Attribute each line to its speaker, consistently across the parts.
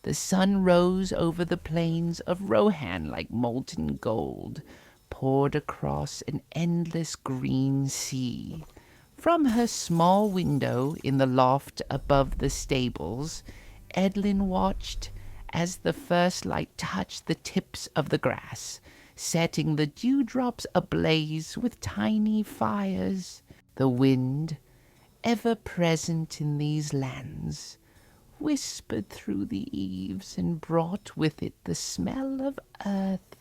Speaker 1: The sun rose over the plains of Rohan like molten gold, poured across an endless green sea. From her small window in the loft above the stables, Eadlyn watched as the first light touched the tips of the grass, setting the dewdrops ablaze with tiny fires. The wind, ever present in these lands, whispered through the eaves and brought with it the smell of earth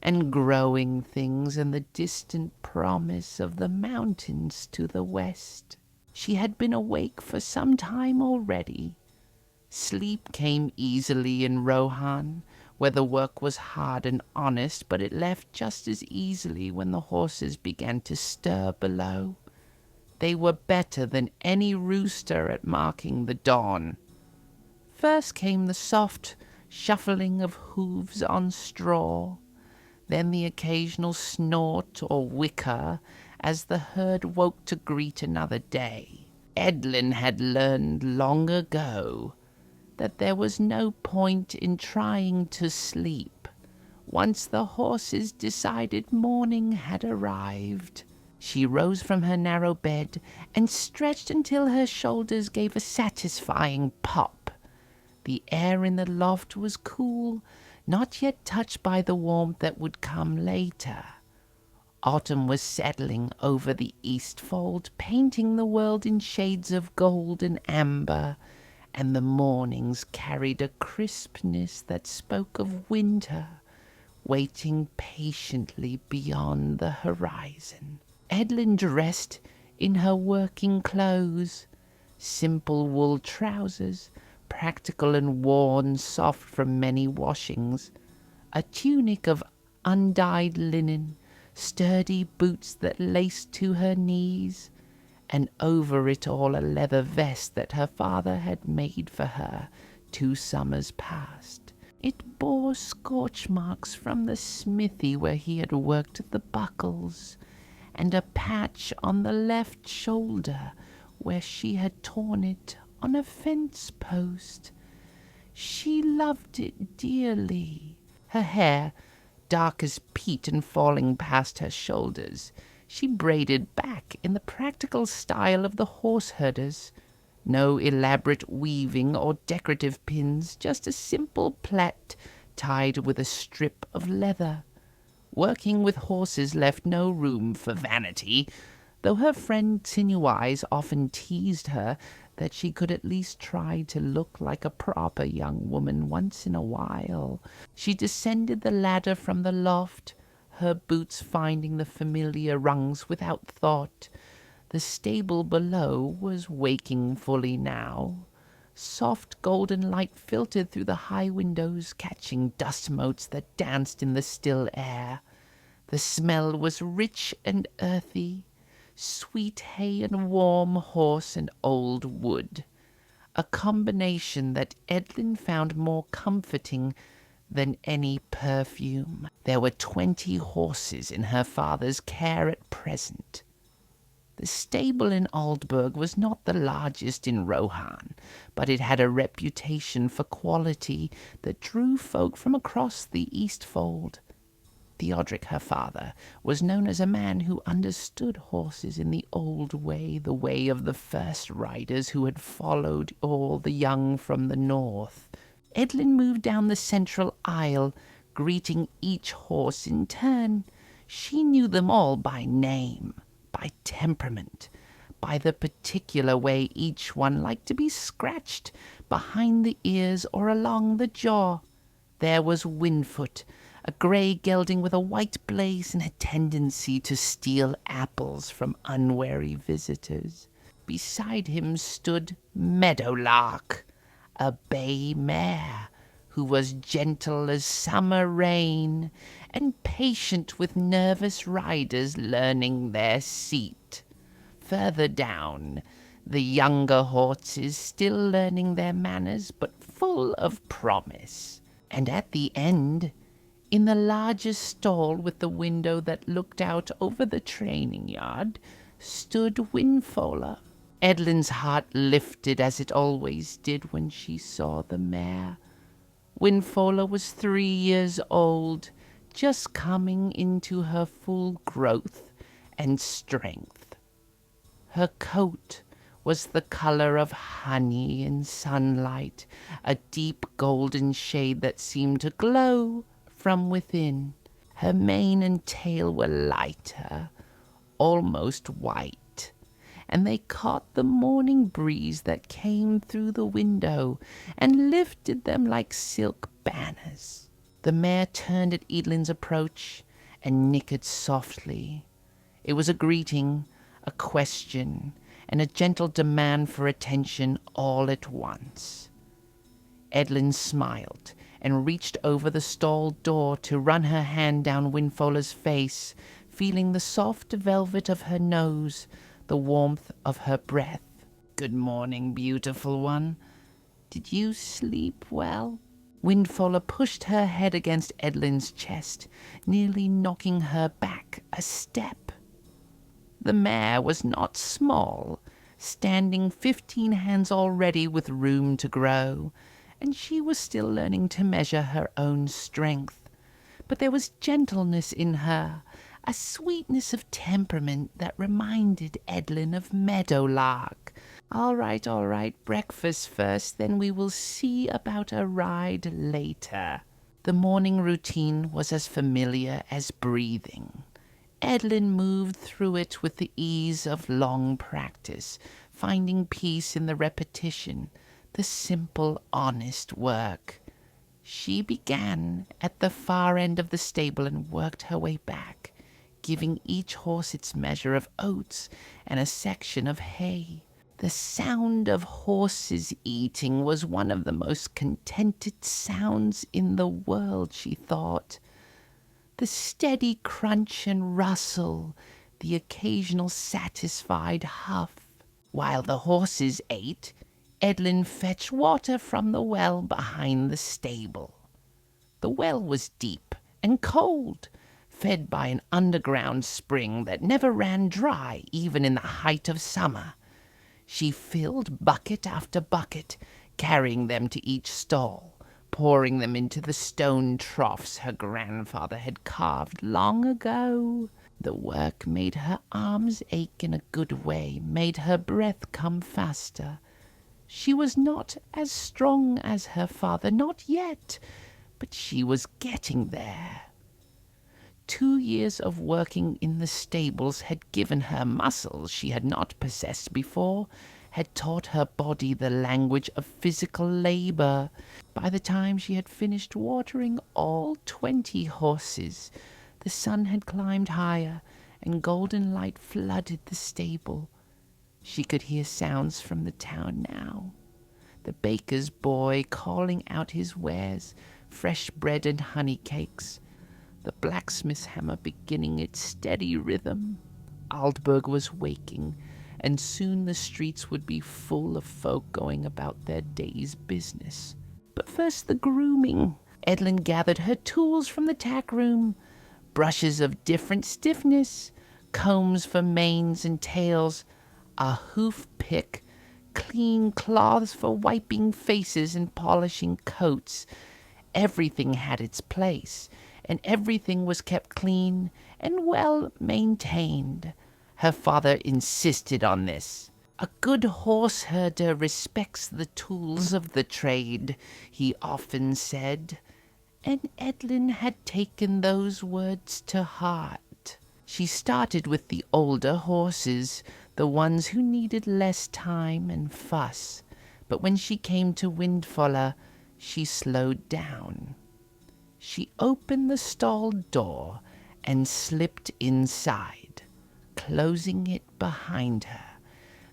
Speaker 1: and growing things and the distant promise of the mountains to the west. She had been awake for some time already. Sleep came easily in Rohan, where the work was hard and honest, but it left just as easily when the horses began to stir below. They were better than any rooster at marking the dawn. First came the soft shuffling of hooves on straw, then the occasional snort or whicker as the herd woke to greet another day. Eadlyn had learned long ago that there was no point in trying to sleep once the horses decided morning had arrived. She rose from her narrow bed and stretched until her shoulders gave a satisfying pop. The air in the loft was cool, not yet touched by the warmth that would come later. Autumn was settling over the eastfold, painting the world in shades of gold and amber, and the mornings carried a crispness that spoke of winter, waiting patiently beyond the horizon. Eadlyn dressed in her working clothes, simple wool trousers, practical and worn soft from many washings, a tunic of undyed linen, sturdy boots that laced to her knees, and over it all a leather vest that her father had made for her 2 summers past. It bore scorch marks from the smithy where he had worked at the buckles, and a patch on the left shoulder where she had torn it on a fence post. She loved it dearly. Her hair, dark as peat and falling past her shoulders, she braided back in the practical style of the horse herders. No elaborate weaving or decorative pins, just a simple plait tied with a strip of leather. Working with horses left no room for vanity, though her friend Sinew-Eyes often teased her that she could at least try to look like a proper young woman once in a while. She descended the ladder from the loft, her boots finding the familiar rungs without thought. The stable below was waking fully now. Soft golden light filtered through the high windows, catching dust motes that danced in the still air. The smell was rich and earthy, sweet hay and warm horse and old wood, a combination that Eadlyn found more comforting than any perfume. There were 20 horses in her father's care at present. The stable in Aldburg was not the largest in Rohan, but it had a reputation for quality that drew folk from across the Eastfold. Theodric, her father, was known as a man who understood horses in the old way, the way of the first riders who had followed all the young from the north. Eadlyn moved down the central aisle, greeting each horse in turn. She knew them all by name, by temperament, by the particular way each one liked to be scratched behind the ears or along the jaw. There was Windfoot, a grey gelding with a white blaze and a tendency to steal apples from unwary visitors. Beside him stood Meadowlark, a bay mare, who was gentle as summer rain and patient with nervous riders learning their seat. Further down, the younger horses still learning their manners but full of promise. And at the end, in the largest stall with the window that looked out over the training yard, stood Windfola. Eadlyn's heart lifted as it always did when she saw the mare. Windfola was 3 years old, just coming into her full growth and strength. Her coat was the color of honey in sunlight, a deep golden shade that seemed to glow from within. Her mane and tail were lighter, almost white, and they caught the morning breeze that came through the window and lifted them like silk banners. The mare turned at Eadlyn's approach and nickered softly. It was a greeting, a question, and a gentle demand for attention all at once. Eadlyn smiled and reached over the stall door to run her hand down Windfola's face, feeling the soft velvet of her nose, the warmth of her breath. "Good morning, beautiful one. Did you sleep well?" Windfola pushed her head against Eadlyn's chest, nearly knocking her back a step. The mare was not small, standing 15 hands already with room to grow, and she was still learning to measure her own strength. But there was gentleness in her, a sweetness of temperament that reminded Eadlyn of meadowlark. All right, breakfast first, then we will see about a ride later." The morning routine was as familiar as breathing. Eadlyn moved through it with the ease of long practice, finding peace in the repetition, the simple, honest work. She began at the far end of the stable and worked her way back, giving each horse its measure of oats and a section of hay. The sound of horses eating was one of the most contented sounds in the world, she thought. The steady crunch and rustle, the occasional satisfied huff. While the horses ate, Eadlyn fetched water from the well behind the stable. The well was deep and cold, fed by an underground spring that never ran dry even in the height of summer. She filled bucket after bucket, carrying them to each stall, pouring them into the stone troughs her grandfather had carved long ago. The work made her arms ache in a good way, made her breath come faster. She was not as strong as her father, not yet, but she was getting there. 2 years of working in the stables had given her muscles she had not possessed before, had taught her body the language of physical labor. By the time she had finished watering all 20 horses, the sun had climbed higher, and golden light flooded the stable. She could hear sounds from the town now. The baker's boy calling out his wares, fresh bread and honey cakes. The blacksmith's hammer beginning its steady rhythm. Aldburg was waking, and soon the streets would be full of folk going about their day's business. But first the grooming. Eadlyn gathered her tools from the tack room, brushes of different stiffness, combs for manes and tails, a hoof pick, clean cloths for wiping faces and polishing coats. Everything had its place, and everything was kept clean and well maintained. Her father insisted on this. "A good horse herder respects the tools of the trade," he often said, and Eadlyn had taken those words to heart. She started with the older horses, the ones who needed less time and fuss, but when she came to Windfola, she slowed down. She opened the stall door and slipped inside, closing it behind her.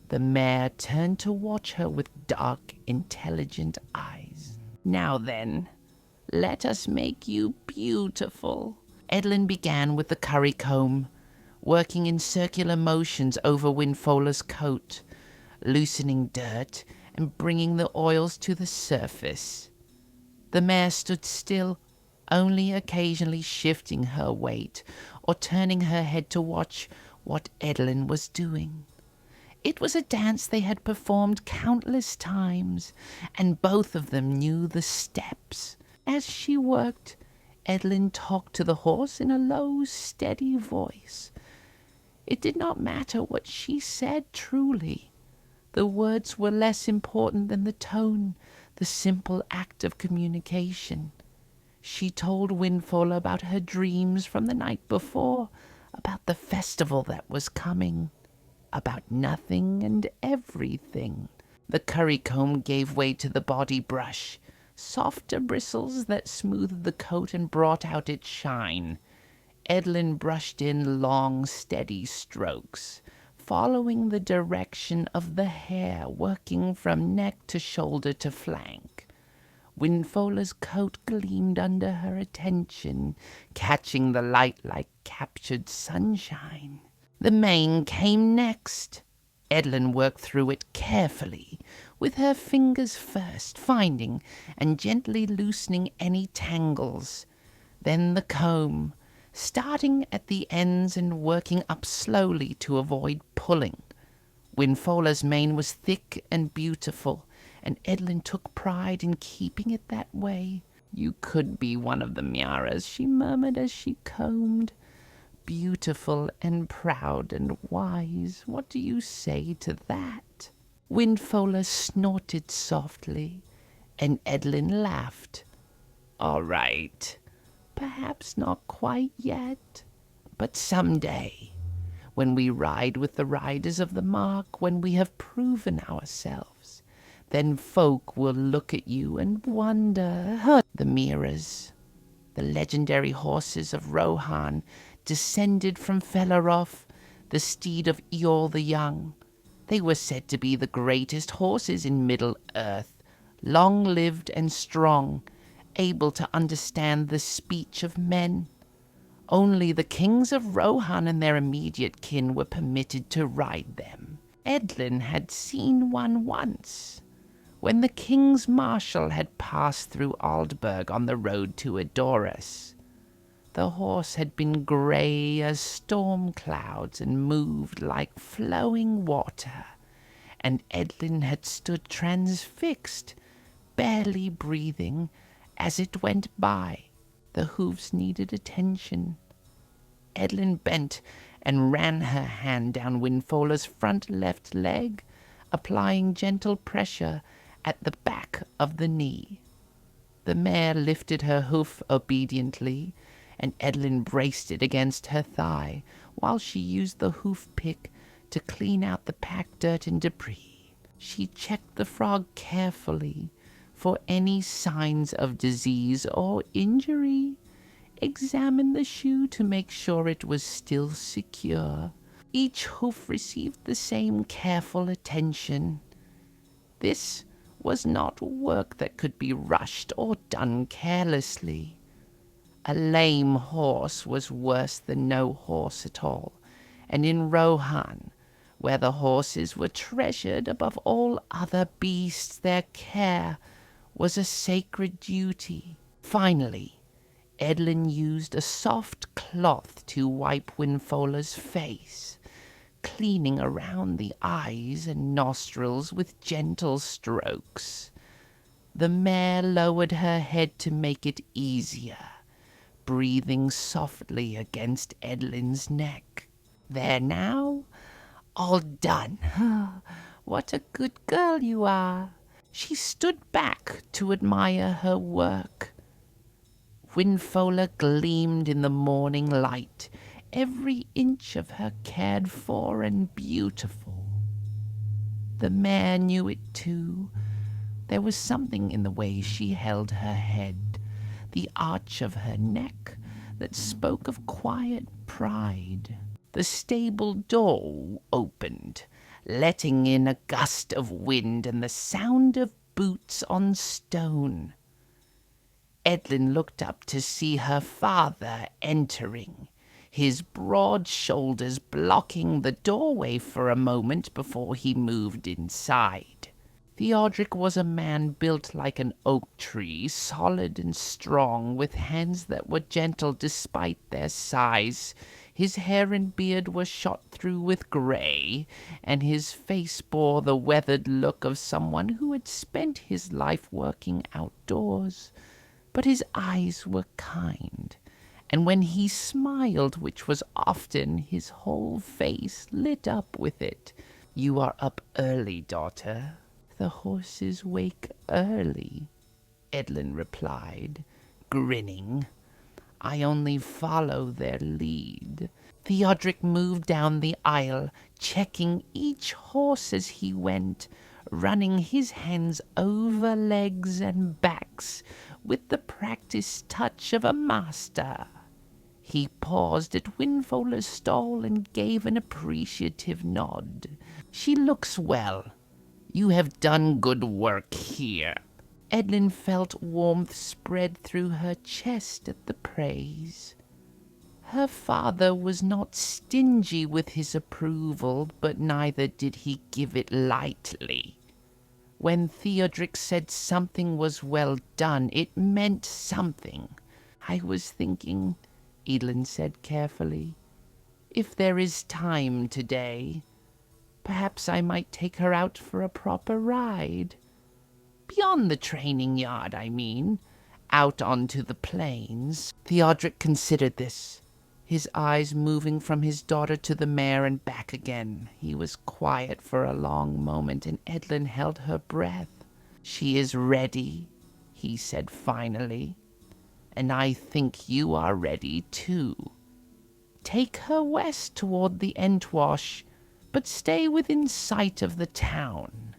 Speaker 1: The mare turned to watch her with dark, intelligent eyes. "Now then, let us make you beautiful." Eadlyn began with the curry comb, working in circular motions over Windfola's coat, loosening dirt and bringing the oils to the surface. The mare stood still, only occasionally shifting her weight or turning her head to watch what Eadlyn was doing. It was a dance they had performed countless times, and both of them knew the steps. As she worked, Eadlyn talked to the horse in a low, steady voice. It did not matter what she said truly. The words were less important than the tone, the simple act of communication. She told Windfola about her dreams from the night before, about the festival that was coming, about nothing and everything. The currycomb gave way to the body brush, softer bristles that smoothed the coat and brought out its shine. Eadlyn brushed in long, steady strokes, following the direction of the hair, working from neck to shoulder to flank. Windfola's coat gleamed under her attention, catching the light like captured sunshine. The mane came next. Eadlyn worked through it carefully, with her fingers first, finding and gently loosening any tangles. Then the comb, starting at the ends and working up slowly to avoid pulling. Windfola's mane was thick and beautiful, and Eadlyn took pride in keeping it that way. "You could be one of the mares," she murmured as she combed. "Beautiful and proud and wise. What do you say to that?" Windfola snorted softly, and Eadlyn laughed. "All right. Perhaps not quite yet, but someday, when we ride with the riders of the mark, when we have proven ourselves, then folk will look at you and wonder." The mares, the legendary horses of Rohan, descended from Felaroth, the steed of Eorl the Young. They were said to be the greatest horses in Middle-earth, long-lived and strong, able to understand the speech of men. Only the kings of Rohan and their immediate kin were permitted to ride them. Eadlyn had seen one once, when the king's marshal had passed through Aldburg on the road to Edoras. The horse had been grey as storm clouds and moved like flowing water, and Eadlyn had stood transfixed, barely breathing, as it went by. The hoofs needed attention. Eadlyn bent and ran her hand down Windfola's front left leg, applying gentle pressure at the back of the knee. The mare lifted her hoof obediently, and Eadlyn braced it against her thigh while she used the hoof pick to clean out the packed dirt and debris. She checked the frog carefully for any signs of disease or injury, examined the shoe to make sure it was still secure. Each hoof received the same careful attention. This was not work that could be rushed or done carelessly. A lame horse was worse than no horse at all, and in Rohan, where the horses were treasured above all other beasts, their care was a sacred duty. Finally, Eadlyn used a soft cloth to wipe Windfola's face, cleaning around the eyes and nostrils with gentle strokes. The mare lowered her head to make it easier, breathing softly against Eadlyn's neck. "There now, all done. What a good girl you are." She stood back to admire her work. Windfola gleamed in the morning light, every inch of her cared for and beautiful. The mare knew it too. There was something in the way she held her head, the arch of her neck, that spoke of quiet pride. The stable door opened, letting in a gust of wind and the sound of boots on stone. Eadlyn looked up to see her father entering, his broad shoulders blocking the doorway for a moment before he moved inside. Theodric was a man built like an oak tree, solid and strong, with hands that were gentle despite their size. His hair and beard were shot through with grey, and his face bore the weathered look of someone who had spent his life working outdoors. but his eyes were kind, and when he smiled, which was often, his whole face lit up with it. "You are up early, daughter." "The horses wake early," Eadlyn replied, grinning. "I only follow their lead." Theodric moved down the aisle, checking each horse as he went, running his hands over legs and backs with the practiced touch of a master. He paused at Windfola's stall and gave an appreciative nod. "She looks well. You have done good work here." Eadlyn felt warmth spread through her chest at the praise. Her father was not stingy with his approval, but neither did he give it lightly. When Theodric said something was well done, it meant something. "I was thinking," Eadlyn said carefully, "if there is time today, perhaps I might take her out for a proper ride. Beyond the training yard, I mean. Out onto the plains." Theodric considered this, his eyes moving from his daughter to the mare and back again. He was quiet for a long moment, and Eadlyn held her breath. "She is ready," he said finally, "and I think you are ready too. Take her west toward the Entwash, but stay within sight of the town.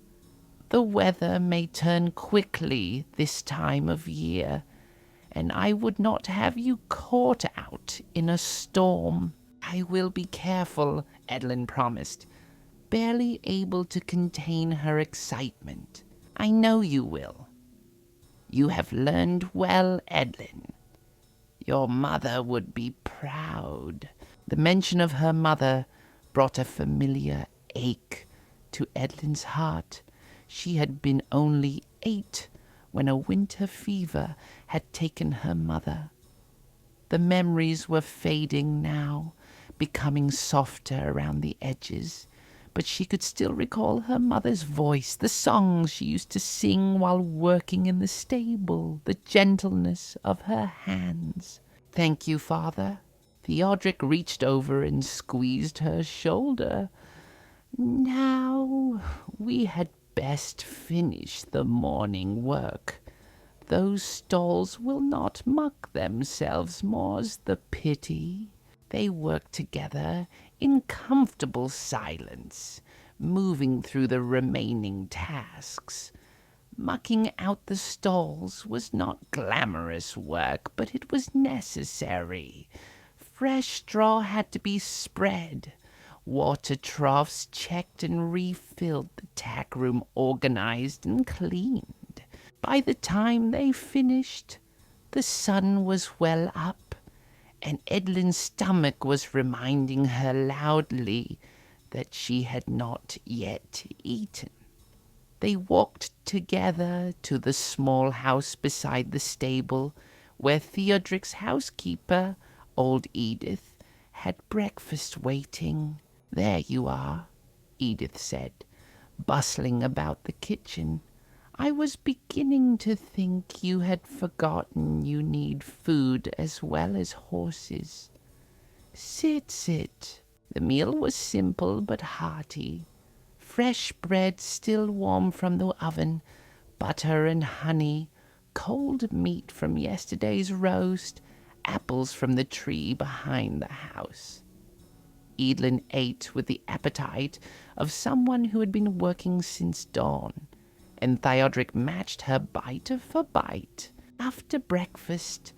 Speaker 1: The weather may turn quickly this time of year, and I would not have you caught out in a storm." "I will be careful," Eadlyn promised, barely able to contain her excitement. "I know you will. You have learned well, Eadlyn. Your mother would be proud." The mention of her mother brought a familiar ache to Eadlyn's heart. She had been only 8 when a winter fever had taken her mother. The memories were fading now, becoming softer around the edges, but she could still recall her mother's voice, the songs she used to sing while working in the stable, the gentleness of her hands. "Thank you, Father." Theodric reached over and squeezed her shoulder. "Now we had best finish the morning work. Those stalls will not muck themselves, more's the pity." They worked together in comfortable silence, moving through the remaining tasks. Mucking out the stalls was not glamorous work, but it was necessary. Fresh straw had to be spread, water troughs checked and refilled, the tack room organized and cleaned. By the time they finished, the sun was well up, and Eadlyn's stomach was reminding her loudly that she had not yet eaten. They walked together to the small house beside the stable, where Theodric's housekeeper, old Edith, had breakfast waiting. "There you are," Edith said, bustling about the kitchen. "I was beginning to think you had forgotten you need food as well as horses. Sit, sit." The meal was simple but hearty. Fresh bread still warm from the oven, butter and honey, cold meat from yesterday's roast, apples from the tree behind the house. Eadlyn ate with the appetite of someone who had been working since dawn, and Theodric matched her bite for bite. After breakfast,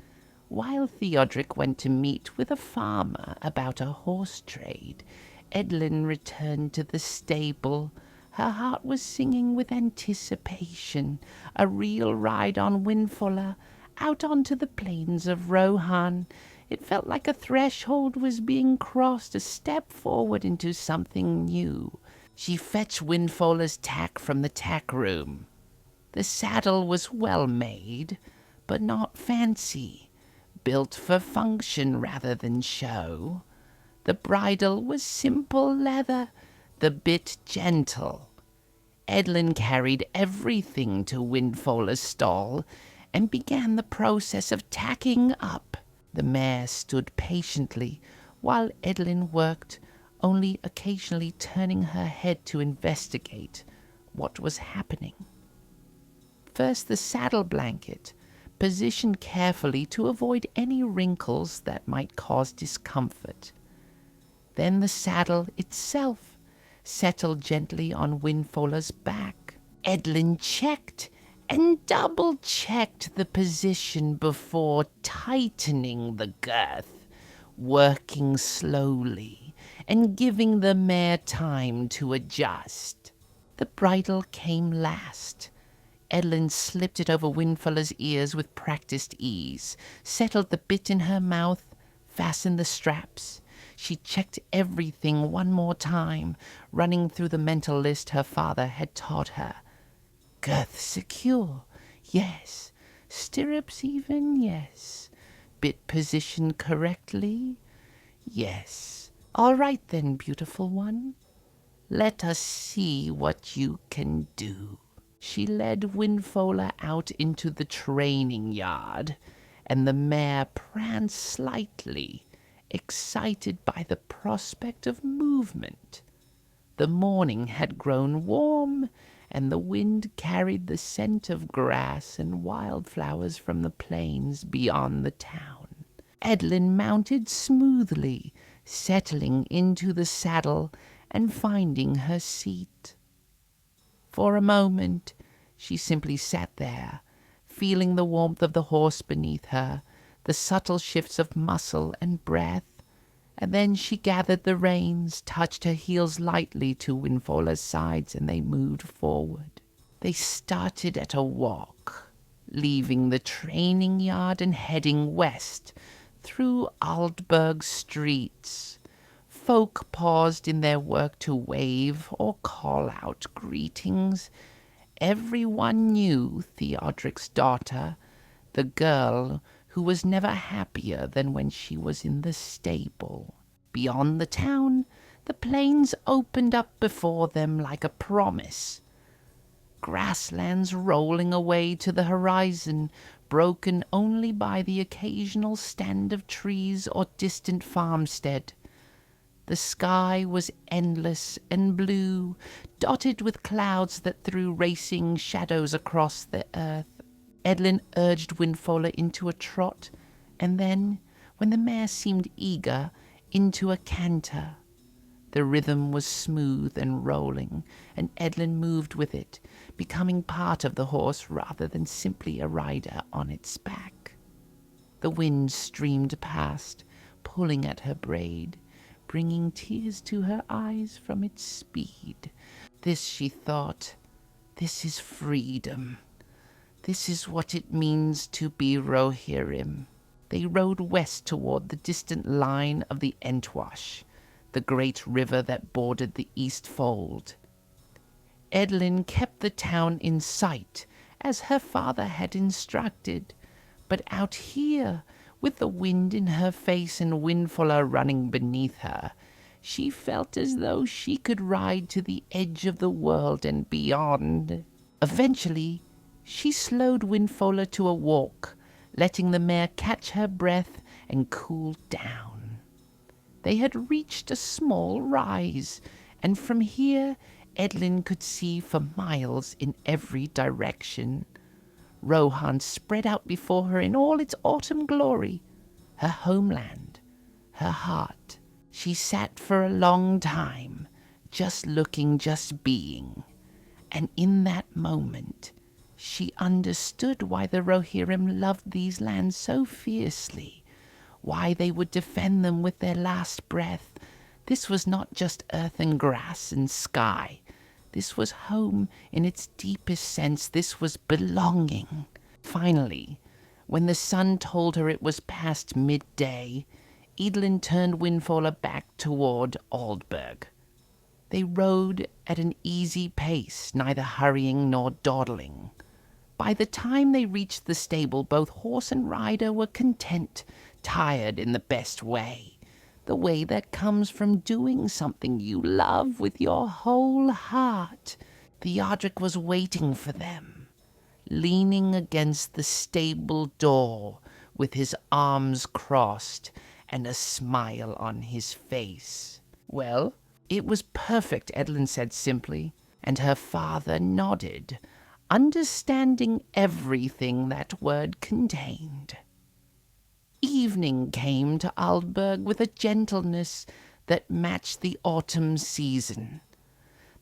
Speaker 1: while Theodric went to meet with a farmer about a horse trade, Eadlyn returned to the stable. Her heart was singing with anticipation, a real ride on Windfola, out onto the plains of Rohan. It felt like a threshold was being crossed, a step forward into something new. She fetched Windfola's tack from the tack room. The saddle was well made, but not fancy, built for function rather than show. The bridle was simple leather, the bit gentle. Eadlyn carried everything to Windfola's stall, and began the process of tacking up. The mare stood patiently while Eadlyn worked, only occasionally turning her head to investigate what was happening. First, the saddle blanket, positioned carefully to avoid any wrinkles that might cause discomfort. Then the saddle itself settled gently on Windfola's back. Eadlyn checked and double-checked the position before tightening the girth, working slowly and giving the mare time to adjust. The bridle came last. Eadlyn slipped it over Windfola's ears with practiced ease, settled the bit in her mouth, fastened the straps. She checked everything one more time, running through the mental list her father had taught her. Girth secure, yes. Stirrups even, yes. Bit positioned correctly, yes. All right then, beautiful one. Let us see what you can do. She led Windfola out into the training yard, and the mare pranced slightly, excited by the prospect of movement. The morning had grown warm, and the wind carried the scent of grass and wildflowers from the plains beyond the town. Eadlyn mounted smoothly, settling into the saddle and finding her seat. For a moment, she simply sat there, feeling the warmth of the horse beneath her, the subtle shifts of muscle and breath, and then she gathered the reins, touched her heels lightly to Windfola's sides, and they moved forward. They started at a walk, leaving the training yard and heading west through Aldburg streets. Folk paused in their work to wave or call out greetings. Everyone knew Theodric's daughter, the girl who was never happier than when she was in the stable. Beyond the town, the plains opened up before them like a promise. Grasslands rolling away to the horizon, broken only by the occasional stand of trees or distant farmstead. The sky was endless and blue, dotted with clouds that threw racing shadows across the earth. Eadlyn urged Windfola into a trot, and then, when the mare seemed eager, into a canter. The rhythm was smooth and rolling, and Eadlyn moved with it, becoming part of the horse rather than simply a rider on its back. The wind streamed past, pulling at her braid, bringing tears to her eyes from its speed. This, she thought, this is freedom. This is what it means to be Rohirrim. They rode west toward the distant line of the Entwash, the great river that bordered the east fold. Eadlyn kept the town in sight, as her father had instructed, but out here, with the wind in her face and Windfola running beneath her, she felt as though she could ride to the edge of the world and beyond. Eventually, she slowed Windfola to a walk, letting the mare catch her breath and cool down. They had reached a small rise, and from here Eadlyn could see for miles in every direction. Rohan spread out before her in all its autumn glory, her homeland, her heart. She sat for a long time, just looking, just being, and in that moment she understood why the Rohirrim loved these lands so fiercely, why they would defend them with their last breath. This was not just earth and grass and sky. This was home in its deepest sense. This was belonging. Finally, when the sun told her it was past midday, Eadlyn turned Windfola back toward Aldburg. They rode at an easy pace, neither hurrying nor dawdling. By the time they reached the stable, both horse and rider were content, tired in the best way, the way that comes from doing something you love with your whole heart. Theodric was waiting for them, leaning against the stable door with his arms crossed and a smile on his face. "Well, it was perfect," Eadlyn said simply, and her father nodded, understanding everything that word contained. Evening came to Aldburg with a gentleness that matched the autumn season.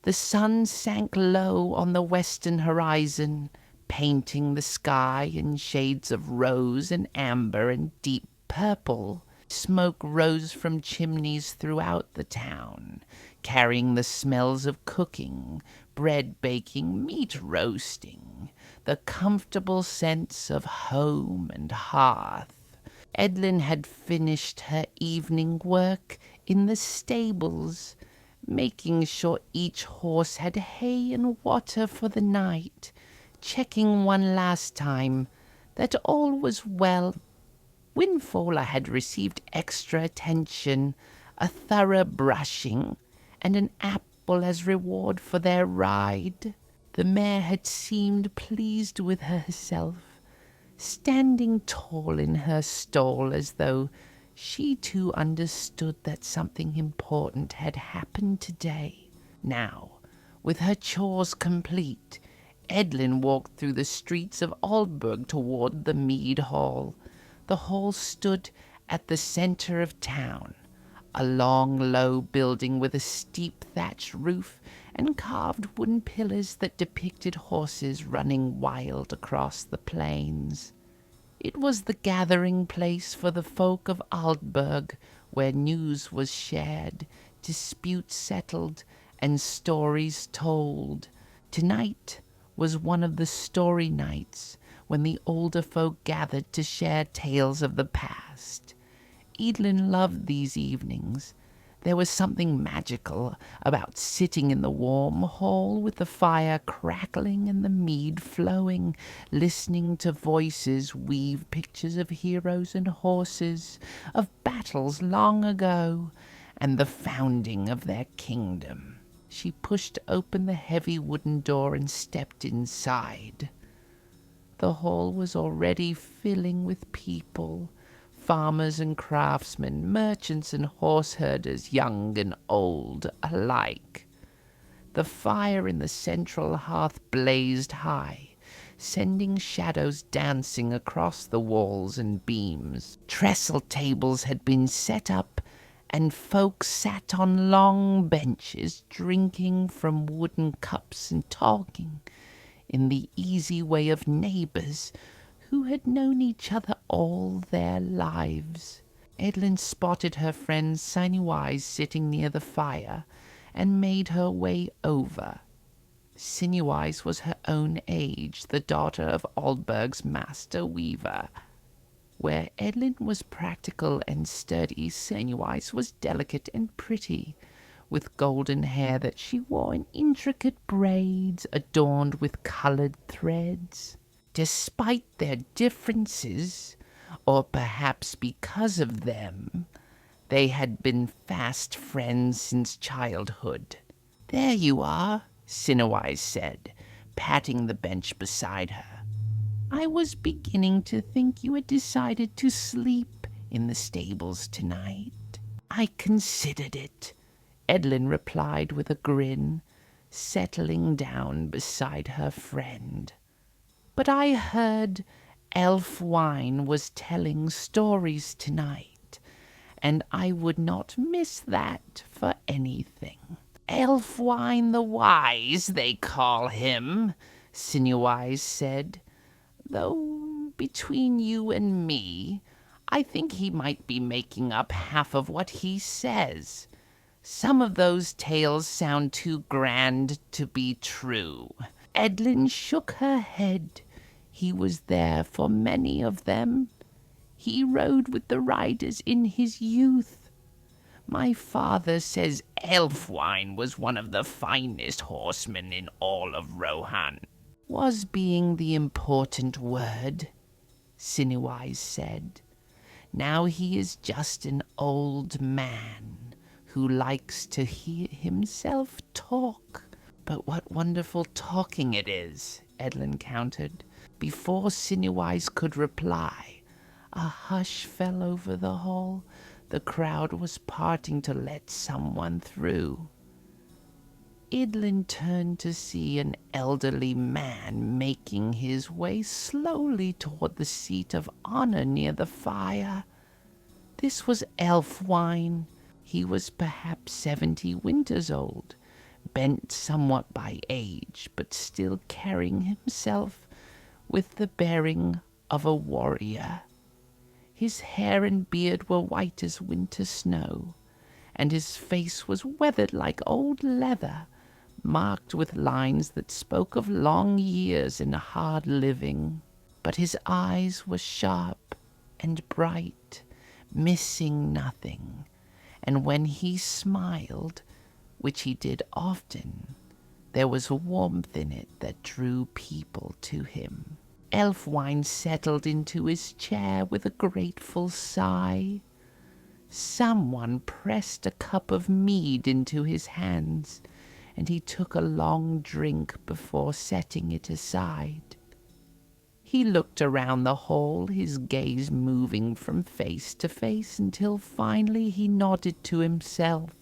Speaker 1: The sun sank low on the western horizon, painting the sky in shades of rose and amber and deep purple. Smoke rose from chimneys throughout the town, carrying the smells of cooking, bread baking, meat roasting, the comfortable sense of home and hearth. Eadlyn had finished her evening work in the stables, making sure each horse had hay and water for the night, checking one last time that all was well. Windfola had received extra attention, a thorough brushing, and an apple as reward for their ride. The mare had seemed pleased with herself, standing tall in her stall as though she too understood that something important had happened today. Now, with her chores complete, Eadlyn walked through the streets of Aldburg toward the mead hall. The hall stood at the center of town, a long, low building with a steep thatched roof and carved wooden pillars that depicted horses running wild across the plains. It was the gathering place for the folk of Aldburg, where news was shared, disputes settled, and stories told. Tonight was one of the story nights, when the older folk gathered to share tales of the past. Eadlyn loved these evenings. There was something magical about sitting in the warm hall with the fire crackling and the mead flowing, listening to voices weave pictures of heroes and horses, of battles long ago, and the founding of their kingdom. She pushed open the heavy wooden door and stepped inside. The hall was already filling with people, farmers and craftsmen, merchants and horse herders, young and old alike. The fire in the central hearth blazed high, sending shadows dancing across the walls and beams. Trestle tables had been set up, and folks sat on long benches, drinking from wooden cups and talking in the easy way of neighbors who had known each other all their lives. Eadlyn spotted her friend Sinywise sitting near the fire and made her way over. Sinywise was her own age, the daughter of Aldburg's master weaver. Where Eadlyn was practical and sturdy, Sinywise was delicate and pretty, with golden hair that she wore in intricate braids adorned with colored threads. Despite their differences, or perhaps because of them, they had been fast friends since childhood. "There you are," Sinewise said, patting the bench beside her. "I was beginning to think you had decided to sleep in the stables tonight." "I considered it," Eadlyn replied with a grin, settling down beside her friend. "But I heard Elfwine was telling stories tonight, and I would not miss that for anything." "Elfwine the Wise, they call him," Sinewise said. "Though, between you and me, I think he might be making up half of what he says. Some of those tales sound too grand to be true." Eadlyn shook her head. "He was there for many of them. He rode with the riders in his youth. My father says Elfwine was one of the finest horsemen in all of Rohan." "Was being the important word," Sinewise said. "Now he is just an old man who likes to hear himself talk." "But what wonderful talking it is," Eadlyn countered. before Sinewise could reply, a hush fell over the hall. The crowd was parting to let someone through. Eadlyn turned to see an elderly man making his way slowly toward the seat of honor near the fire. This was Elfwine. He was perhaps 70 winters old, bent somewhat by age, but still carrying himself with the bearing of a warrior. His hair and beard were white as winter snow, and his face was weathered like old leather, marked with lines that spoke of long years in hard living. But his eyes were sharp and bright, missing nothing, and when he smiled, which he did often, there was a warmth in it that drew people to him. Elfwine settled into his chair with a grateful sigh. Someone pressed a cup of mead into his hands, and he took a long drink before setting it aside. He looked around the hall, his gaze moving from face to face, until finally he nodded to himself.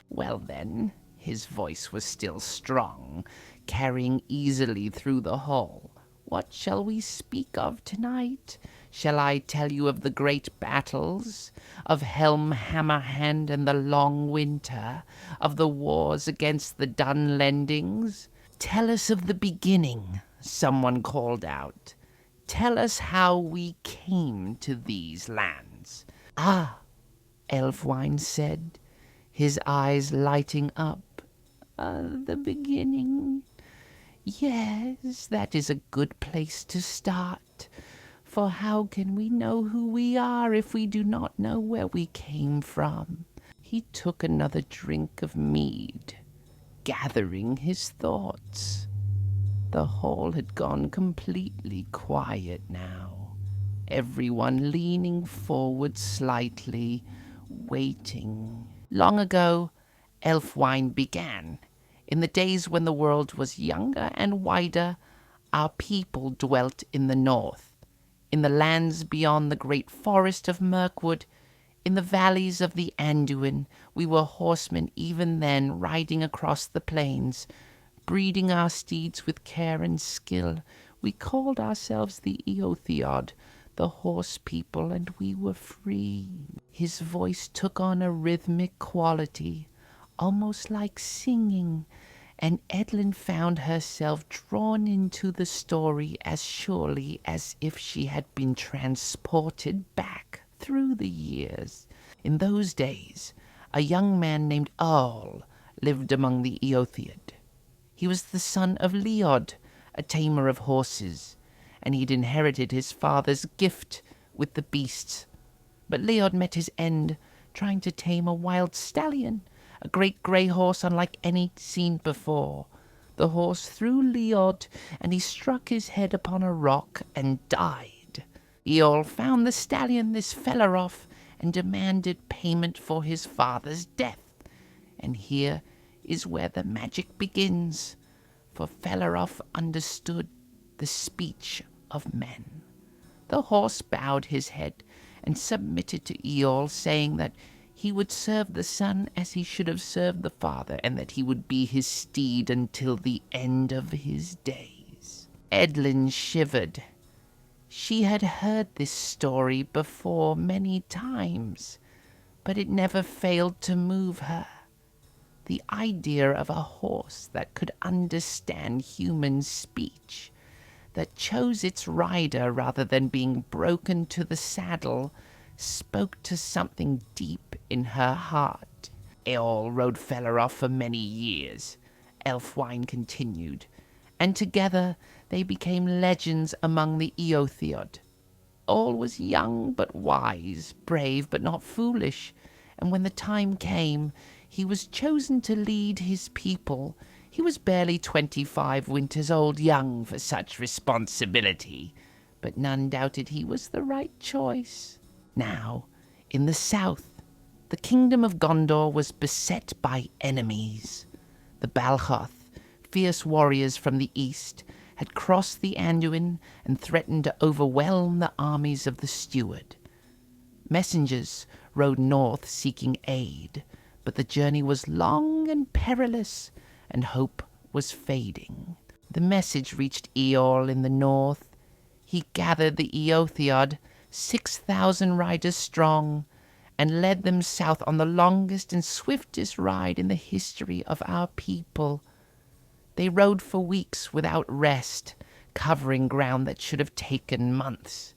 Speaker 1: Well then, his voice was still strong, carrying easily through the hall. What shall we speak of tonight? Shall I tell you of the great battles, of Helm Hammerhand and the Long Winter, of the wars against the Dunlendings? Tell us of the beginning, someone called out. Tell us how we came to these lands. Ah, Elfwine said, his eyes lighting up. The beginning. Yes, that is a good place to start. For how can we know who we are if we do not know where we came from? He took another drink of mead, gathering his thoughts. The hall had gone completely quiet now, everyone leaning forward slightly, waiting. Long ago, Elfwine began. In the days when the world was younger and wider, our people dwelt in the north, in the lands beyond the great forest of Mirkwood, in the valleys of the Anduin. We were horsemen even then, riding across the plains, breeding our steeds with care and skill. We called ourselves the Eothiod, the horse people, and we were free. His voice took on a rhythmic quality, almost like singing, and Eadlyn found herself drawn into the story as surely as if she had been transported back through the years. In those days, a young man named Earl lived among the Eothiod. He was the son of Leod, a tamer of horses, and he'd inherited his father's gift with the beasts. But Leod met his end trying to tame a wild stallion, a great grey horse unlike any seen before. The horse threw Leod, and he struck his head upon a rock and died. Eorl found the stallion, this Felaroff, and demanded payment for his father's death. And here is where the magic begins, for Felaroff understood the speech of men. The horse bowed his head and submitted to Eorl, saying that he would serve the son as he should have served the father, and that he would be his steed until the end of his days. Eadlyn shivered. She had heard this story before many times, but it never failed to move her. The idea of a horse that could understand human speech, that chose its rider rather than being broken to the saddle, spoke to something deep in her heart. Eorl rode Felaroff for many years, Elfwine continued, and together they became legends among the Eothiod. Eorl was young but wise, brave but not foolish, and when the time came, he was chosen to lead his people. He was barely 25 winters old, young for such responsibility, but none doubted he was the right choice. Now, in the south, the kingdom of Gondor was beset by enemies. The Balchoth, fierce warriors from the east, had crossed the Anduin and threatened to overwhelm the armies of the steward. Messengers rode north seeking aid, but the journey was long and perilous, and hope was fading. The message reached Eorl in the north. He gathered the Eothiod, 6,000 riders strong, and led them south on the longest and swiftest ride in the history of our people. They rode for weeks without rest, covering ground that should have taken months.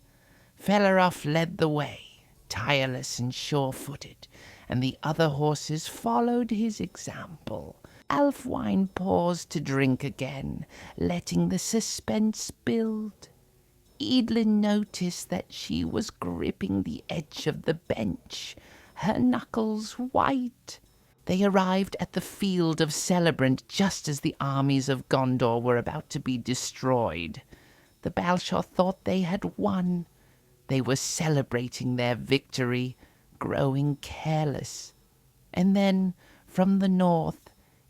Speaker 1: Felaroff led the way, tireless and sure-footed, and the other horses followed his example. Ælfwine paused to drink again, letting the suspense build. Eadlyn noticed that she was gripping the edge of the bench, her knuckles white. They arrived at the field of Celebrant just as the armies of Gondor were about to be destroyed. The Balshor thought they had won. They were celebrating their victory, growing careless. And then, from the north,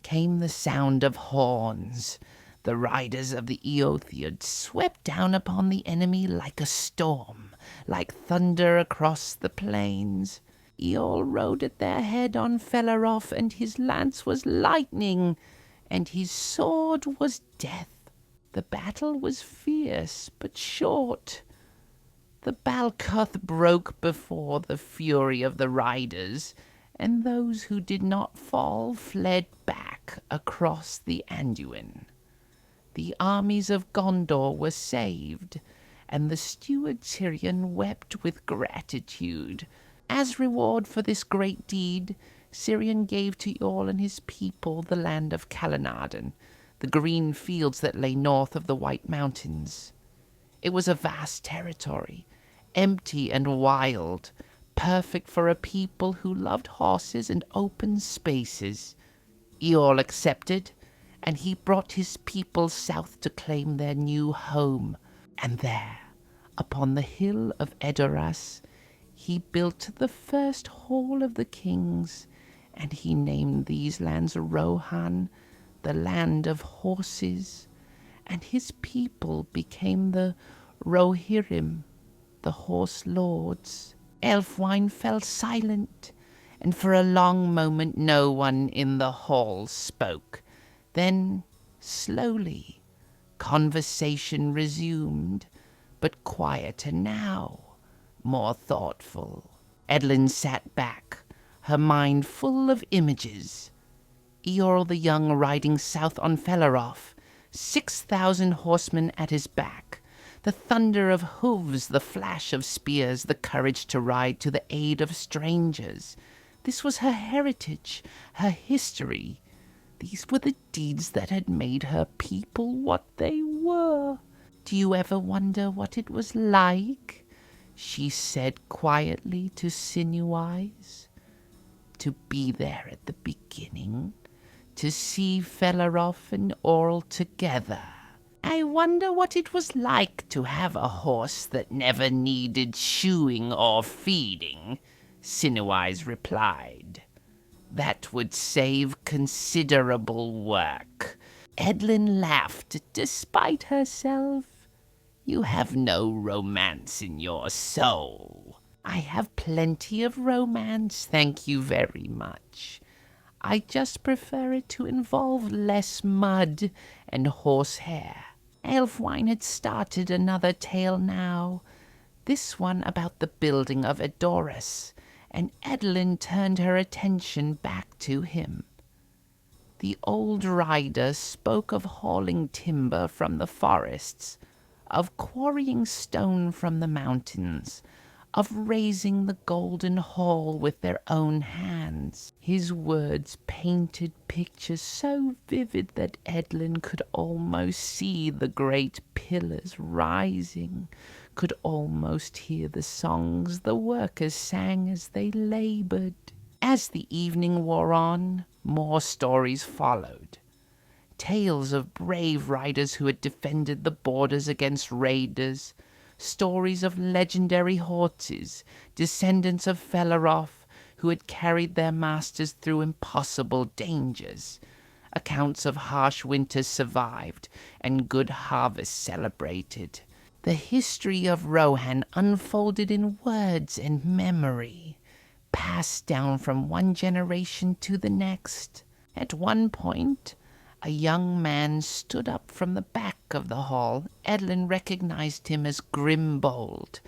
Speaker 1: came the sound of horns. The riders of the Eothiod swept down upon the enemy like a storm, like thunder across the plains. Eorl rode at their head on Felaroff, and his lance was lightning, and his sword was death. The battle was fierce, but short. The Balcoth broke before the fury of the riders, and those who did not fall fled back across the Anduin. The armies of Gondor were saved, and the steward Tyrion wept with gratitude. As reward for this great deed, Tyrion gave to Eorl and his people the land of Calenarden, the green fields that lay north of the White Mountains. It was a vast territory, empty and wild, perfect for a people who loved horses and open spaces. Eorl accepted, and he brought his people south to claim their new home. And there, upon the hill of Edoras, he built the first hall of the kings, and he named these lands Rohan, the land of horses, and his people became the Rohirrim, the horse lords. Ælfwine fell silent, and for a long moment no one in the hall spoke. Then, slowly, conversation resumed, but quieter now, more thoughtful. Eadlyn sat back, her mind full of images. Eorl the Young riding south on Felaroff, 6,000 horsemen at his back, the thunder of hooves, the flash of spears, the courage to ride to the aid of strangers. This was her heritage, her history. These were the deeds that had made her people what they were. Do you ever wonder what it was like? She said quietly to Sinew-Eyes. To be there at the beginning, to see Felaroff and Eorl together. I wonder what it was like to have a horse that never needed shoeing or feeding, Sinew-Eyes replied. That would save considerable work. Eadlyn laughed despite herself. You have no romance in your soul. I have plenty of romance, thank you very much. I just prefer it to involve less mud and horsehair. Ælfwine had started another tale now, this one about the building of Edoras, and Eadlyn turned her attention back to him. The old rider spoke of hauling timber from the forests, of quarrying stone from the mountains, of raising the golden hall with their own hands. His words painted pictures so vivid that Eadlyn could almost see the great pillars rising, could almost hear the songs the workers sang as they labored. As the evening wore on, more stories followed. Tales of brave riders who had defended the borders against raiders, stories of legendary horses, descendants of Felaroff, who had carried their masters through impossible dangers, accounts of harsh winters survived, and good harvests celebrated. The history of Rohan unfolded in words and memory, passed down from one generation to the next. At one point, a young man stood up from the back of the hall. Eadlyn recognized him as Grimbold,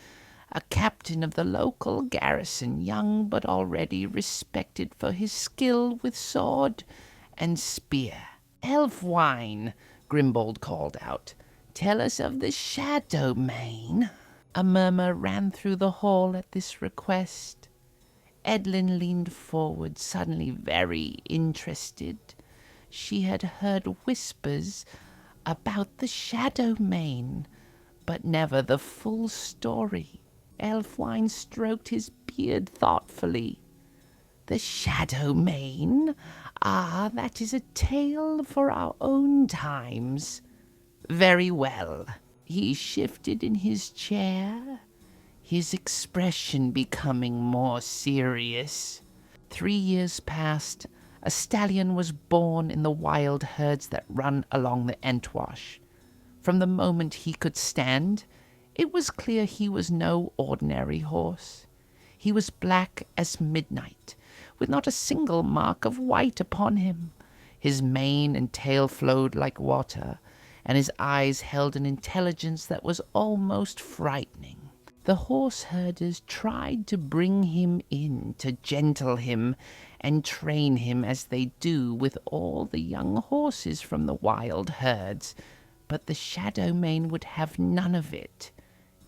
Speaker 1: a captain of the local garrison, young but already respected for his skill with sword and spear. "Elfwine," Grimbold called out, "tell us of the Shadowmane." A murmur ran through the hall at this request. Eadlyn leaned forward, suddenly very interested. She had heard whispers about the Shadowmane, but never the full story. Elfwine stroked his beard thoughtfully. "The Shadowmane? Ah, that is a tale for our own times." "Very well." He shifted in his chair, his expression becoming more serious. 3 years passed. A stallion was born in the wild herds that run along the Entwash. From the moment he could stand, it was clear he was no ordinary horse. He was black as midnight, with not a single mark of white upon him. His mane and tail flowed like water, and his eyes held an intelligence that was almost frightening. The horse herders tried to bring him in, to gentle him and train him as they do with all the young horses from the wild herds, but the Shadowmane would have none of it.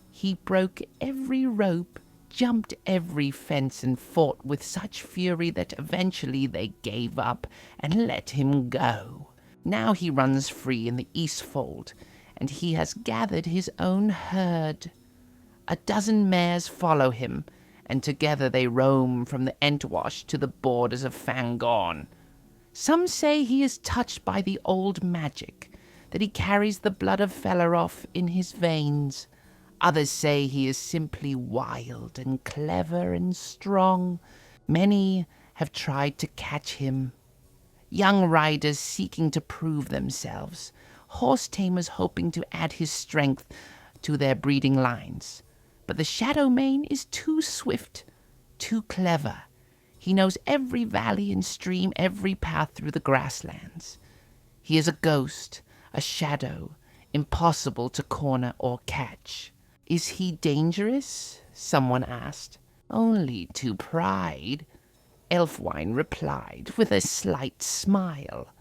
Speaker 1: He broke every rope, jumped every fence, and fought with such fury that eventually they gave up and let him go. Now he runs free in the Eastfold, and he has gathered his own herd. A dozen mares follow him, and together they roam from the Entwash to the borders of Fangorn. Some say he is touched by the old magic, that he carries the blood of Felaroth in his veins. Others say he is simply wild and clever and strong. Many have tried to catch him. Young riders seeking to prove themselves, horse tamers hoping to add his strength to their breeding lines. But the Shadowmane is too swift, too clever. He knows every valley and stream, every path through the grasslands. He is a ghost, a shadow, impossible to corner or catch. "Is he dangerous?" someone asked. "Only to pride," Elfwine replied with a slight smile.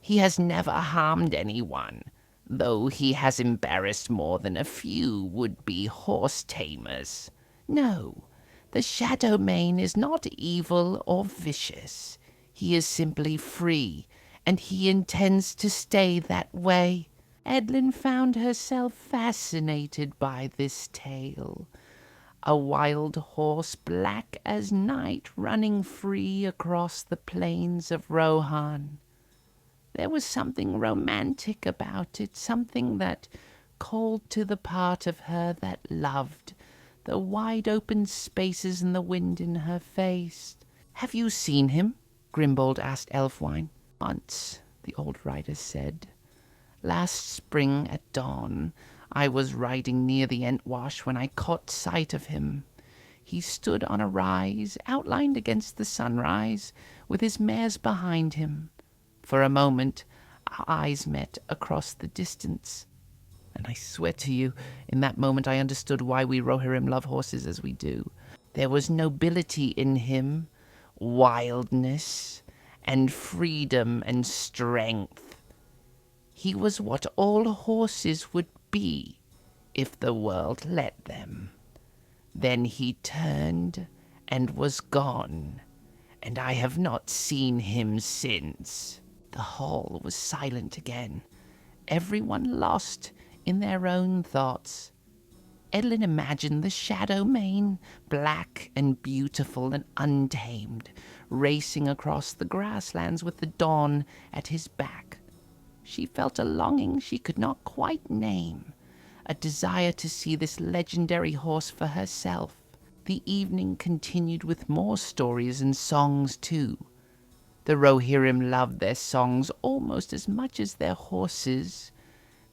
Speaker 1: "He has never harmed anyone, though he has embarrassed more than a few would-be horse-tamers. No, the Shadowmane is not evil or vicious. He is simply free, and he intends to stay that way." Eadlyn found herself fascinated by this tale. A wild horse, black as night, running free across the plains of Rohan. There was something romantic about it, something that called to the part of her that loved the wide-open spaces and the wind in her face. "Have you seen him?" Grimbold asked Elfwine. "Once," the old rider said. "Last spring at dawn, I was riding near the Entwash when I caught sight of him. He stood on a rise, outlined against the sunrise, with his mares behind him. For a moment, our eyes met across the distance. And I swear to you, in that moment I understood why we Rohirrim love horses as we do. There was nobility in him, wildness, and freedom and strength. He was what all horses would be if the world let them. Then he turned and was gone, and I have not seen him since." The hall was silent again, everyone lost in their own thoughts. Eadlyn imagined the Shadowmane, black and beautiful and untamed, racing across the grasslands with the dawn at his back. She felt a longing she could not quite name, a desire to see this legendary horse for herself. The evening continued with more stories and songs too. The Rohirrim loved their songs almost as much as their horses.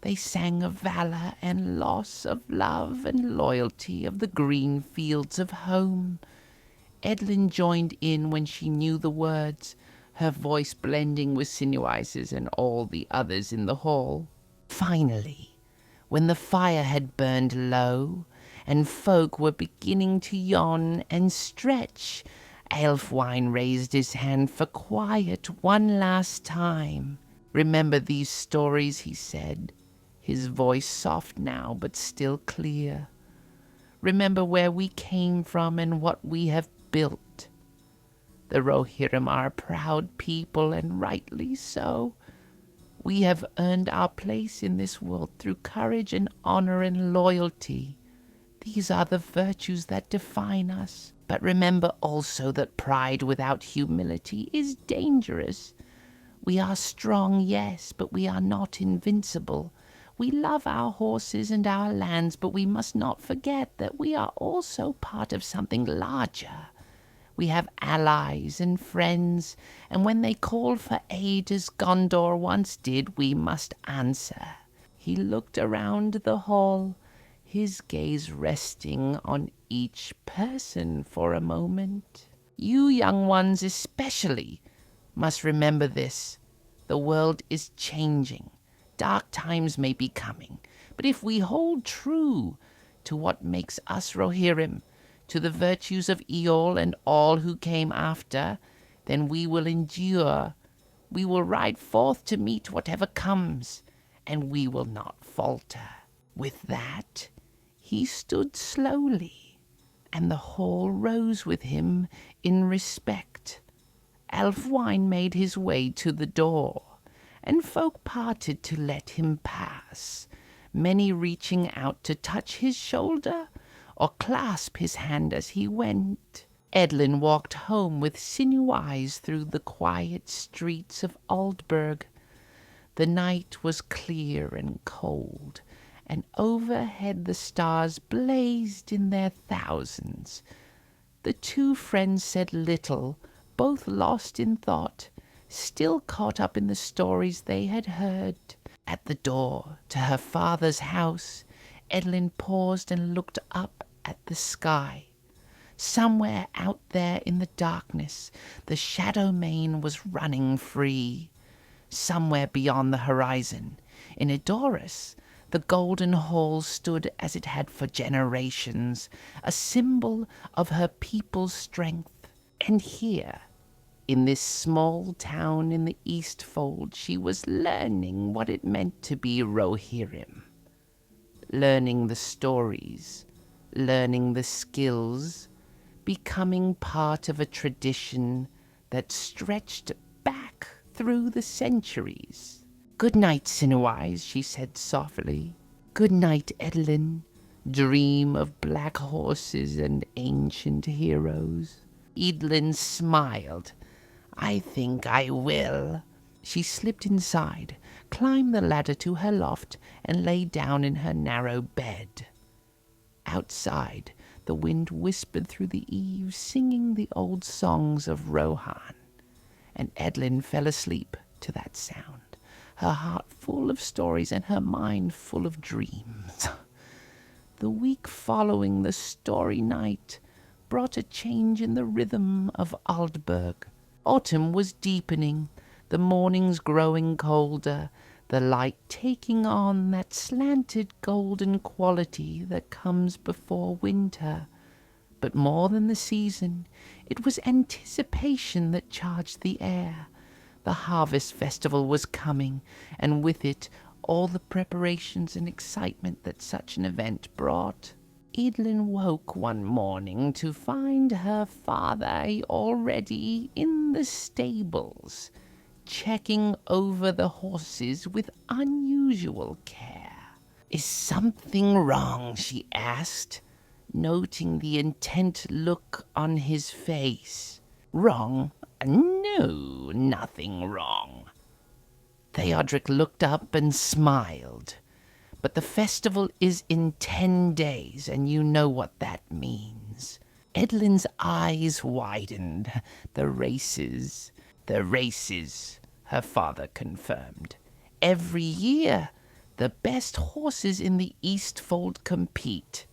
Speaker 1: They sang of valor and loss, of love and loyalty, of the green fields of home. Eadlyn joined in when she knew the words, her voice blending with Sinuise's and all the others in the hall. Finally, when the fire had burned low, and folk were beginning to yawn and stretch, Aelfwine raised his hand for quiet one last time. "Remember these stories," he said, his voice soft now but still clear. "Remember where we came from and what we have built. The Rohirrim are a proud people, and rightly so. We have earned our place in this world through courage and honor and loyalty. These are the virtues that define us. But remember also that pride without humility is dangerous. We are strong, yes, but we are not invincible. We love our horses and our lands, but we must not forget that we are also part of something larger. We have allies and friends, and when they call for aid as Gondor once did, we must answer." He looked around the hall, his gaze resting on each person for a moment. "You young ones especially must remember this. The world is changing. Dark times may be coming. But if we hold true to what makes us Rohirrim, to the virtues of Eol and all who came after, then we will endure. We will ride forth to meet whatever comes, and we will not falter." With that, he stood slowly, and the hall rose with him in respect. Aelfwine made his way to the door, and folk parted to let him pass, many reaching out to touch his shoulder or clasp his hand as he went. Eadlyn walked home with Sinuise through the quiet streets of Aldburg. The night was clear and cold, and overhead the stars blazed in their thousands. The two friends said little, both lost in thought, still caught up in the stories they had heard. At the door to her father's house, Eadlyn paused and looked up at the sky. Somewhere out there in the darkness, the shadow mane was running free. Somewhere beyond the horizon, in Edoras, the golden hall stood as it had for generations, a symbol of her people's strength. And here, in this small town in the Eastfold, she was learning what it meant to be Rohirrim. Learning the stories, learning the skills, becoming part of a tradition that stretched back through the centuries. "Good night, Sinuise," she said softly. "Good night, Eadlyn. Dream of black horses and ancient heroes." Eadlyn smiled. "I think I will." She slipped inside, climbed the ladder to her loft, and lay down in her narrow bed. Outside, the wind whispered through the eaves, singing the old songs of Rohan, and Eadlyn fell asleep to that sound, her heart full of stories and her mind full of dreams. The week following the story night brought a change in the rhythm of Aldburg. Autumn was deepening, the mornings growing colder, the light taking on that slanted golden quality that comes before winter. But more than the season, it was anticipation that charged the air. The harvest festival was coming, and with it all the preparations and excitement that such an event brought. Eadlyn woke one morning to find her father already in the stables, checking over the horses with unusual care. "Is something wrong?" she asked, noting the intent look on his face. "Wrong? No, nothing wrong." Theodric looked up and smiled. "But the festival is in 10 days, and you know what that means." Eadlyn's eyes widened. The races. "The races," her father confirmed. "Every year, the best horses in the Eastfold compete.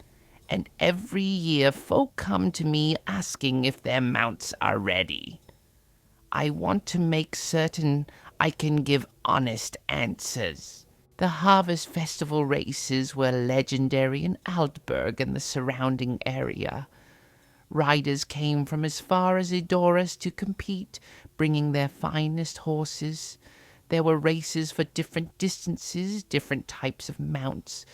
Speaker 1: And every year folk come to me asking if their mounts are ready. I want to make certain I can give honest answers. The Harvest Festival races were legendary in Aldburg and the surrounding area. Riders came from as far as Edoras to compete, bringing their finest horses. There were races for different distances, different types of mounts.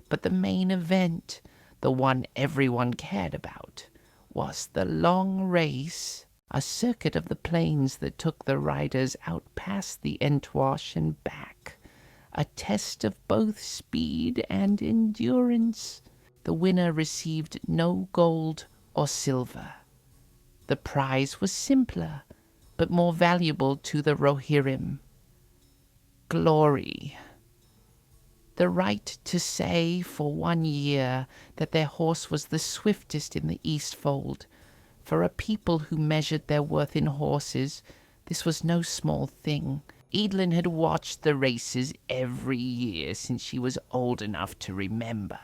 Speaker 1: But the main event, the one everyone cared about, was the long race, a circuit of the plains that took the riders out past the Entwash and back, a test of both speed and endurance. The winner received no gold or silver. The prize was simpler, but more valuable to the Rohirrim. Glory. The right to say for 1 year that their horse was the swiftest in the Eastfold. For a people who measured their worth in horses, this was no small thing. Eadlyn had watched the races every year since she was old enough to remember.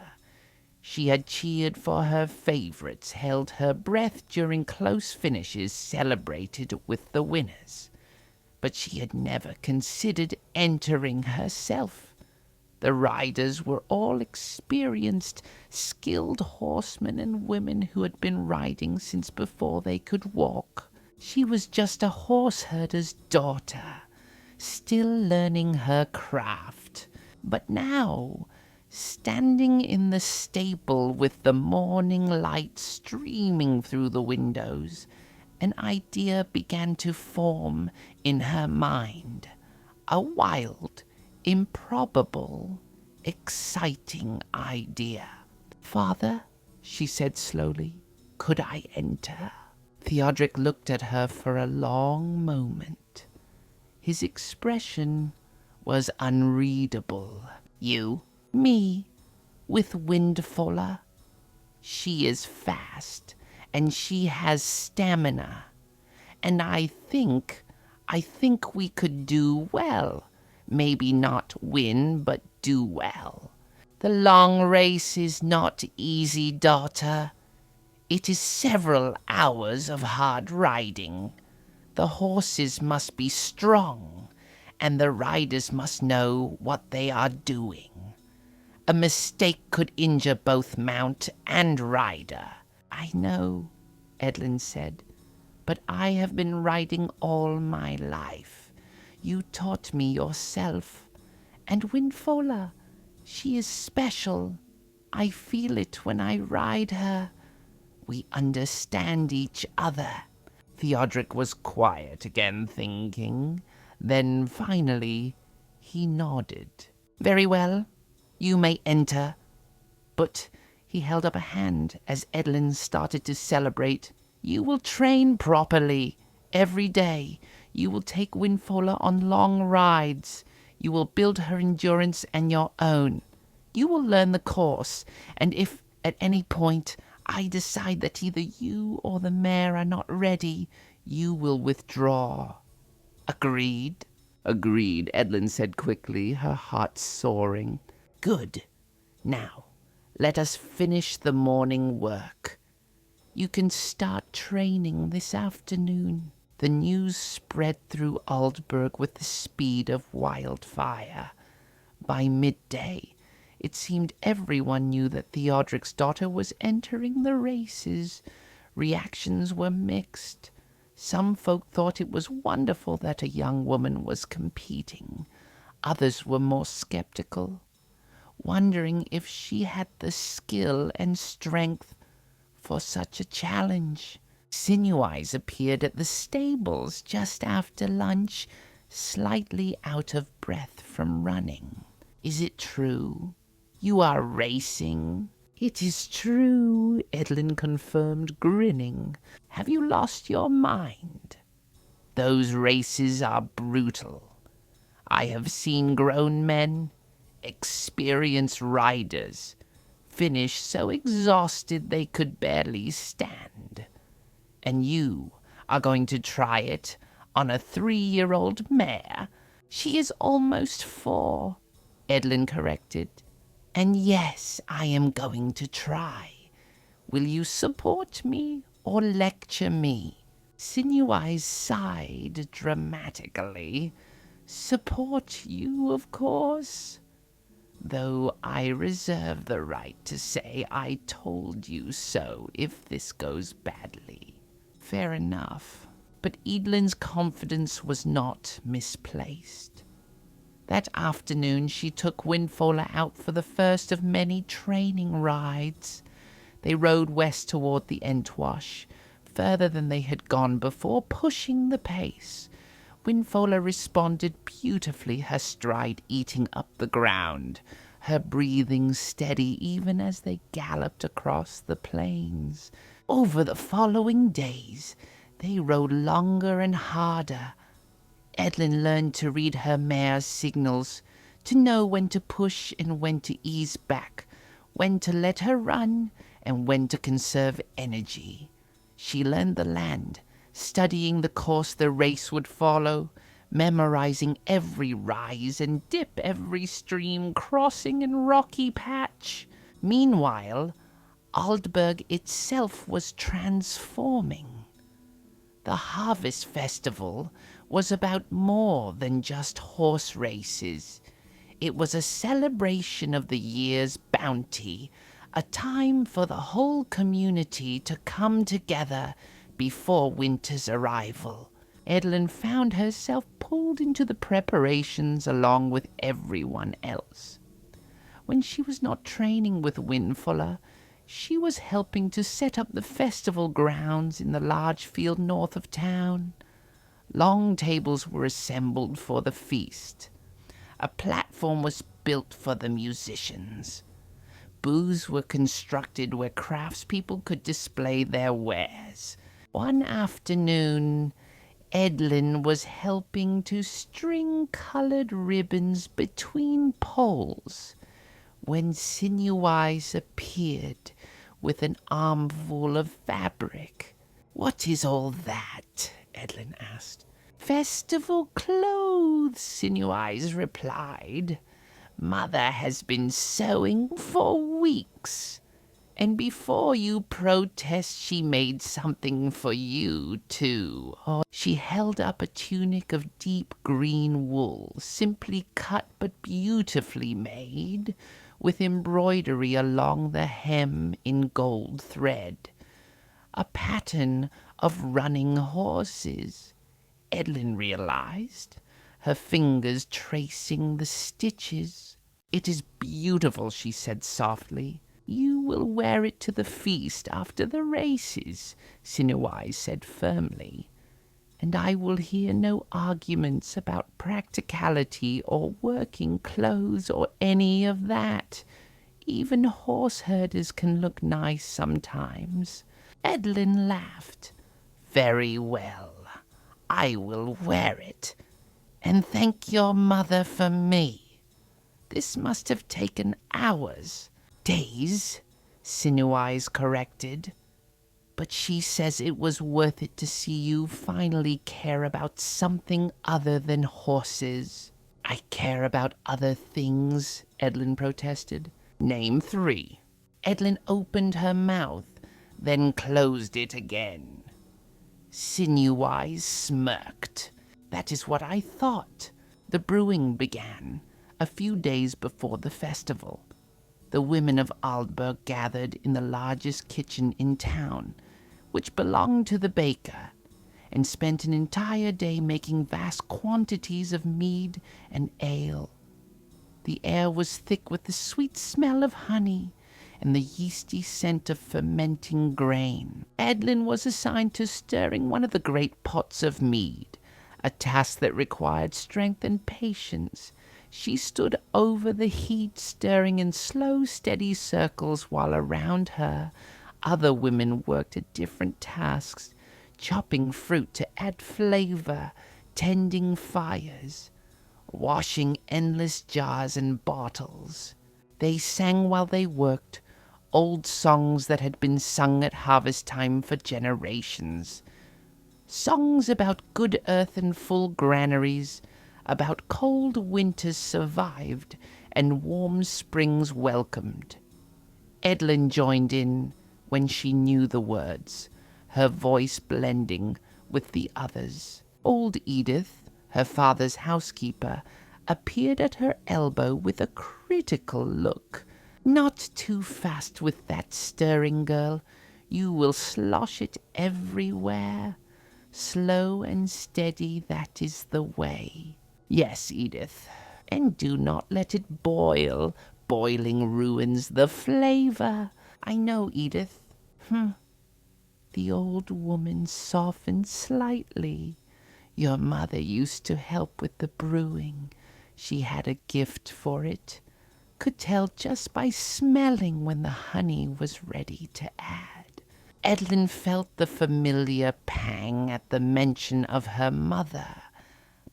Speaker 1: She had cheered for her favorites, held her breath during close finishes, celebrated with the winners. But she had never considered entering herself. The riders were all experienced, skilled horsemen and women who had been riding since before they could walk. She was just a horse herder's daughter, still learning her craft. But now, standing in the stable with the morning light streaming through the windows, an idea began to form in her mind. A wild, improbable, exciting idea. "Father," she said slowly, "could I enter?" Theodric looked at her for a long moment. His expression was unreadable. "You?" "Me, with Windfola. She is fast, and she has stamina. And I think we could do well. Maybe not win, but do well. The long race is not easy, daughter. It is several hours of hard riding. The horses must be strong, and the riders must know what they are doing. A mistake could injure both mount and rider." "I know," Eadlyn said, "but I have been riding all my life. You taught me yourself. And Windfola, she is special. I feel it when I ride her. We understand each other." Theodric was quiet again, thinking. Then finally he nodded. "Very well. You may enter." But he held up a hand as Eadlyn started to celebrate. "You will train properly every day. You will take Windfola on long rides. You will build her endurance and your own. You will learn the course, and if at any point I decide that either you or the mare are not ready, you will withdraw. Agreed?" "Agreed," Eadlyn said quickly, her heart soaring. "Good. Now, let us finish the morning work. You can start training this afternoon." The news spread through Aldburg with the speed of wildfire. By midday, it seemed everyone knew that Theodric's daughter was entering the races. Reactions were mixed. Some folk thought it was wonderful that a young woman was competing. Others were more skeptical, wondering if she had the skill and strength for such a challenge. Sinew-Eyes appeared at the stables just after lunch, slightly out of breath from running. "Is it true? You are racing?" "It is true," Eadlyn confirmed, grinning. "Have you lost your mind? Those races are brutal. I have seen grown men, experienced riders, finish so exhausted they could barely stand. And you are going to try it on a 3-year-old mare. She is almost 4, Eadlyn corrected. And yes, I am going to try. Will you support me or lecture me? Sinew-Eyes sighed dramatically. Support you, of course. Though I reserve the right to say I told you so if this goes badly. Fair enough. But Eadlyn's confidence was not misplaced. That afternoon she took Windfola out for the first of many training rides. They rode west toward the Entwash, further than they had gone before, pushing the pace. Windfola responded beautifully, her stride eating up the ground, her breathing steady even as they galloped across the plains. Over the following days, they rode longer and harder. Eadlyn learned to read her mare's signals, to know when to push and when to ease back, when to let her run and when to conserve energy. She learned the land, studying the course the race would follow, memorizing every rise and dip, every stream crossing and rocky patch. Meanwhile, Aldburg itself was transforming. The Harvest Festival was about more than just horse races. It was a celebration of the year's bounty, a time for the whole community to come together before winter's arrival. Eadlyn found herself pulled into the preparations along with everyone else. When she was not training with Windfola, she was helping to set up the festival grounds in the large field north of town. Long tables were assembled for the feast. A platform was built for the musicians. Booths were constructed where craftspeople could display their wares. One afternoon, Eadlyn was helping to string colored ribbons between poles when Sinew-Eyes appeared with an armful of fabric. "What is all that?" Eadlyn asked. "Festival clothes," Sinew-Eyes replied. "Mother has been sewing for weeks. And before you protest, she made something for you, too." She held up a tunic of deep green wool, simply cut but beautifully made, with embroidery along the hem in gold thread. A pattern of running horses, Eadlyn realized, her fingers tracing the stitches. "It is beautiful," she said softly. "You will wear it to the feast after the races," Sinew-Eyes said firmly. "And I will hear no arguments about practicality or working clothes or any of that. Even horse herders can look nice sometimes." Eadlyn laughed. "Very well, I will wear it. And thank your mother for me. This must have taken hours." "Days," Sinew-Eyes corrected. "But she says it was worth it to see you finally care about something other than horses." "I care about other things," Eadlyn protested. "Name 3. Eadlyn opened her mouth, then closed it again. Sinew-Eyes smirked. "That is what I thought." The brewing began a few days before the festival. The women of Aldburg gathered in the largest kitchen in town, which belonged to the baker, and spent an entire day making vast quantities of mead and ale. The air was thick with the sweet smell of honey and the yeasty scent of fermenting grain. Eadlyn was assigned to stirring one of the great pots of mead, a task that required strength and patience. She stood over the heat, stirring in slow, steady circles, while around her other women worked at different tasks, chopping fruit to add flavor, tending fires, washing endless jars and bottles. They sang while they worked, old songs that had been sung at harvest time for generations. Songs about good earth and full granaries, about cold winters survived and warm springs welcomed. Eadlyn joined in when she knew the words, her voice blending with the others. Old Edith, her father's housekeeper, appeared at her elbow with a critical look. "Not too fast with that stirring, girl. You will slosh it everywhere. Slow and steady, that is the way." "Yes, Edith, and do not let it boil. Boiling ruins the flavor." "I know, Edith." The old woman softened slightly. "Your mother used to help with the brewing. She had a gift for it. Could tell just by smelling when the honey was ready to add." Eadlyn felt the familiar pang at the mention of her mother,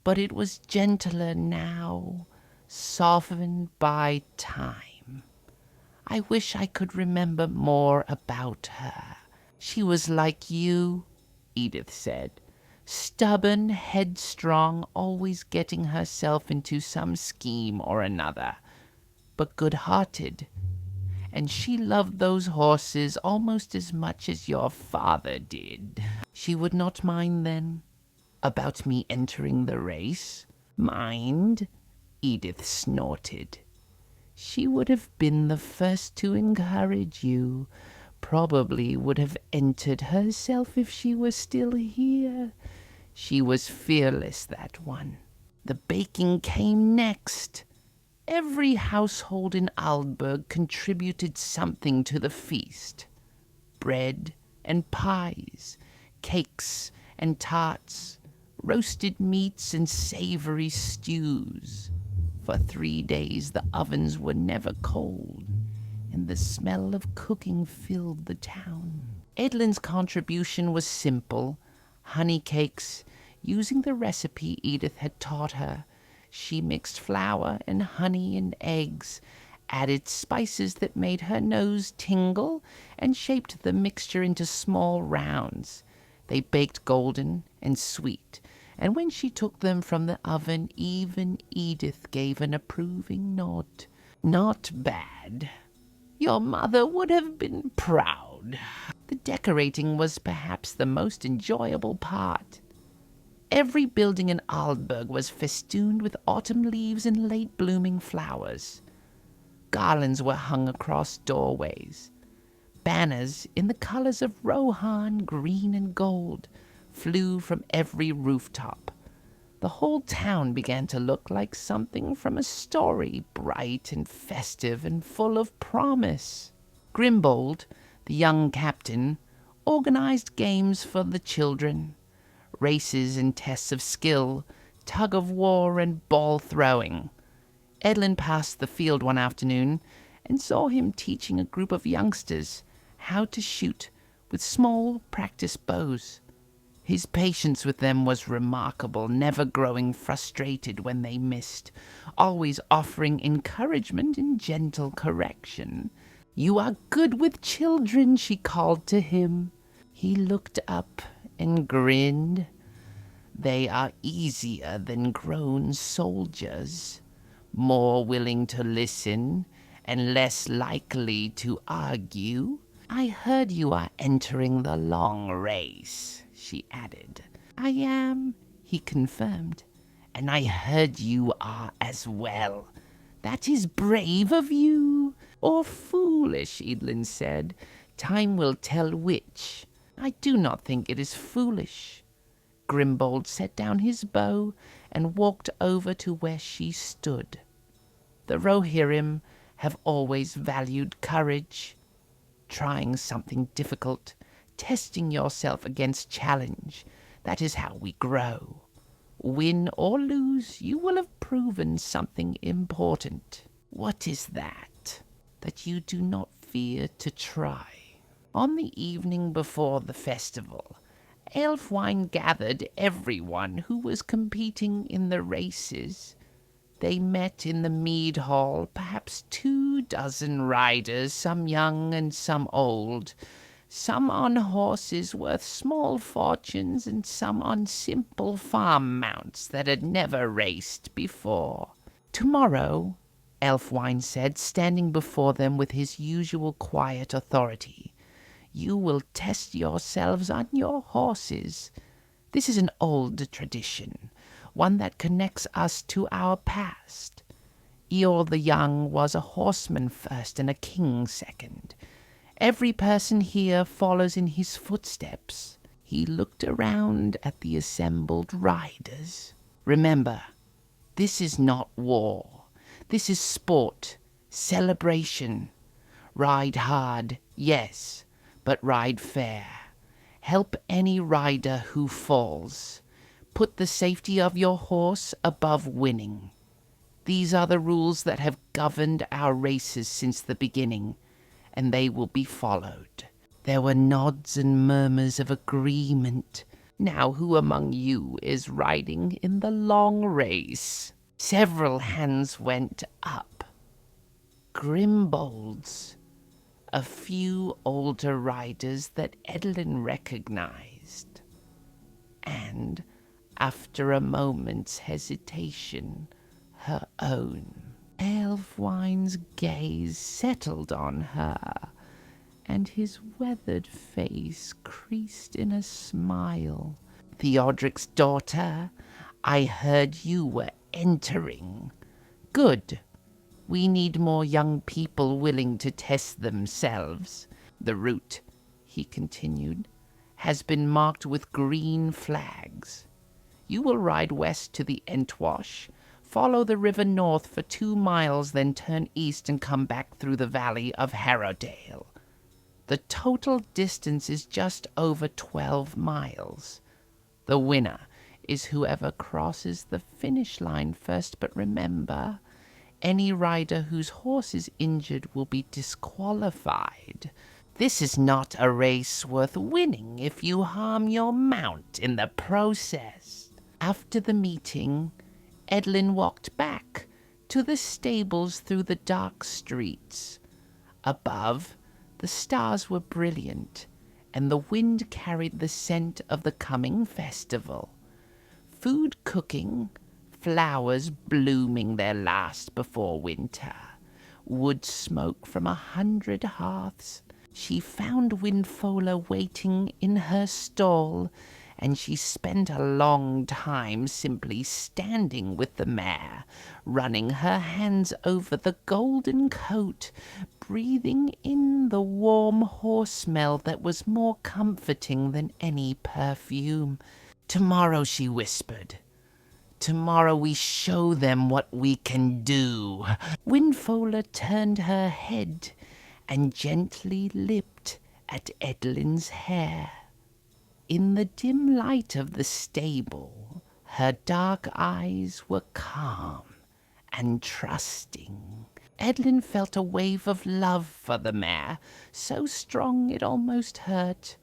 Speaker 1: but it was gentler now, softened by time. "I wish I could remember more about her. She was like you," Edith said. "Stubborn, headstrong, always getting herself into some scheme or another, but good-hearted. And she loved those horses almost as much as your father did." "She would not mind, then, about me entering the race?" "Mind?" Edith snorted. "She would have been the first to encourage you. Probably would have entered herself if she were still here. She was fearless, that one." The baking came next. Every household in Aldburg contributed something to the feast. Bread and pies, cakes and tarts, roasted meats and savory stews. For 3 days the ovens were never cold, and the smell of cooking filled the town. Eadlyn's contribution was simple: honey cakes, using the recipe Edith had taught her. She mixed flour and honey and eggs, added spices that made her nose tingle, and shaped the mixture into small rounds. They baked golden and sweet, and when she took them from the oven, even Edith gave an approving nod. "Not bad. Your mother would have been proud." The decorating was perhaps the most enjoyable part. Every building in Aldburg was festooned with autumn leaves and late-blooming flowers. Garlands were hung across doorways. Banners in the colors of Rohan, green and gold, flew from every rooftop. The whole town began to look like something from a story, bright and festive and full of promise. Grimbold, the young captain, organized games for the children. Races and tests of skill, tug-of-war and ball-throwing. Eadlyn passed the field one afternoon and saw him teaching a group of youngsters how to shoot with small practice bows. His patience with them was remarkable, never growing frustrated when they missed, always offering encouragement and gentle correction. "You are good with children," she called to him. He looked up and grinned. "They are easier than grown soldiers, more willing to listen and less likely to argue." "I heard you are entering the long race," she added. "I am," he confirmed. "And I heard you are as well. That is brave of you." "Or foolish," Eadlyn said. "Time will tell which." "I do not think it is foolish." Grimbold set down his bow and walked over to where she stood. "The Rohirrim have always valued courage. Trying something difficult, testing yourself against challenge, that is how we grow. Win or lose, you will have proven something important." "What is that?" "That you do not fear to try." On the evening before the festival, Aelfwine gathered everyone who was competing in the races. They met in the mead hall, perhaps 24 riders, some young and some old, some on horses worth small fortunes, and some on simple farm mounts that had never raced before. Tomorrow, Elfwine said, standing before them with his usual quiet authority, you will test yourselves on your horses. This is an old tradition, one that connects us to our past. Eorl the Young was a horseman first and a king second. Every person here follows in his footsteps. He looked around at the assembled riders. Remember, this is not war. This is sport, celebration. Ride hard, yes, but ride fair. Help any rider who falls. Put the safety of your horse above winning. These are the rules that have governed our races since the beginning, and they will be followed. There were nods and murmurs of agreement. Now who among you is riding in the long race? Several hands went up. Grimbolds, a few older riders that Eadlyn recognized. And, after a moment's hesitation, her own. Elfwine's gaze settled on her, and his weathered face creased in a smile. Theodric's daughter, I heard you were entering. Good. We need more young people willing to test themselves. The route, he continued, has been marked with green flags. You will ride west to the Entwash, follow the river north for 2 miles, then turn east and come back through the valley of Harrowdale. The total distance is just over 12 miles. The winner is whoever crosses the finish line first, but remember, any rider whose horse is injured will be disqualified. This is not a race worth winning if you harm your mount in the process. After the meeting, Eadlyn walked back to the stables through the dark streets. Above, the stars were brilliant, and the wind carried the scent of the coming festival. Food cooking, flowers blooming their last before winter, wood smoke from 100 hearths. She found Windfola waiting in her stall, and she spent a long time simply standing with the mare, running her hands over the golden coat, breathing in the warm horse smell that was more comforting than any perfume. Tomorrow, she whispered. Tomorrow we show them what we can do. Windfola turned her head and gently lipped at Eadlyn's hair. In the dim light of the stable, her dark eyes were calm and trusting. Eadlyn felt a wave of love for the mare, so strong it almost hurt.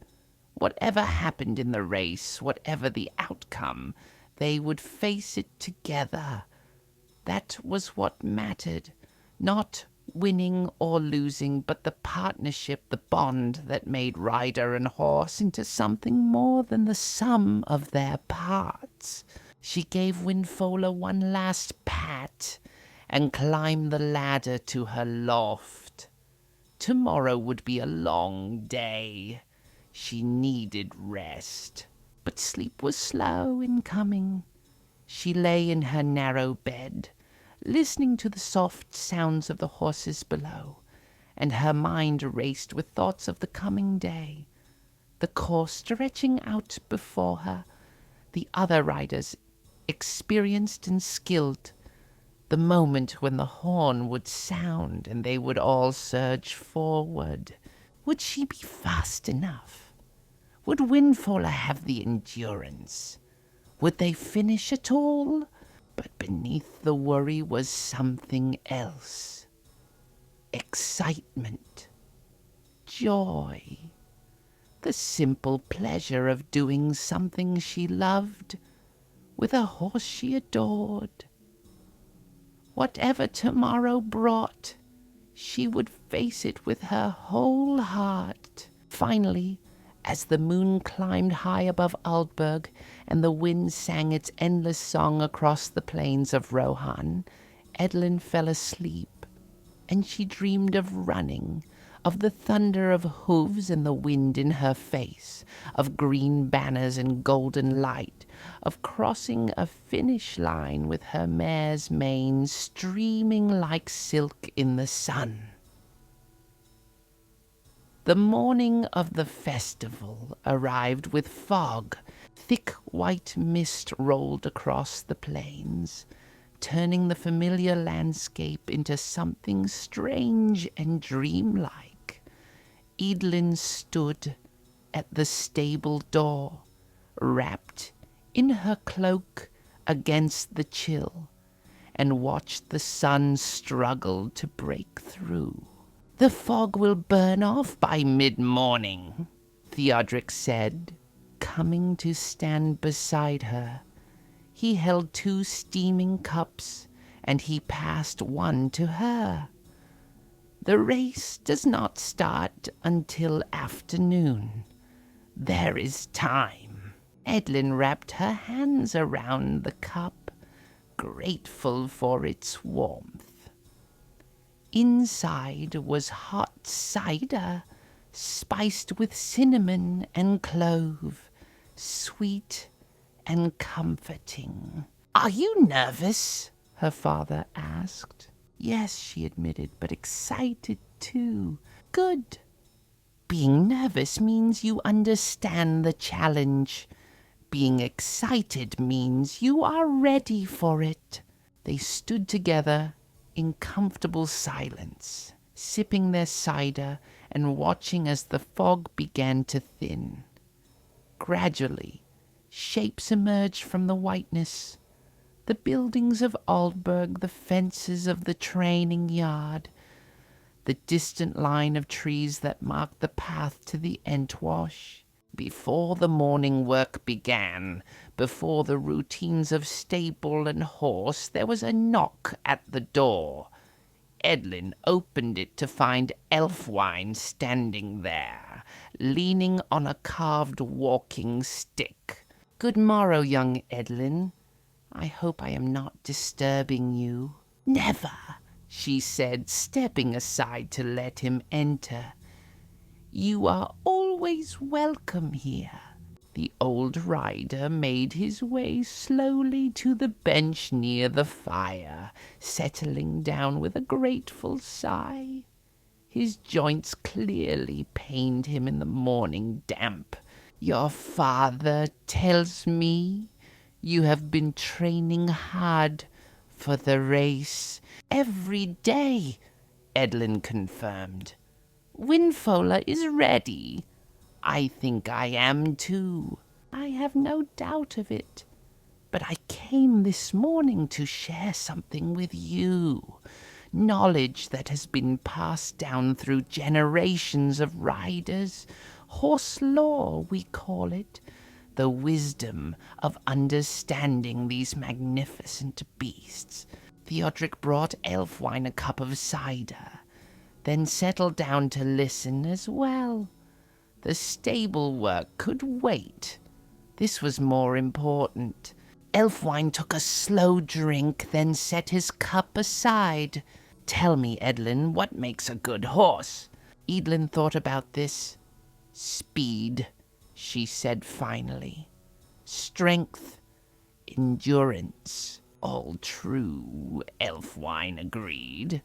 Speaker 1: Whatever happened in the race, whatever the outcome, they would face it together. That was what mattered, not winning or losing, but the partnership, the bond that made rider and horse into something more than the sum of their parts. She gave Windfola one last pat and climbed the ladder to her loft. Tomorrow would be a long day. She needed rest, but sleep was slow in coming. She lay in her narrow bed, listening to the soft sounds of the horses below, and her mind raced with thoughts of the coming day, the course stretching out before her, the other riders, experienced and skilled, the moment when the horn would sound and they would all surge forward. Would she be fast enough? Would Windfola have the endurance? Would they finish at all? But beneath the worry was something else. Excitement. Joy. The simple pleasure of doing something she loved with a horse she adored. Whatever tomorrow brought, she would face it with her whole heart. Finally, as the moon climbed high above Aldburg and the wind sang its endless song across the plains of Rohan, Eadlyn fell asleep, and she dreamed of running, of the thunder of hooves and the wind in her face, of green banners and golden light, of crossing a finish line with her mare's mane streaming like silk in the sun. The morning of the festival arrived with fog. Thick white mist rolled across the plains, turning the familiar landscape into something strange and dreamlike. Eadlyn stood at the stable door, wrapped in her cloak against the chill, and watched the sun struggle to break through. "The fog will burn off by mid-morning," Theodric said, coming to stand beside her. He held 2 steaming cups, and he passed one to her. "The race does not start until afternoon. There is time." Eadlyn wrapped her hands around the cup, grateful for its warmth. Inside was hot cider, spiced with cinnamon and clove, sweet and comforting. "Are you nervous?" her father asked. "Yes," she admitted, "but excited too." "Good. Being nervous means you understand the challenge. Being excited means you are ready for it." They stood together in comfortable silence, sipping their cider and watching as the fog began to thin. Gradually, shapes emerged from the whiteness. The buildings of Aldburg, the fences of the training yard, the distant line of trees that marked the path to the Entwash. Before the morning work began, before the routines of stable and horse, there was a knock at the door. Eadlyn opened it to find Elfwine standing there, leaning on a carved walking stick. "Good morrow, young Eadlyn. I hope I am not disturbing you." "Never," she said, stepping aside to let him enter. "You are always welcome here." The old rider made his way slowly to the bench near the fire, settling down with a grateful sigh. His joints clearly pained him in the morning damp. "Your father tells me you have been training hard for the race." "Every day," Eadlyn confirmed. "Windfola is ready. I think I am too. I have no doubt of it. But I came this morning to share something with you. Knowledge that has been passed down through generations of riders. Horse lore, we call it. The wisdom of understanding these magnificent beasts." Theodric brought Elfwine a cup of cider, then settled down to listen as well. The stable work could wait. This was more important. Elfwine took a slow drink, then set his cup aside. "Tell me, Eadlyn, what makes a good horse?" Eadlyn thought about this. "Speed," she said finally. "Strength, endurance." "All true," Elfwine agreed,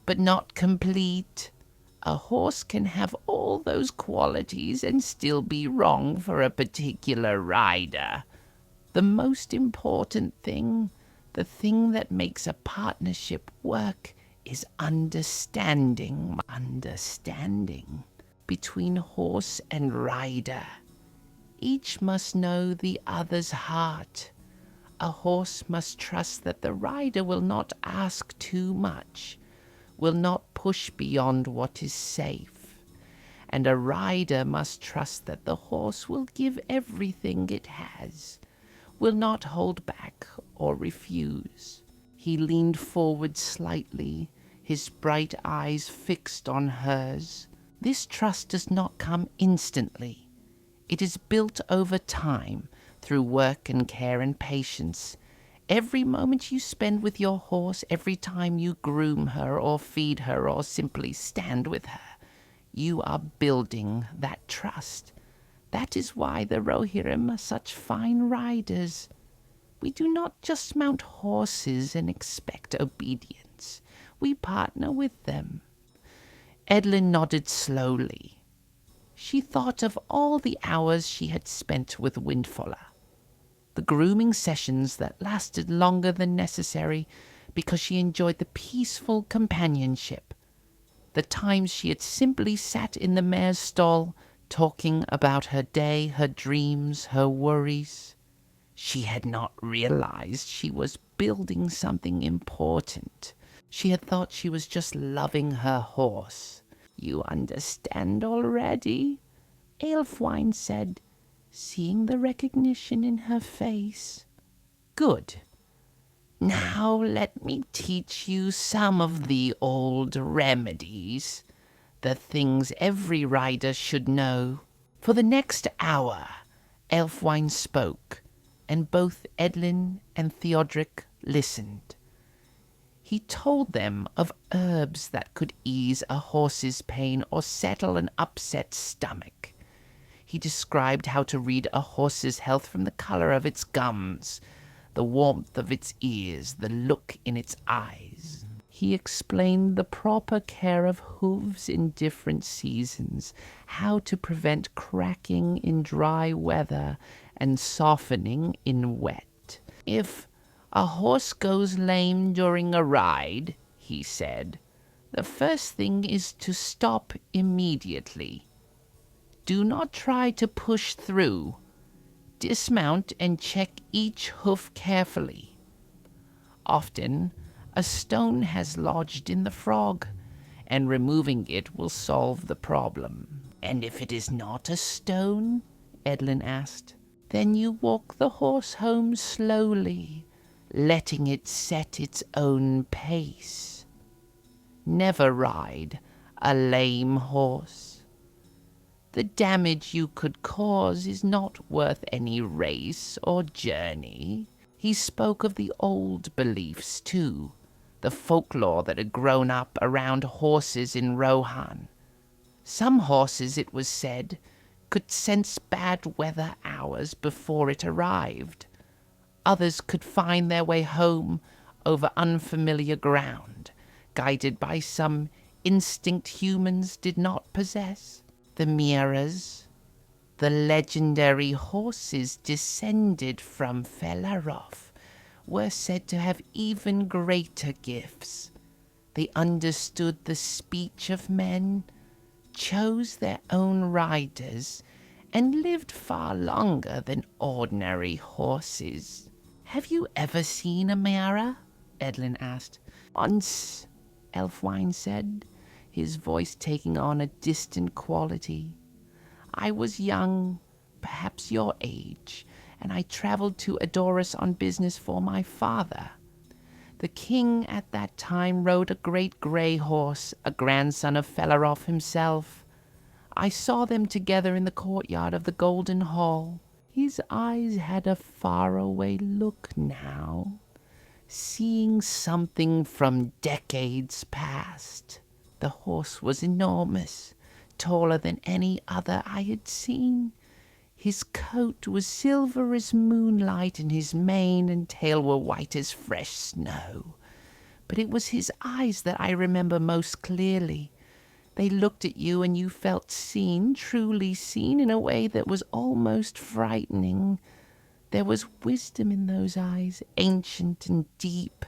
Speaker 1: "but not complete. A horse can have all those qualities and still be wrong for a particular rider. The most important thing, the thing that makes a partnership work, is understanding. Understanding between horse and rider. Each must know the other's heart. A horse must trust that the rider will not ask too much, will not push beyond what is safe. And a rider must trust that the horse will give everything it has, will not hold back or refuse." He leaned forward slightly, his bright eyes fixed on hers. This trust does not come instantly. It is built over time through work and care and patience. Every moment you spend with your horse, every time you groom her or feed her or simply stand with her, you are building that trust. That is why the Rohirrim are such fine riders. We do not just mount horses and expect obedience. We partner with them. Eadlyn nodded slowly. She thought of all the hours she had spent with Windfola. The grooming sessions that lasted longer than necessary because she enjoyed the peaceful companionship. The times she had simply sat in the mare's stall, talking about her day, her dreams, her worries. She had not realized she was building something important. She had thought she was just loving her horse. "You understand already?" Aelfwine said, seeing the recognition in her face. "Good. Now let me teach you some of the old remedies, the things every rider should know." For the next hour, Aelfwine spoke, and both Eadlyn and Theodric listened. He told them of herbs that could ease a horse's pain or settle an upset stomach. He described how to read a horse's health from the color of its gums, the warmth of its ears, the look in its eyes. He explained the proper care of hooves in different seasons, how to prevent cracking in dry weather and softening in wet. "If a horse goes lame during a ride," he said, "the first thing is to stop immediately. Do not try to push through. Dismount and check each hoof carefully. Often, a stone has lodged in the frog, and removing it will solve the problem." "And if it is not a stone?" Eadlyn asked. "Then you walk the horse home slowly, letting it set its own pace. Never ride a lame horse. The damage you could cause is not worth any race or journey." He spoke of the old beliefs, too, the folklore that had grown up around horses in Rohan. Some horses, it was said, could sense bad weather hours before it arrived. Others could find their way home over unfamiliar ground, guided by some instinct humans did not possess. The mares, the legendary horses descended from Felaroth, were said to have even greater gifts. They understood the speech of men, chose their own riders, and lived far longer than ordinary horses. "Have you ever seen a mare?" Eadlyn asked. "Once," Aelfwine said, his voice taking on a distant quality. "I was young, perhaps your age, and I traveled to Edoras on business for my father. The king at that time rode a great grey horse, a grandson of Felaroth himself. I saw them together in the courtyard of the Golden Hall. His eyes had a faraway look now, seeing something from decades past. The horse was enormous, taller than any other I had seen. His coat was silver as moonlight, and his mane and tail were white as fresh snow. But it was his eyes that I remember most clearly. They looked at you, and you felt seen, truly seen, in a way that was almost frightening. There was wisdom in those eyes, ancient and deep.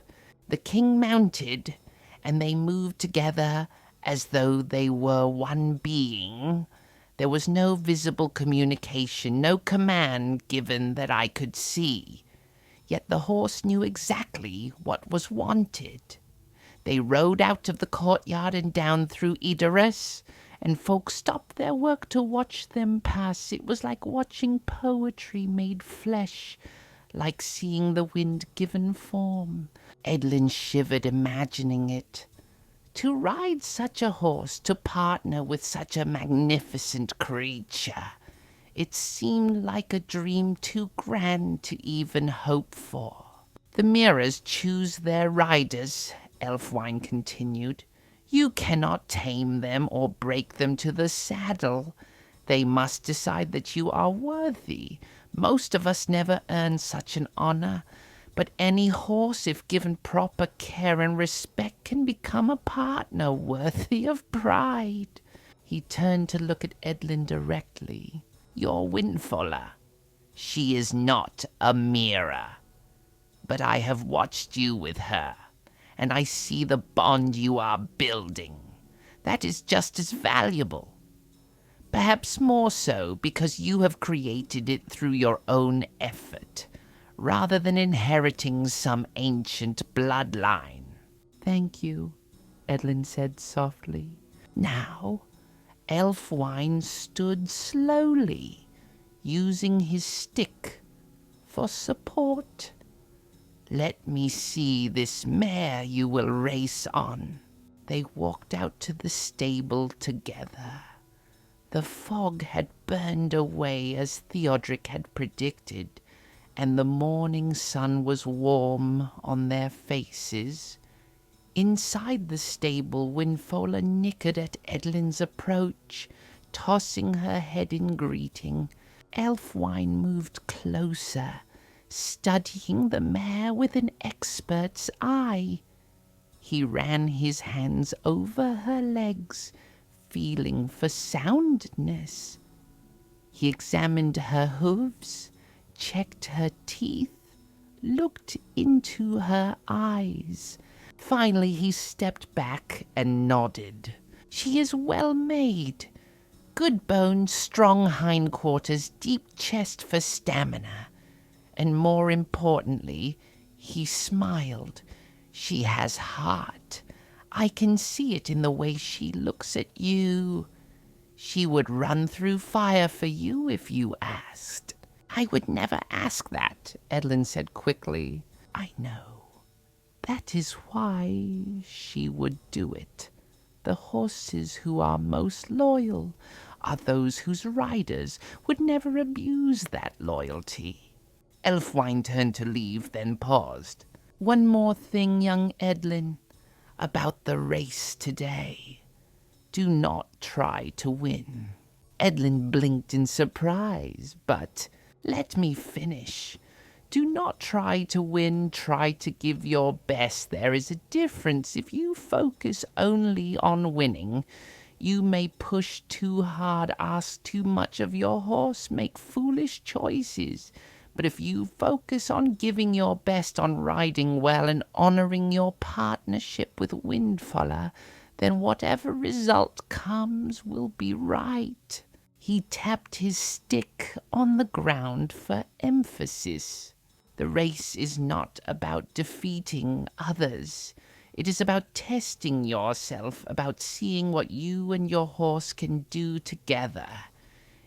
Speaker 1: The king mounted, and they moved together as though they were one being. There was no visible communication, no command given that I could see. Yet the horse knew exactly what was wanted. They rode out of the courtyard and down through Eadlyn, and folks stopped their work to watch them pass. It was like watching poetry made flesh, like seeing the wind given form. Eadlyn shivered imagining it. To ride such a horse, to partner with such a magnificent creature, it seemed like a dream too grand to even hope for. The mirrors choose their riders, Elfwine continued. You cannot tame them or break them to the saddle. They must decide that you are worthy. Most of us never earn such an honor, but any horse, if given proper care and respect, can become a partner worthy of pride. He turned to look at Eadlyn directly. Your Windfola. She is not a mirror. But I have watched you with her, and I see the bond you are building. That is just as valuable. Perhaps more so because you have created it through your own effort, rather than inheriting some ancient bloodline. Thank you, Eadlyn said softly. Now, Elfwine stood slowly, using his stick for support. Let me see this mare you will race on. They walked out to the stable together. The fog had burned away as Theodric had predicted, and the morning sun was warm on their faces. Inside the stable, Windfola nickered at Eadlyn's approach, tossing her head in greeting. Elfwine moved closer, studying the mare with an expert's eye. He ran his hands over her legs, feeling for soundness. He examined her hooves, checked her teeth, looked into her eyes. Finally he stepped back and nodded. She is well made. Good bones, strong hindquarters, deep chest for stamina. And more importantly, he smiled. She has heart. I can see it in the way she looks at you. She would run through fire for you if you asked. I would never ask that, Eadlyn said quickly. I know. That is why she would do it. The horses who are most loyal are those whose riders would never abuse that loyalty. Elfwine turned to leave, then paused. One more thing, young Eadlyn, about the race today. Do not try to win. Eadlyn blinked in surprise, but let me finish. Do not try to win, try to give your best. There is a difference. If you focus only on winning, you may push too hard, ask too much of your horse, make foolish choices. But if you focus on giving your best, on riding well, and honoring your partnership with Windfola, then whatever result comes will be right. He tapped his stick on the ground for emphasis. The race is not about defeating others. It is about testing yourself, about seeing what you and your horse can do together.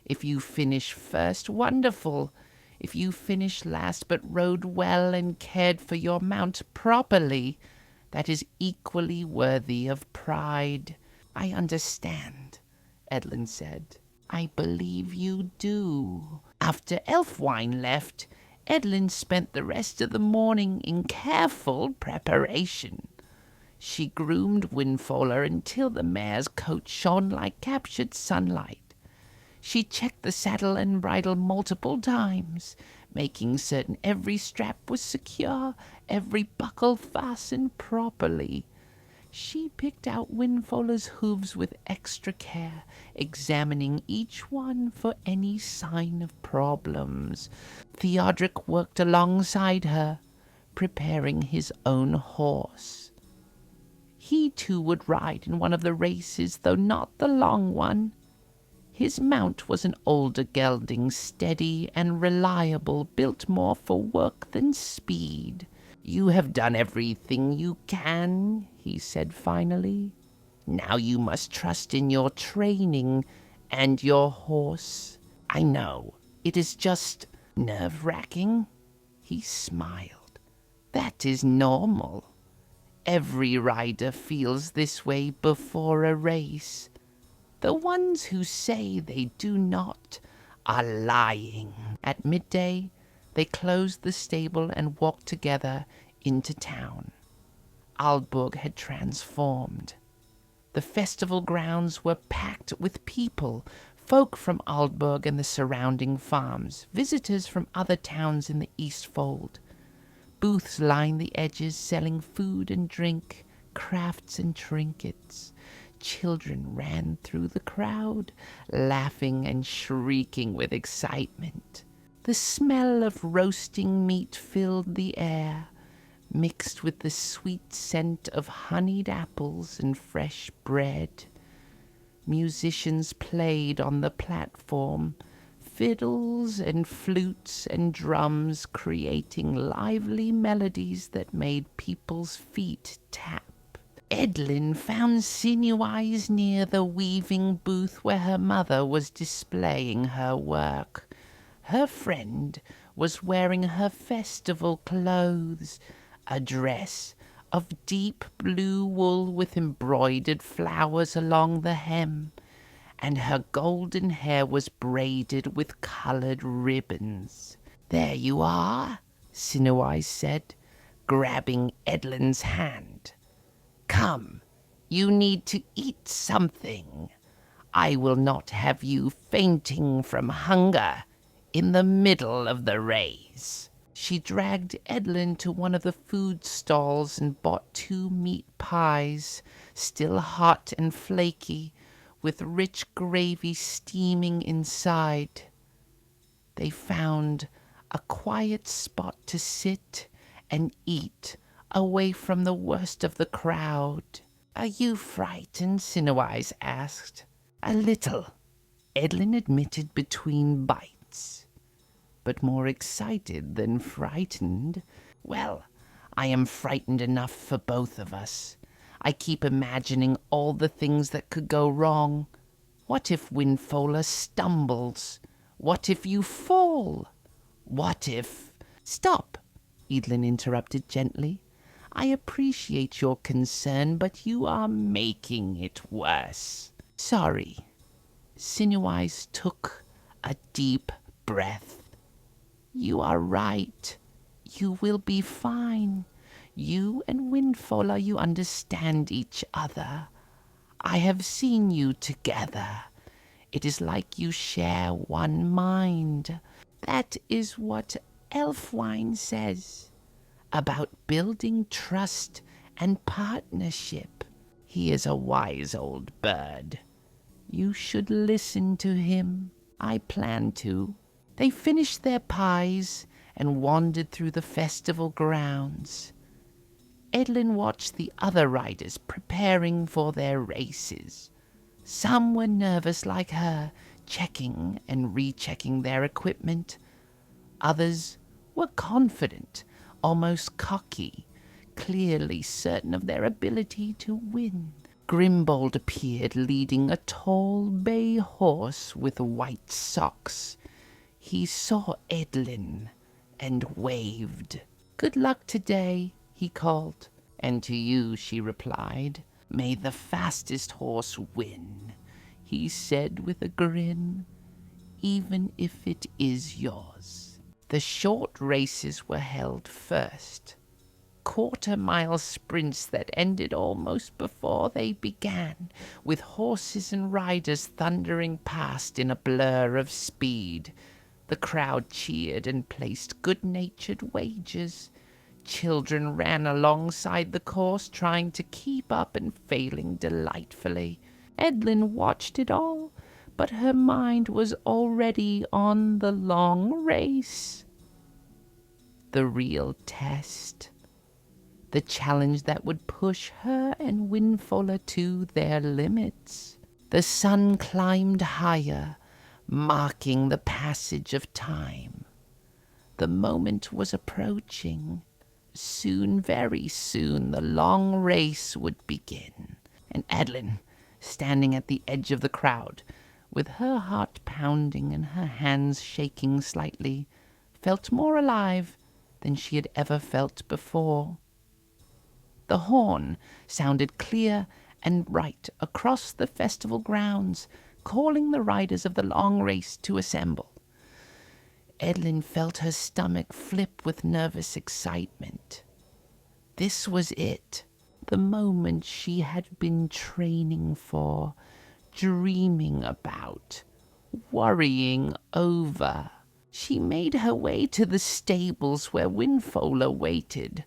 Speaker 1: If you finish first, wonderful. If you finish last but rode well and cared for your mount properly, that is equally worthy of pride. I understand, Eadlyn said. I believe you do. After Elfwine left, Eadlyn spent the rest of the morning in careful preparation. She groomed Windfola until the mare's coat shone like captured sunlight. She checked the saddle and bridle multiple times, making certain every strap was secure, every buckle fastened properly. She picked out Windfola's hooves with extra care, examining each one for any sign of problems. Theodric worked alongside her, preparing his own horse. He too would ride in one of the races, though not the long one. His mount was an older gelding, steady and reliable, built more for work than speed. You have done everything you can, he said finally. Now you must trust in your training and your horse. I know, it is just nerve-wracking. He smiled. That is normal. Every rider feels this way before a race. The ones who say they do not are lying. At midday, they closed the stable and walked together into town. Aldburg had transformed. The festival grounds were packed with people, folk from Aldburg and the surrounding farms, visitors from other towns in the Eastfold. Booths lined the edges selling food and drink, crafts and trinkets. Children ran through the crowd, laughing and shrieking with excitement. The smell of roasting meat filled the air, mixed with the sweet scent of honeyed apples and fresh bread. Musicians played on the platform, fiddles and flutes and drums creating lively melodies that made people's feet tap. Eadlyn found Sinew-Eyes near the weaving booth where her mother was displaying her work. Her friend was wearing her festival clothes, a dress of deep blue wool with embroidered flowers along the hem, and her golden hair was braided with colored ribbons. "There you are," Sinew-Eyes said, grabbing Eadlyn's hand. "Come, you need to eat something. I will not have you fainting from hunger in the middle of the race." She dragged Eadlyn to one of the food stalls and bought 2 meat pies, still hot and flaky, with rich gravy steaming inside. They found a quiet spot to sit and eat, away from the worst of the crowd. "Are you frightened?" Sinew-Eyes asked. "A little," Eadlyn admitted between bites, but more excited than frightened. "Well, I am frightened enough for both of us. I keep imagining all the things that could go wrong. What if Windfola stumbles? What if you fall? What if—" "Stop," Eadlyn interrupted gently. "I appreciate your concern, but you are making it worse." "Sorry." Sinew-Eyes took a deep breath. "You are right. You will be fine. You and Windfola, you understand each other. I have seen you together. It is like you share one mind. That is what Elfwine says about building trust and partnership. He is a wise old bird. You should listen to him. I plan to." They finished their pies and wandered through the festival grounds. Eadlyn watched the other riders preparing for their races. Some were nervous like her, checking and rechecking their equipment. Others were confident, almost cocky, clearly certain of their ability to win. Grimbold appeared leading a tall bay horse with white socks. He saw Eadlyn and waved. "Good luck today," he called. "And to you," she replied. "May the fastest horse win," he said with a grin, "even if it is yours." The short races were held first, quarter-mile sprints that ended almost before they began, with horses and riders thundering past in a blur of speed. The crowd cheered and placed good-natured wagers. Children ran alongside the course, trying to keep up and failing delightfully. Eadlyn watched it all, but her mind was already on the long race. The real test. The challenge that would push her and Windfola to their limits. The sun climbed higher, marking the passage of time. The moment was approaching. Soon, very soon, the long race would begin. And Eadlyn, standing at the edge of the crowd, with her heart pounding and her hands shaking slightly, felt more alive than she had ever felt before. The horn sounded clear and bright across the festival grounds, calling the riders of the long race to assemble. Eadlyn felt her stomach flip with nervous excitement. This was it, the moment she had been training for, dreaming about, worrying over. She made her way to the stables where Windfola waited,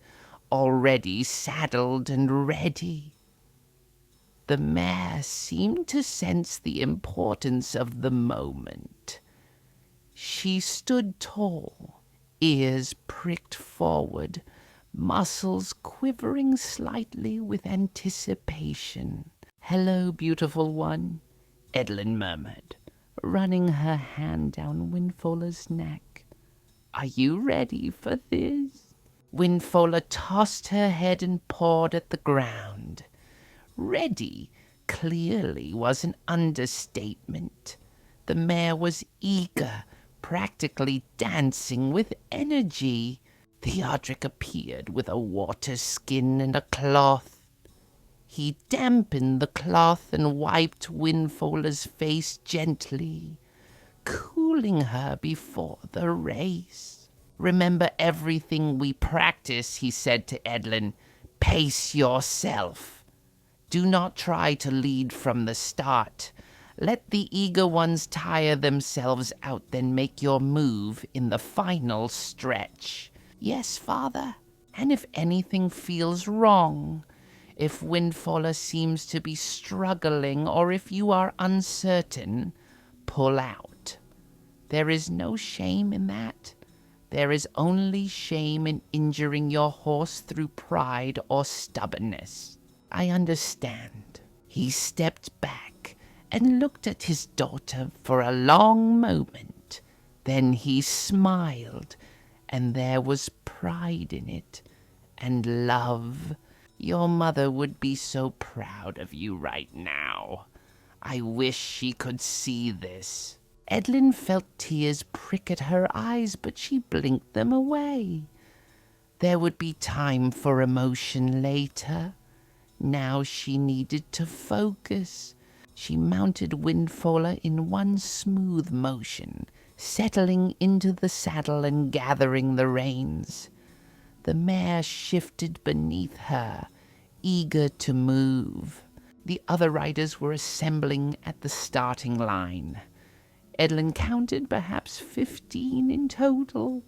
Speaker 1: already saddled and ready. The mare seemed to sense the importance of the moment. She stood tall, ears pricked forward, muscles quivering slightly with anticipation. "Hello, beautiful one," Eadlyn murmured, running her hand down Windfola's neck. "Are you ready for this?" Windfola tossed her head and pawed at the ground. Ready, clearly, was an understatement. The mare was eager, practically dancing with energy. Theodric appeared with a water skin and a cloth. He dampened the cloth and wiped Windfola's face gently, cooling her before the race. "Remember everything we practice," he said to Eadlyn. "Pace yourself. Do not try to lead from the start. Let the eager ones tire themselves out, then make your move in the final stretch." "Yes, father. And if anything feels wrong, if Windfola seems to be struggling, or if you are uncertain, pull out. There is no shame in that. There is only shame in injuring your horse through pride or stubbornness." "I understand." He stepped back and looked at his daughter for a long moment. Then he smiled, and there was pride in it, and love. "Your mother would be so proud of you right now. I wish she could see this." Eadlyn felt tears prick at her eyes, but she blinked them away. There would be time for emotion later. Now she needed to focus. She mounted Windfola in one smooth motion, settling into the saddle and gathering the reins. The mare shifted beneath her, eager to move. The other riders were assembling at the starting line. Eadlyn counted perhaps 15 in total.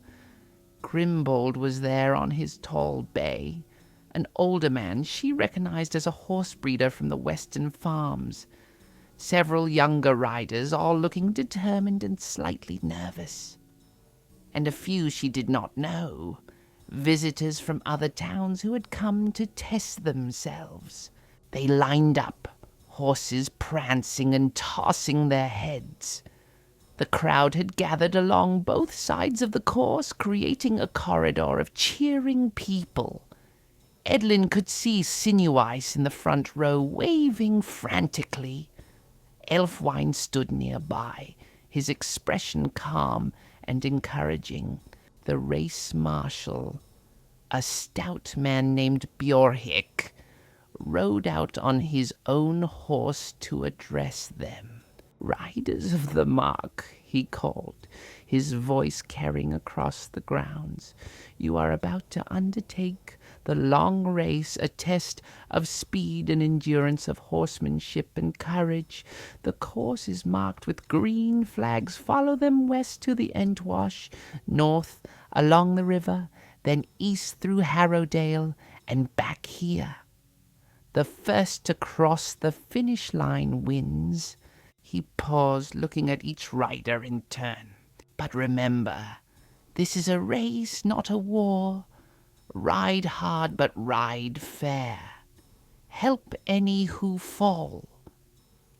Speaker 1: Grimbold was there on his tall bay, an older man she recognized as a horse breeder from the western farms. Several younger riders, all looking determined and slightly nervous. And a few she did not know, visitors from other towns who had come to test themselves. They lined up, horses prancing and tossing their heads. The crowd had gathered along both sides of the course, creating a corridor of cheering people. Eadlyn could see Sinuice in the front row, waving frantically. Elfwine stood nearby, his expression calm and encouraging. The race marshal, a stout man named Bjorhick, rode out on his own horse to address them. "Riders of the Mark," he called, his voice carrying across the grounds. "You are about to undertake the long race, a test of speed and endurance, of horsemanship and courage. The course is marked with green flags. Follow them west to the Entwash, north along the river, then east through Harrowdale and back here. The first to cross the finish line wins." He paused, looking at each rider in turn. "But remember, this is a race, not a war. Ride hard, but ride fair. Help any who fall.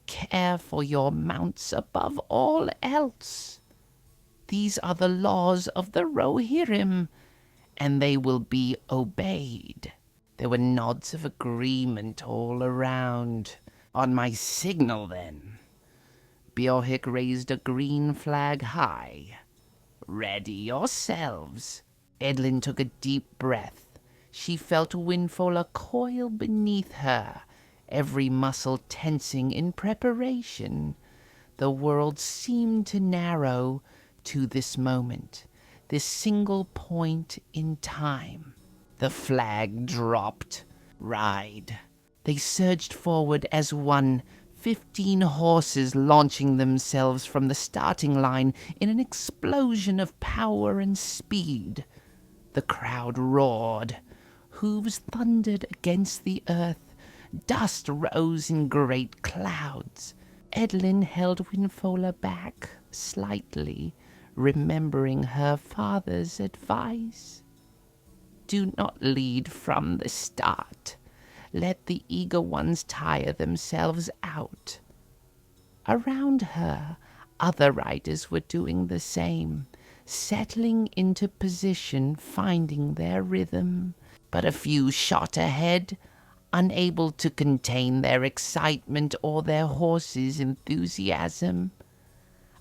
Speaker 1: Care for your mounts above all else. These are the laws of the Rohirrim, and they will be obeyed." There were nods of agreement all around. "On my signal, then." Bjorhick raised a green flag high. "Ready yourselves." Eadlyn took a deep breath. She felt Windfola coil beneath her, every muscle tensing in preparation. The world seemed to narrow to this moment, this single point in time. The flag dropped. Ride. They surged forward as one, 15 horses launching themselves from the starting line in an explosion of power and speed. The crowd roared. Hooves thundered against the earth. Dust rose in great clouds. Eadlyn held Windfola back slightly, remembering her father's advice. Do not lead from the start. Let the eager ones tire themselves out. Around her, other riders were doing the same, settling into position, finding their rhythm. But a few shot ahead, unable to contain their excitement or their horses' enthusiasm.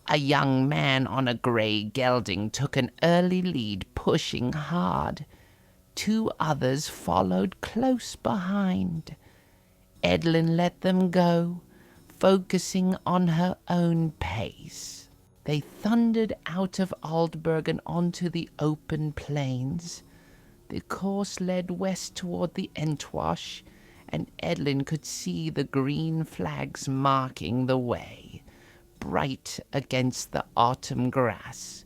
Speaker 1: A young man on a grey gelding took an early lead, pushing hard. 2 others followed close behind. Eadlyn let them go, focusing on her own pace. They thundered out of Aldburg and onto the open plains. The course led west toward the Entwash, and Eadlyn could see the green flags marking the way, bright against the autumn grass.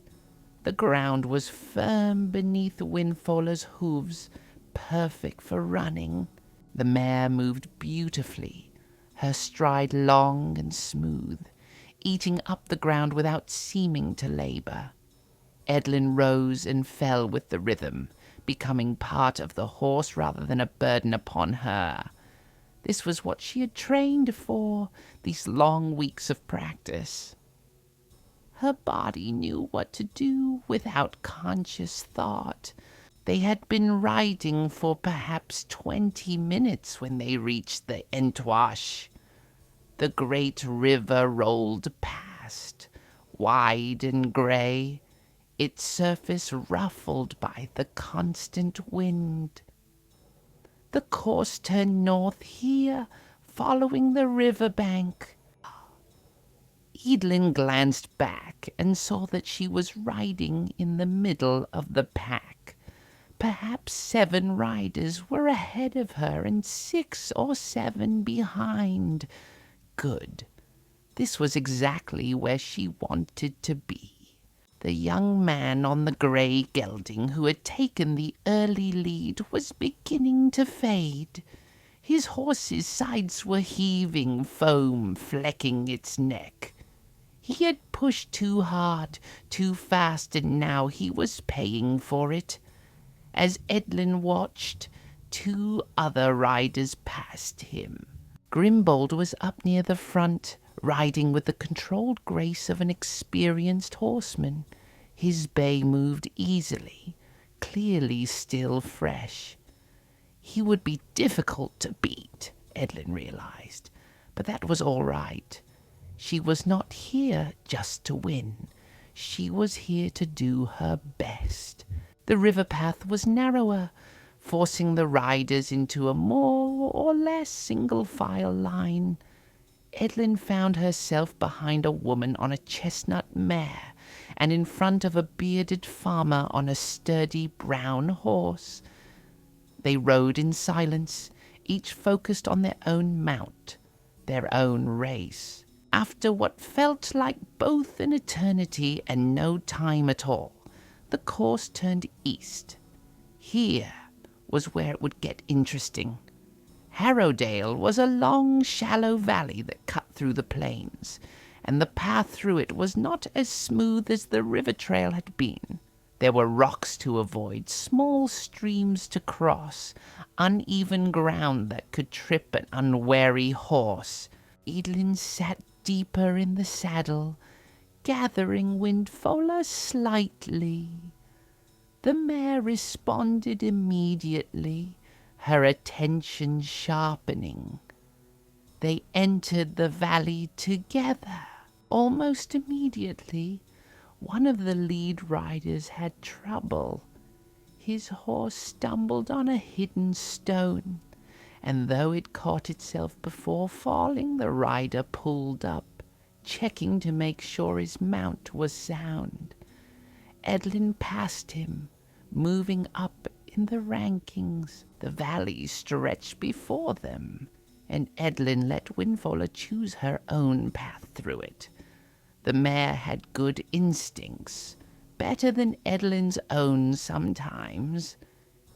Speaker 1: The ground was firm beneath Windfola's hooves, perfect for running. The mare moved beautifully, her stride long and smooth, eating up the ground without seeming to labor. Eadlyn rose and fell with the rhythm, becoming part of the horse rather than a burden upon her. This was what she had trained for, these long weeks of practice. Her body knew what to do without conscious thought. They had been riding for perhaps 20 minutes when they reached the Entwash. The great river rolled past, wide and grey, its surface ruffled by the constant wind. The course turned north here, following the river bank. Eadlyn glanced back and saw that she was riding in the middle of the pack. Perhaps 7 riders were ahead of her and 6 or 7 behind. Good. This was exactly where she wanted to be. The young man on the grey gelding who had taken the early lead was beginning to fade. His horse's sides were heaving, foam flecking its neck. He had pushed too hard, too fast, and now he was paying for it. As Eadlyn watched, 2 other riders passed him. Grimbold was up near the front, riding with the controlled grace of an experienced horseman. His bay moved easily, clearly still fresh. He would be difficult to beat, Eadlyn realized, but that was all right. She was not here just to win. She was here to do her best. The river path was narrower, forcing the riders into a more or less single-file line. Eadlyn found herself behind a woman on a chestnut mare, and in front of a bearded farmer on a sturdy brown horse. They rode in silence, each focused on their own mount, their own race. After what felt like both an eternity and no time at all, the course turned east. Here was where it would get interesting. Harrowdale was a long, shallow valley that cut through the plains, and the path through it was not as smooth as the river trail had been. There were rocks to avoid, small streams to cross, uneven ground that could trip an unwary horse. Eadlyn sat deeper in the saddle, gathering Windfola slightly. The mare responded immediately, her attention sharpening. They entered the valley together. Almost immediately, one of the lead riders had trouble. his horse stumbled on a hidden stone, and though it caught itself before falling, the rider pulled up, checking to make sure his mount was sound. Eadlyn passed him, moving up in the rankings. The valley stretched before them, and Eadlyn let Windfola choose her own path through it. The mare had good instincts, better than Eadlyn's own sometimes.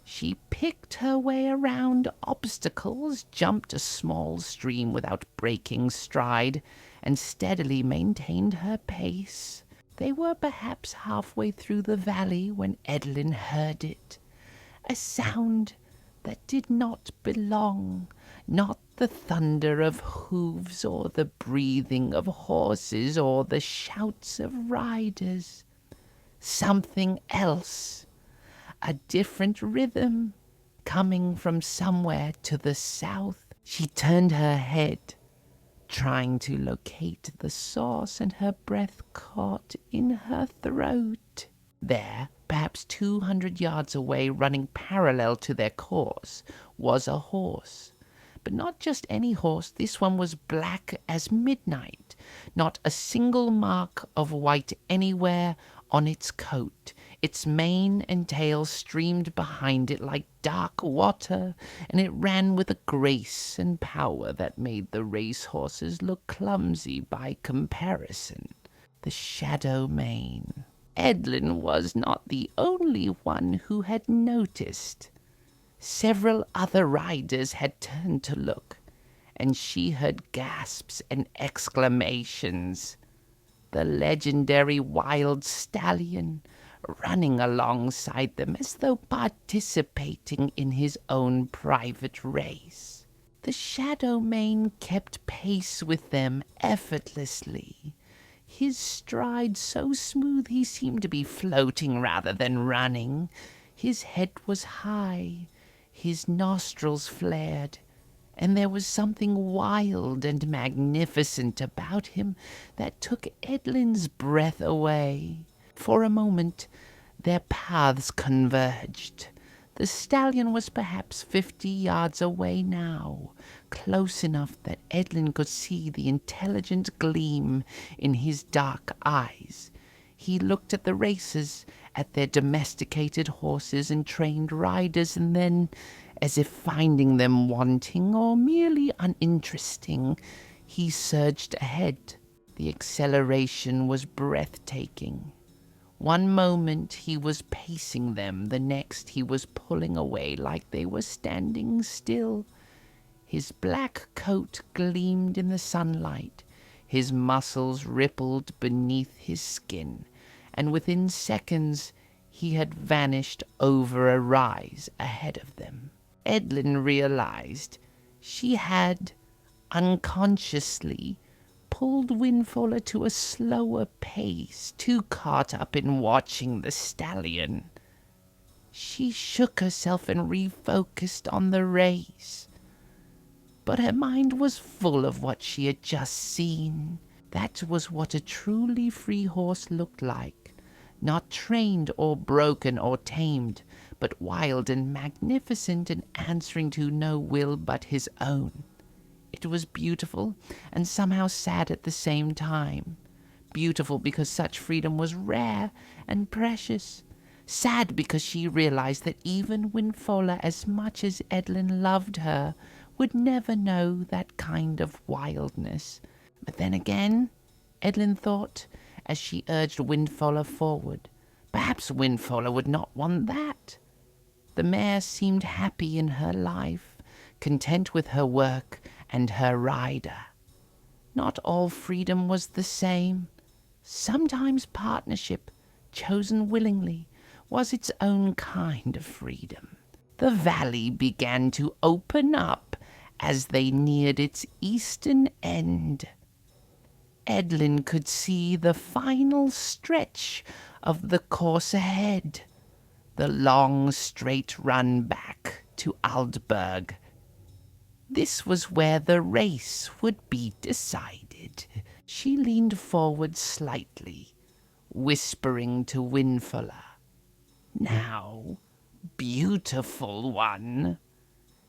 Speaker 1: She picked her way around obstacles, jumped a small stream without breaking stride, and steadily maintained her pace. They were perhaps halfway through the valley when Eadlyn heard it. A sound that did not belong, not the thunder of hooves or the breathing of horses or the shouts of riders. Something else, a different rhythm, coming from somewhere to the south. She turned her head, trying to locate the source, and her breath caught in her throat. There, perhaps 200 yards away, running parallel to their course, was a horse. But not just any horse. This one was black as midnight, not a single mark of white anywhere on its coat. Its mane and tail streamed behind it like dark water, and it ran with a grace and power that made the racehorses look clumsy by comparison. The shadow mane. Eadlyn was not the only one who had noticed. Several other riders had turned to look, and she heard gasps and exclamations. The legendary wild stallion, running alongside them as though participating in his own private race. The shadow mane kept pace with them effortlessly, his stride so smooth he seemed to be floating rather than running. His head was high, his nostrils flared, and there was something wild and magnificent about him that took Eadlyn's breath away. For a moment, their paths converged. The stallion was perhaps 50 yards away now, close enough that Eadlyn could see the intelligent gleam in his dark eyes. He looked at the racers, at their domesticated horses and trained riders, and then, as if finding them wanting or merely uninteresting, he surged ahead. The acceleration was breathtaking. One moment he was pacing them, the next he was pulling away like they were standing still. His black coat gleamed in the sunlight, his muscles rippled beneath his skin, and within seconds he had vanished over a rise ahead of them. Eadlyn realized she had, unconsciously, pulled Windfola to a slower pace, too caught up in watching the stallion. She shook herself and refocused on the race. But her mind was full of what she had just seen. That was what a truly free horse looked like. Not trained or broken or tamed, but wild and magnificent and answering to no will but his own. It was beautiful and somehow sad at the same time. Beautiful because such freedom was rare and precious. Sad because she realized that even Windfola, as much as Eadlyn loved her, would never know that kind of wildness. But then again, Eadlyn thought, as she urged Windfola forward, perhaps Windfola would not want that. The mare seemed happy in her life, content with her work and her rider. Not all freedom was the same. Sometimes partnership, chosen willingly, was its own kind of freedom. The valley began to open up as they neared its eastern end. Eadlyn could see the final stretch of the course ahead, the long straight run back to Aldburg. This was where the race would be decided. She leaned forward slightly, whispering to Windfola, "Now, beautiful one.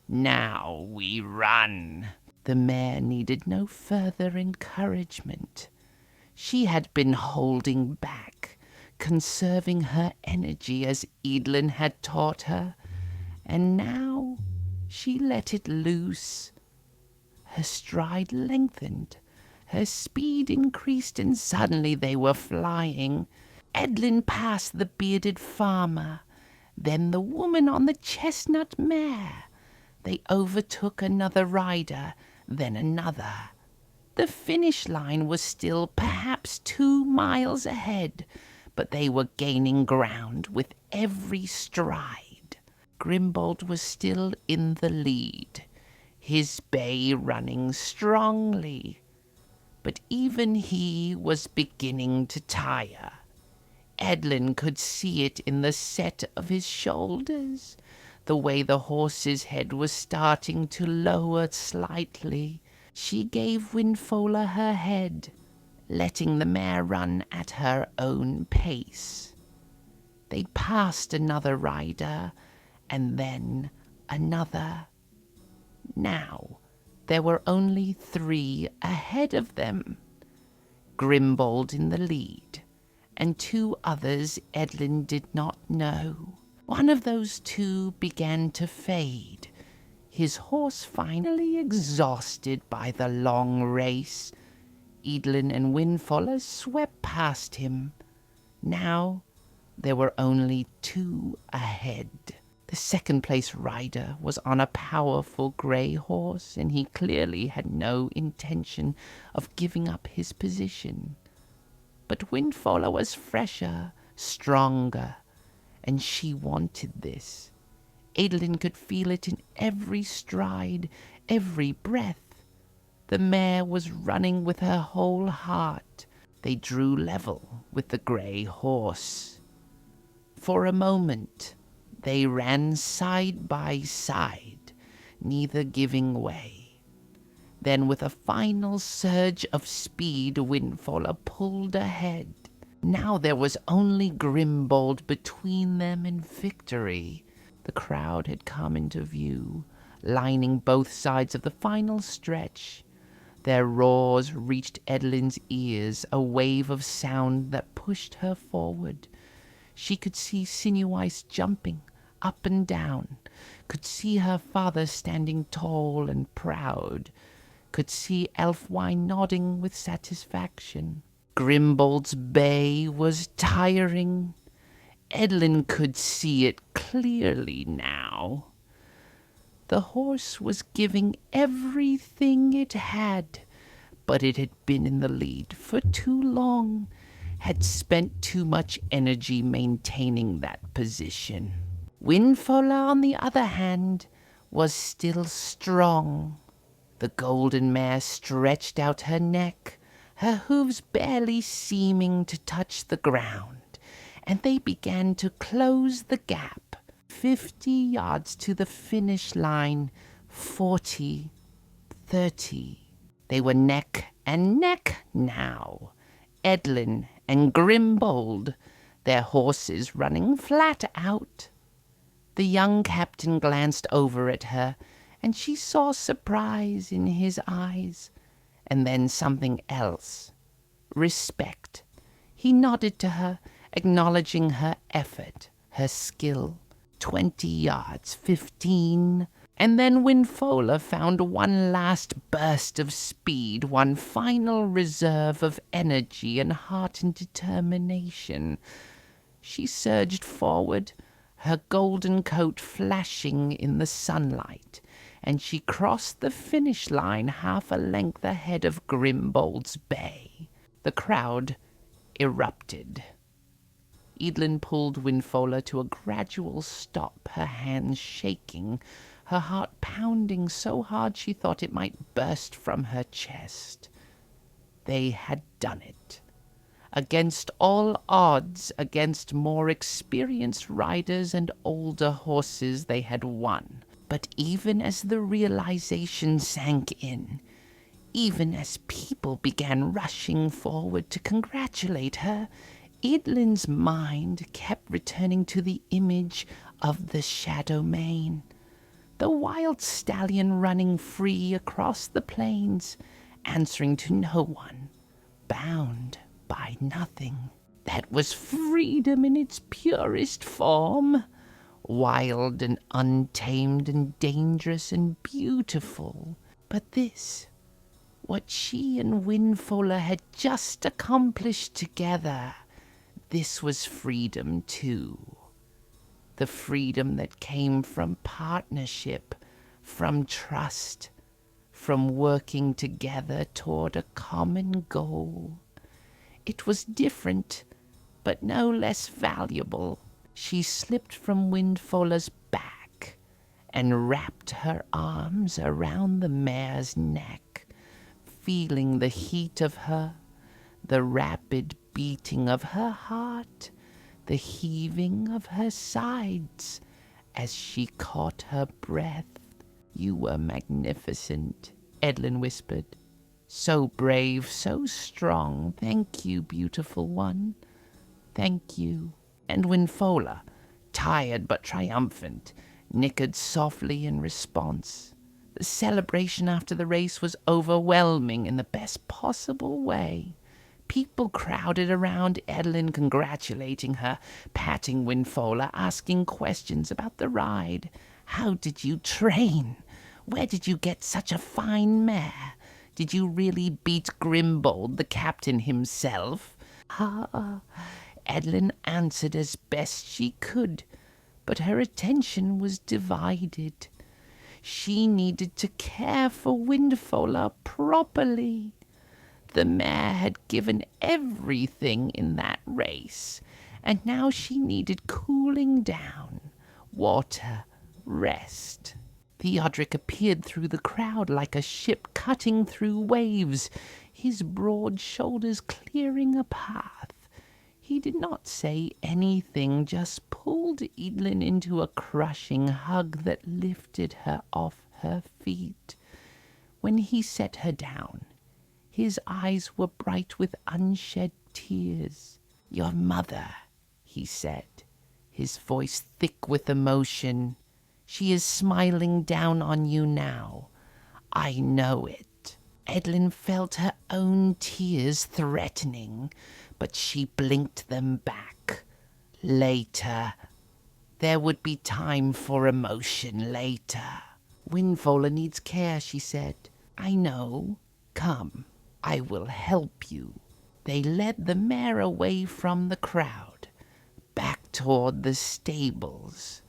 Speaker 1: Now we run." The mare needed no further encouragement. She had been holding back, conserving her energy as Eadlyn had taught her, and now she let it loose. Her stride lengthened, her speed increased, and suddenly they were flying. Eadlyn passed the bearded farmer, then the woman on the chestnut mare. They overtook another rider, then another. The finish line was still perhaps 2 miles ahead, but they were gaining ground with every stride. Grimbold was still in the lead, his bay running strongly, but even he was beginning to tire. Eadlyn could see it in the set of his shoulders, the way the horse's head was starting to lower slightly. She gave Windfola her head, letting the mare run at her own pace. They passed another rider, and then another. Now there were only 3 ahead of them. Grimbold in the lead, and 2 others Eadlyn did not know. One of those 2 began to fade, his horse finally exhausted by the long race. Eadlyn and Windfola swept past him. Now there were only 2 ahead. The second-place rider was on a powerful grey horse, and he clearly had no intention of giving up his position. But Windfola was fresher, stronger, and she wanted this. Eadlyn could feel it in every stride, every breath. The mare was running with her whole heart. They drew level with the grey horse. For a moment, they ran side by side, neither giving way. Then, with a final surge of speed, Windfola pulled ahead. Now there was only Grimbold between them and victory. The crowd had come into view, lining both sides of the final stretch. Their roars reached Eadlyn's ears, a wave of sound that pushed her forward. She could see Sinuice jumping up and down, could see her father standing tall and proud, could see Elfwine nodding with satisfaction. Grimbold's bay was tiring. Eadlyn could see it clearly now. The horse was giving everything it had, but it had been in the lead for too long, had spent too much energy maintaining that position. Windfola, on the other hand, was still strong. The golden mare stretched out her neck, her hooves barely seeming to touch the ground, and they began to close the gap. 50 yards to the finish line, 40, 30. They were neck and neck now. Eadlyn and Grimbold, their horses running flat out. The young captain glanced over at her, and she saw surprise in his eyes, and then something else. Respect. He nodded to her, acknowledging her effort, her skill. 20 yards, 15. And then Windfola found one last burst of speed, one final reserve of energy and heart and determination. She surged forward, her golden coat flashing in the sunlight, and she crossed the finish line half a length ahead of Grimbold's bay. The crowd erupted. Eadlyn pulled Windfola to a gradual stop, her hands shaking, her heart pounding so hard she thought it might burst from her chest. They had done it. Against all odds, against more experienced riders and older horses, they had won. But even as the realization sank in, even as people began rushing forward to congratulate her, Eadlyn's mind kept returning to the image of the shadow mane, the wild stallion running free across the plains, answering to no one, bound by nothing. That was freedom in its purest form, wild and untamed and dangerous and beautiful. But this, what she and Windfola had just accomplished together, this was freedom too. The freedom that came from partnership, from trust, from working together toward a common goal. It was different, but no less valuable. She slipped from Windfola's back and wrapped her arms around the mare's neck, feeling the heat of her, the rapid beating of her heart, the heaving of her sides as she caught her breath. "You were magnificent," Eadlyn whispered. "So brave, so strong. Thank you, beautiful one. Thank you." And Windfola, tired but triumphant, nickered softly in response. The celebration after the race was overwhelming in the best possible way. People crowded around Eadlyn, congratulating her, patting Windfola, asking questions about the ride. "How did you train? Where did you get such a fine mare? Did you really beat Grimbold, the captain himself?" Eadlyn answered as best she could, but her attention was divided. She needed to care for Windfola properly. The mare had given everything in that race, and now she needed cooling down, water, rest. Theodric appeared through the crowd like a ship cutting through waves, his broad shoulders clearing a path. He did not say anything, just pulled Eadlyn into a crushing hug that lifted her off her feet. When he set her down, his eyes were bright with unshed tears. "Your mother," he said, his voice thick with emotion. "She is smiling down on you now. I know it." Eadlyn felt her own tears threatening, but she blinked them back. Later. There would be time for emotion later. "Windfola needs care," she said. "I know. Come, I will help you." They led the mare away from the crowd, back toward the stables.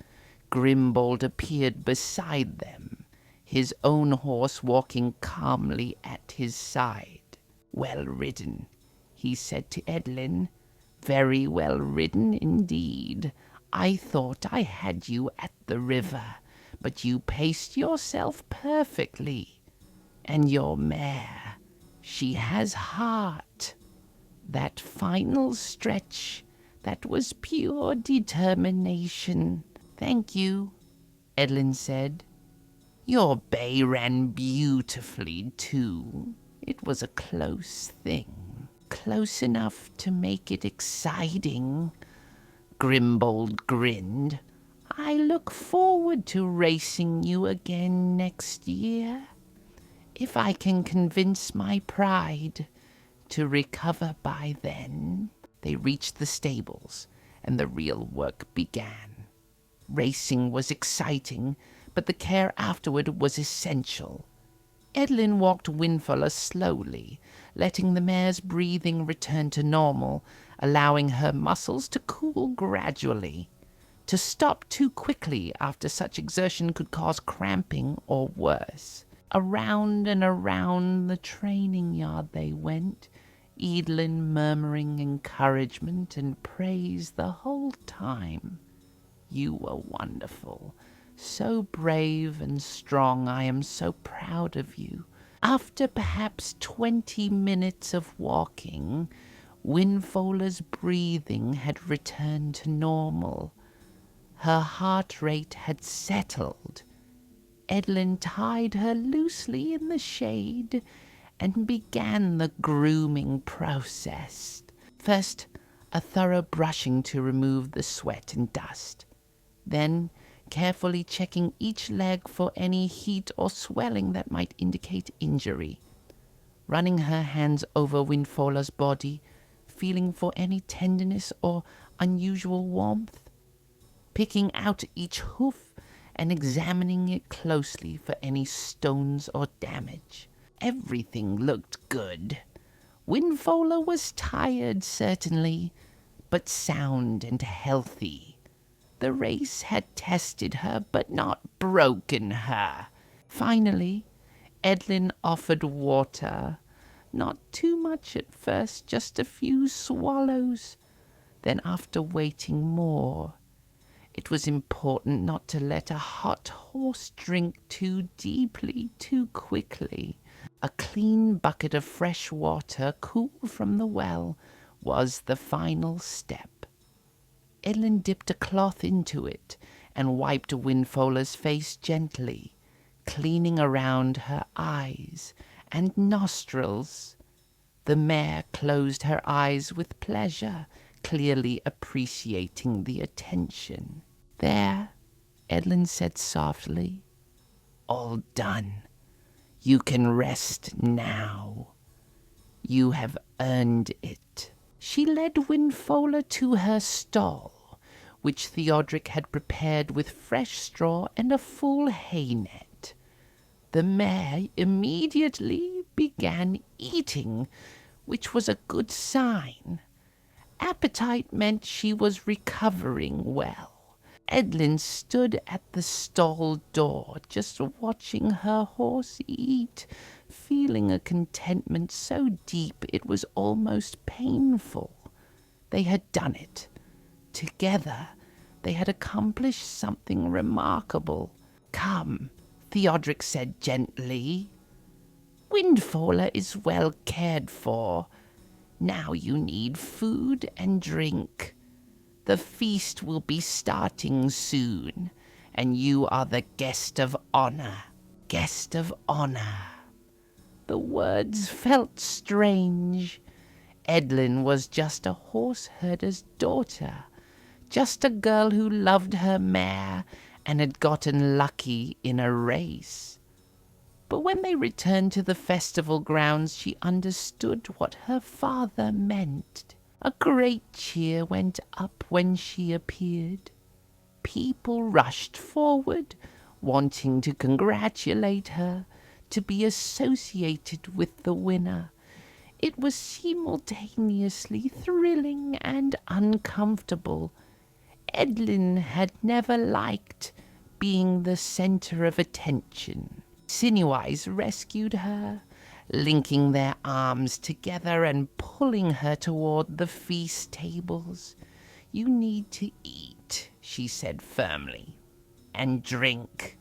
Speaker 1: Grimbold appeared beside them, his own horse walking calmly at his side. "Well ridden," he said to Eadlyn. "Very well ridden indeed. I thought I had you at the river, but you paced yourself perfectly. And your mare, she has heart. That final stretch, that was pure determination." "Thank you," Eadlyn said. "Your bay ran beautifully, too. It was a close thing, close enough to make it exciting." Grimbold grinned. "I look forward to racing you again next year, if I can convince my pride to recover by then." They reached the stables, and the real work began. Racing was exciting, but the care afterward was essential. Eadlyn walked Windfola slowly, letting the mare's breathing return to normal, allowing her muscles to cool gradually. To stop too quickly after such exertion could cause cramping or worse. Around and around the training yard they went, Eadlyn murmuring encouragement and praise the whole time. "You were wonderful. So brave and strong. I am so proud of you." After perhaps 20 minutes of walking, Windfola's breathing had returned to normal. Her heart rate had settled. Eadlyn tied her loosely in the shade and began the grooming process. First, a thorough brushing to remove the sweat and dust. Then, carefully checking each leg for any heat or swelling that might indicate injury. Running her hands over Windfola's body, feeling for any tenderness or unusual warmth. Picking out each hoof and examining it closely for any stones or damage. Everything looked good. Windfola was tired, certainly, but sound and healthy. The race had tested her, but not broken her. Finally, Eadlyn offered water. Not too much at first, just a few swallows. Then after waiting more, it was important not to let a hot horse drink too deeply, too quickly. A clean bucket of fresh water, cool from the well, was the final step. Eadlyn dipped a cloth into it and wiped Windfola's face gently, cleaning around her eyes and nostrils. The mare closed her eyes with pleasure, clearly appreciating the attention. "There," Eadlyn said softly. "All done. You can rest now. You have earned it." She led Windfola to her stall, which Theodric had prepared with fresh straw and a full hay net. The mare immediately began eating, which was a good sign. Appetite meant she was recovering well. Eadlyn stood at the stall door, just watching her horse eat, feeling a contentment so deep it was almost painful. They had done it. Together, they had accomplished something remarkable. "Come," Theodric said gently. "Windfola is well cared for. Now you need food and drink. The feast will be starting soon, and you are the guest of honor. Guest of honor." The words felt strange. Eadlyn was just a horse herder's daughter, just a girl who loved her mare and had gotten lucky in a race. But when they returned to the festival grounds, she understood what her father meant. A great cheer went up when she appeared. People rushed forward, wanting to congratulate her, to be associated with the winner. It was simultaneously thrilling and uncomfortable. Eadlyn had never liked being the center of attention. Sinewyes rescued her, linking their arms together and pulling her toward the feast tables. "You need to eat," she said firmly, "and drink.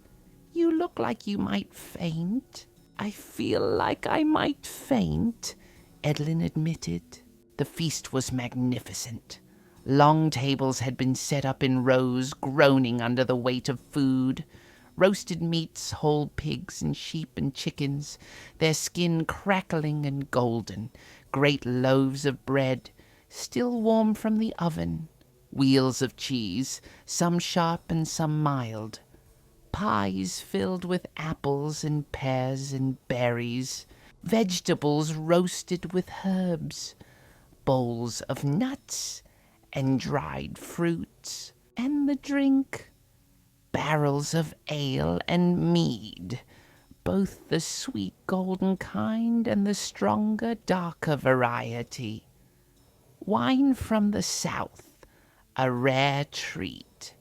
Speaker 1: You look like you might faint." "I feel like I might faint," Eadlyn admitted. The feast was magnificent. Long tables had been set up in rows, groaning under the weight of food. Roasted meats, whole pigs and sheep and chickens, their skin crackling and golden, great loaves of bread, still warm from the oven, wheels of cheese, some sharp and some mild, pies filled with apples and pears and berries, vegetables roasted with herbs, bowls of nuts and dried fruits, and the drink, barrels of ale and mead, both the sweet golden kind and the stronger, darker variety. Wine from the south, a rare treat.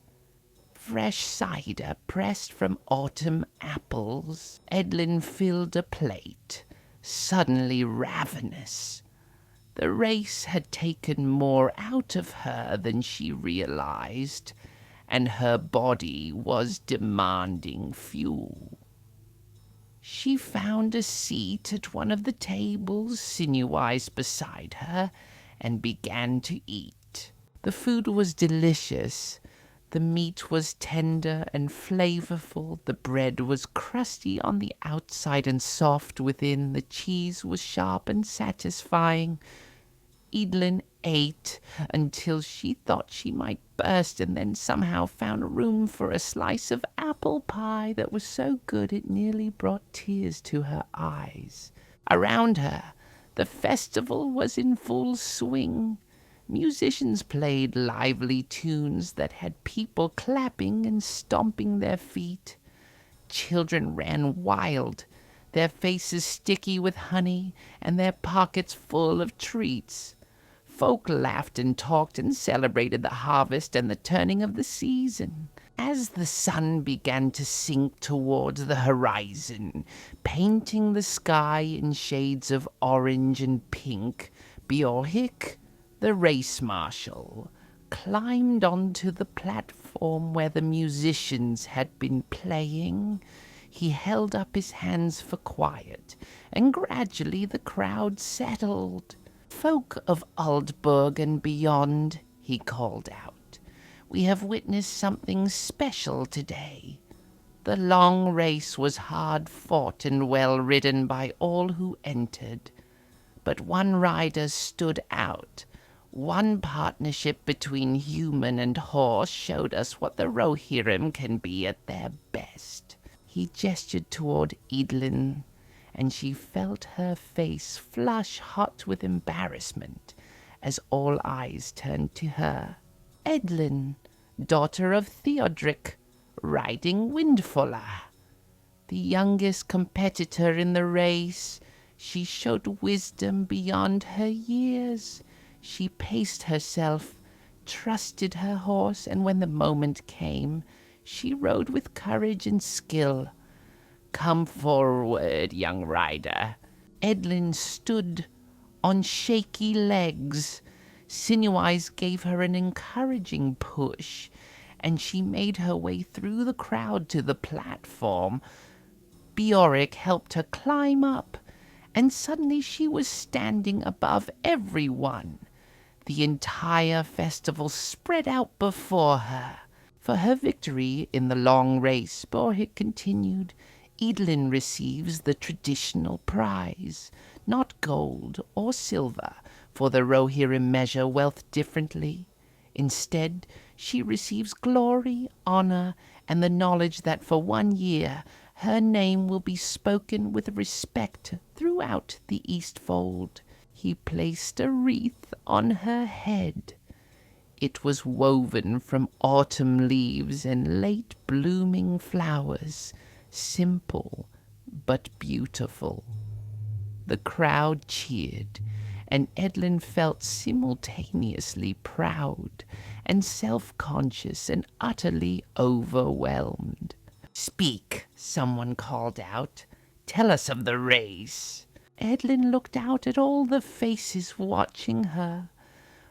Speaker 1: Fresh cider pressed from autumn apples. Eadlyn filled a plate, suddenly ravenous. The race had taken more out of her than she realized, and her body was demanding fuel. She found a seat at one of the tables, Sinewyes beside her, and began to eat. The food was delicious. The meat was tender and flavorful. The bread was crusty on the outside and soft within. The cheese was sharp and satisfying. Eadlyn ate until she thought she might burst, and then somehow found room for a slice of apple pie that was so good it nearly brought tears to her eyes. Around her, the festival was in full swing. Musicians played lively tunes that had people clapping and stomping their feet. Children ran wild, their faces sticky with honey and their pockets full of treats. Folk laughed and talked and celebrated the harvest and the turning of the season. As the sun began to sink towards the horizon, painting the sky in shades of orange and pink, Beorhic, the race marshal, climbed onto the platform where the musicians had been playing. He held up his hands for quiet, and gradually the crowd settled. "Folk of Aldburg and beyond," he called out, "we have witnessed something special today. The long race was hard fought and well ridden by all who entered, but one rider stood out. One partnership between human and horse showed us what the Rohirrim can be at their best." He gestured toward Eadlyn, and she felt her face flush hot with embarrassment as all eyes turned to her. "Eadlyn, daughter of Theodric, riding Windfola, the youngest competitor in the race. She showed wisdom beyond her years. She paced herself, trusted her horse, and when the moment came, she rode with courage and skill. Come forward, young rider." Eadlyn stood on shaky legs. Sinewyes gave her an encouraging push, and she made her way through the crowd to the platform. Beorhic helped her climb up, and suddenly she was standing above everyone. The entire festival spread out before her. For her victory in the long race, Beorhic continued, Eadlyn receives the traditional prize, not gold or silver, for the Rohirrim measure wealth differently. Instead, she receives glory, honor, and the knowledge that for 1 year her name will be spoken with respect throughout the Eastfold. He placed a wreath on her head. It was woven from autumn leaves and late blooming flowers, simple but beautiful. The crowd cheered, and Eadlyn felt simultaneously proud and self-conscious and utterly overwhelmed. "Speak," someone called out. "Tell us of the race." Eadlyn looked out at all the faces watching her.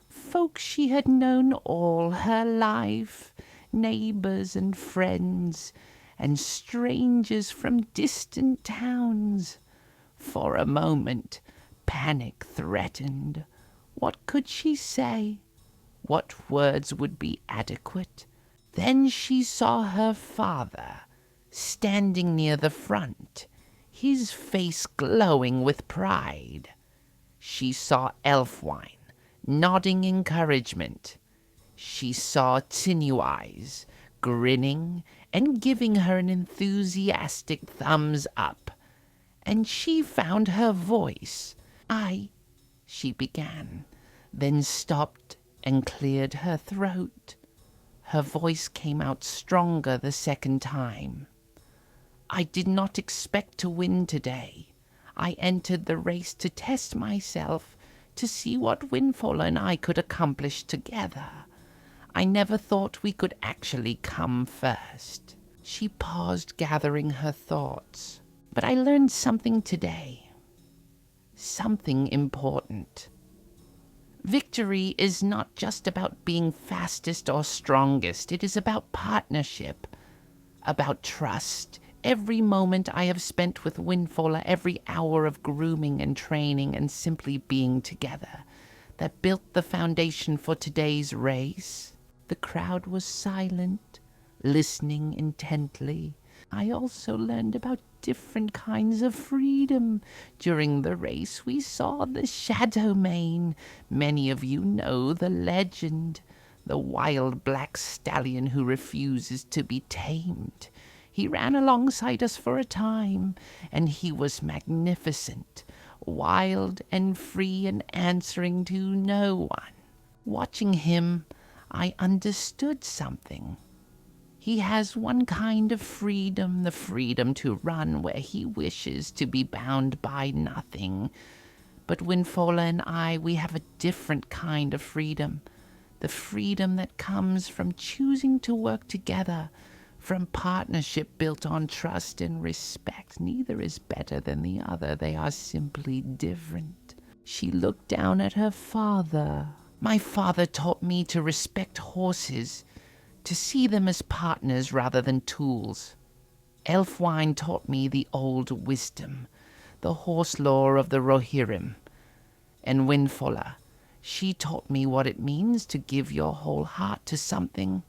Speaker 1: Folk she had known all her life, neighbors and friends, and strangers from distant towns. For a moment, panic threatened. What could she say? What words would be adequate? Then she saw her father, standing near the front, his face glowing with pride. She saw Elfwine, nodding encouragement. She saw Sinewyes, grinning and giving her an enthusiastic thumbs up. And she found her voice. She began, then stopped and cleared her throat. Her voice came out stronger the second time. "I did not expect to win today. I entered the race to test myself, to see what Windfola and I could accomplish together. I never thought we could actually come first." She paused, gathering her thoughts. "But I learned something today. Something important. Victory is not just about being fastest or strongest. It is about partnership, about trust. Every moment I have spent with Windfola, every hour of grooming and training and simply being together, that built the foundation for today's race." The crowd was silent, listening intently. I also learned about different kinds of freedom. During the race, we saw the shadow mane. Many of you know the legend. The wild black stallion who refuses to be tamed. He ran alongside us for a time, and he was magnificent, wild and free and answering to no one. Watching him, I understood something. He has one kind of freedom, the freedom to run where he wishes, to be bound by nothing. But Windfola and I, we have a different kind of freedom. The freedom that comes from choosing to work together, from partnership built on trust and respect. Neither is better than the other. They are simply different. She looked down at her father. My father taught me to respect horses, to see them as partners rather than tools. Elfwine taught me the old wisdom, the horse lore of the Rohirrim. And Windfola, she taught me what it means to give your whole heart to something.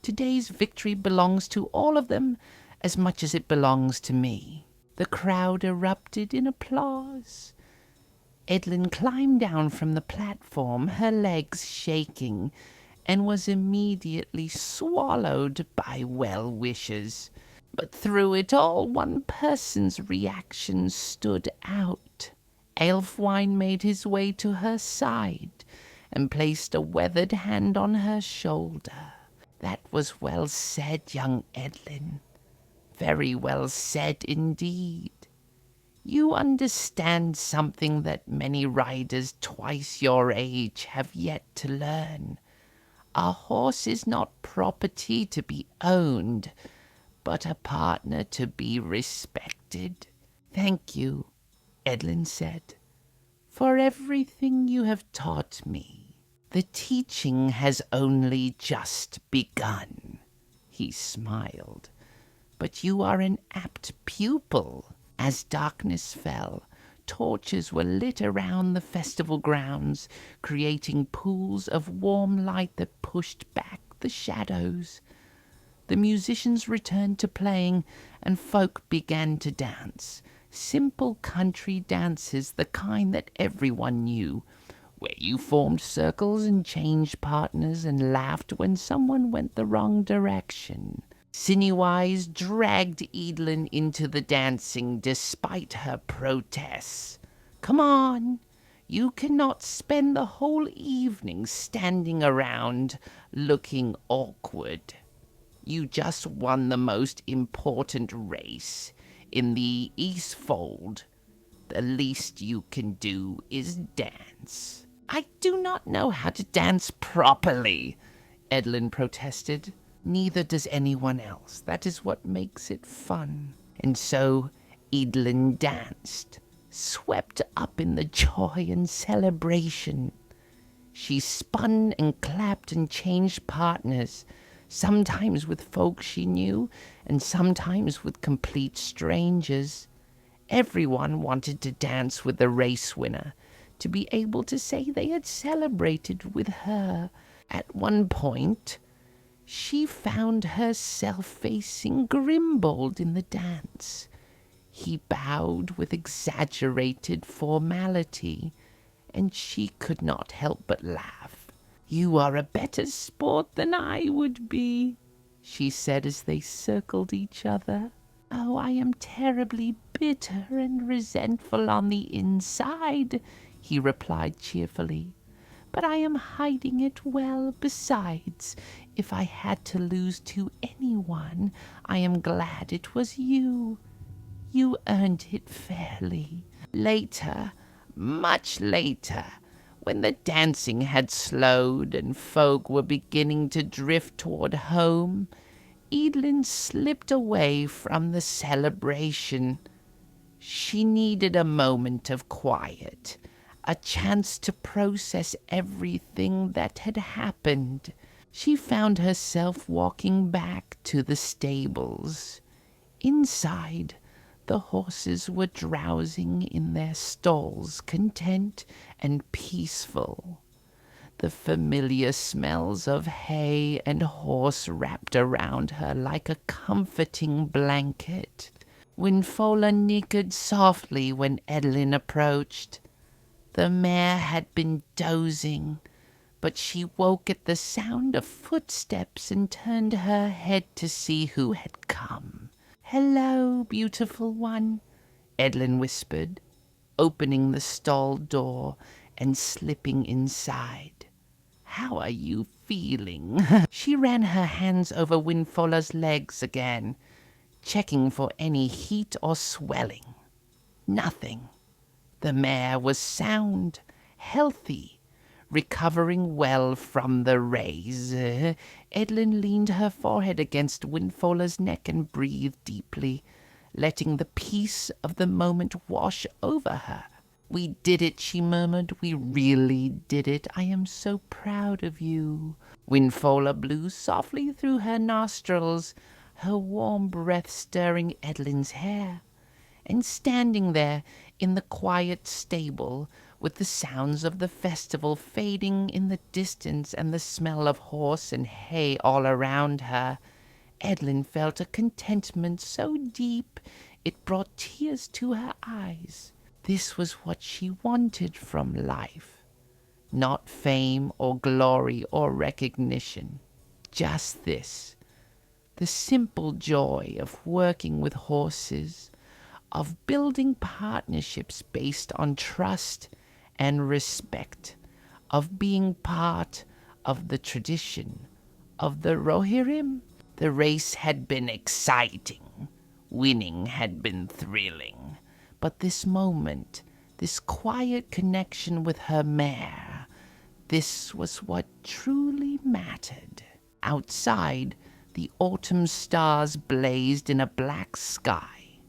Speaker 1: Today's victory belongs to all of them as much as it belongs to me. The crowd erupted in applause. Eadlyn climbed down from the platform, her legs shaking, and was immediately swallowed by well-wishers. But through it all, one person's reaction stood out. Elfwine made his way to her side and placed a weathered hand on her shoulder. That was well said, young Eadlyn. Very well said indeed. You understand something that many riders twice your age have yet to learn. A horse is not property to be owned, but a partner to be respected. Thank you, Eadlyn said, for everything you have taught me. The teaching has only just begun. He smiled. But you are an apt pupil. As darkness fell, torches were lit around the festival grounds, creating pools of warm light that pushed back the shadows. The musicians returned to playing, and folk began to dance. Simple country dances, the kind that everyone knew, where you formed circles and changed partners and laughed when someone went the wrong direction. Sinew-Eyes dragged Eadlyn into the dancing despite her protests. Come on, you cannot spend the whole evening standing around looking awkward. You just won the most important race in the Eastfold. The least you can do is dance. I do not know how to dance properly, Eadlyn protested. Neither does anyone else. That is what makes it fun. And so Eadlyn danced, swept up in the joy and celebration. She spun and clapped and changed partners, sometimes with folk she knew, and sometimes with complete strangers. Everyone wanted to dance with the race winner, to be able to say they had celebrated with her. At one point, she found herself facing Grimbold in the dance. He bowed with exaggerated formality, and she could not help but laugh. You are a better sport than I would be, she said as they circled each other. Oh, I am terribly bitter and resentful on the inside, he replied cheerfully. But I am hiding it well. Besides, if I had to lose to anyone, I am glad it was you. You earned it fairly. Later, much later, when the dancing had slowed and folk were beginning to drift toward home, Eadlyn slipped away from the celebration. She needed a moment of quiet, a chance to process everything that had happened. She found herself walking back to the stables. Inside, the horses were drowsing in their stalls, content and peaceful. The familiar smells of hay and horse wrapped around her like a comforting blanket. Windfola nickered softly when Eadlyn approached. The mare had been dozing, but she woke at the sound of footsteps and turned her head to see who had come. "Hello, beautiful one," Eadlyn whispered, opening the stall door and slipping inside. "How are you feeling?" She ran her hands over Windfola's legs again, checking for any heat or swelling. Nothing. The mare was sound, healthy, recovering well from the raise. Eadlyn leaned her forehead against Windfola's neck and breathed deeply, letting the peace of the moment wash over her. "We did it," she murmured. "We really did it. I am so proud of you." Windfola blew softly through her nostrils, her warm breath stirring Eadlyn's hair. And standing there in the quiet stable, with the sounds of the festival fading in the distance and the smell of horse and hay all around her, Eadlyn felt a contentment so deep it brought tears to her eyes. This was what she wanted from life. Not fame or glory or recognition. Just this. The simple joy of working with horses, of building partnerships based on trust and respect, of being part of the tradition of the Rohirrim. The race had been exciting. Winning had been thrilling. But this moment, this quiet connection with her mare, this was what truly mattered. Outside, the autumn stars blazed in a black sky.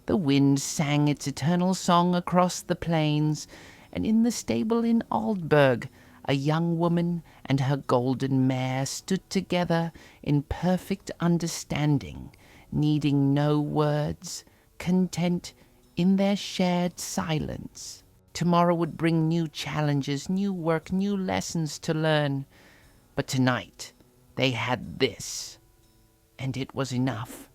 Speaker 1: The wind sang its eternal song across the plains, and in the stable in Aldburg, a young woman and her golden mare stood together in perfect understanding, needing no words, content in their shared silence. Tomorrow would bring new challenges, new work, new lessons to learn. But tonight, they had this, and it was enough.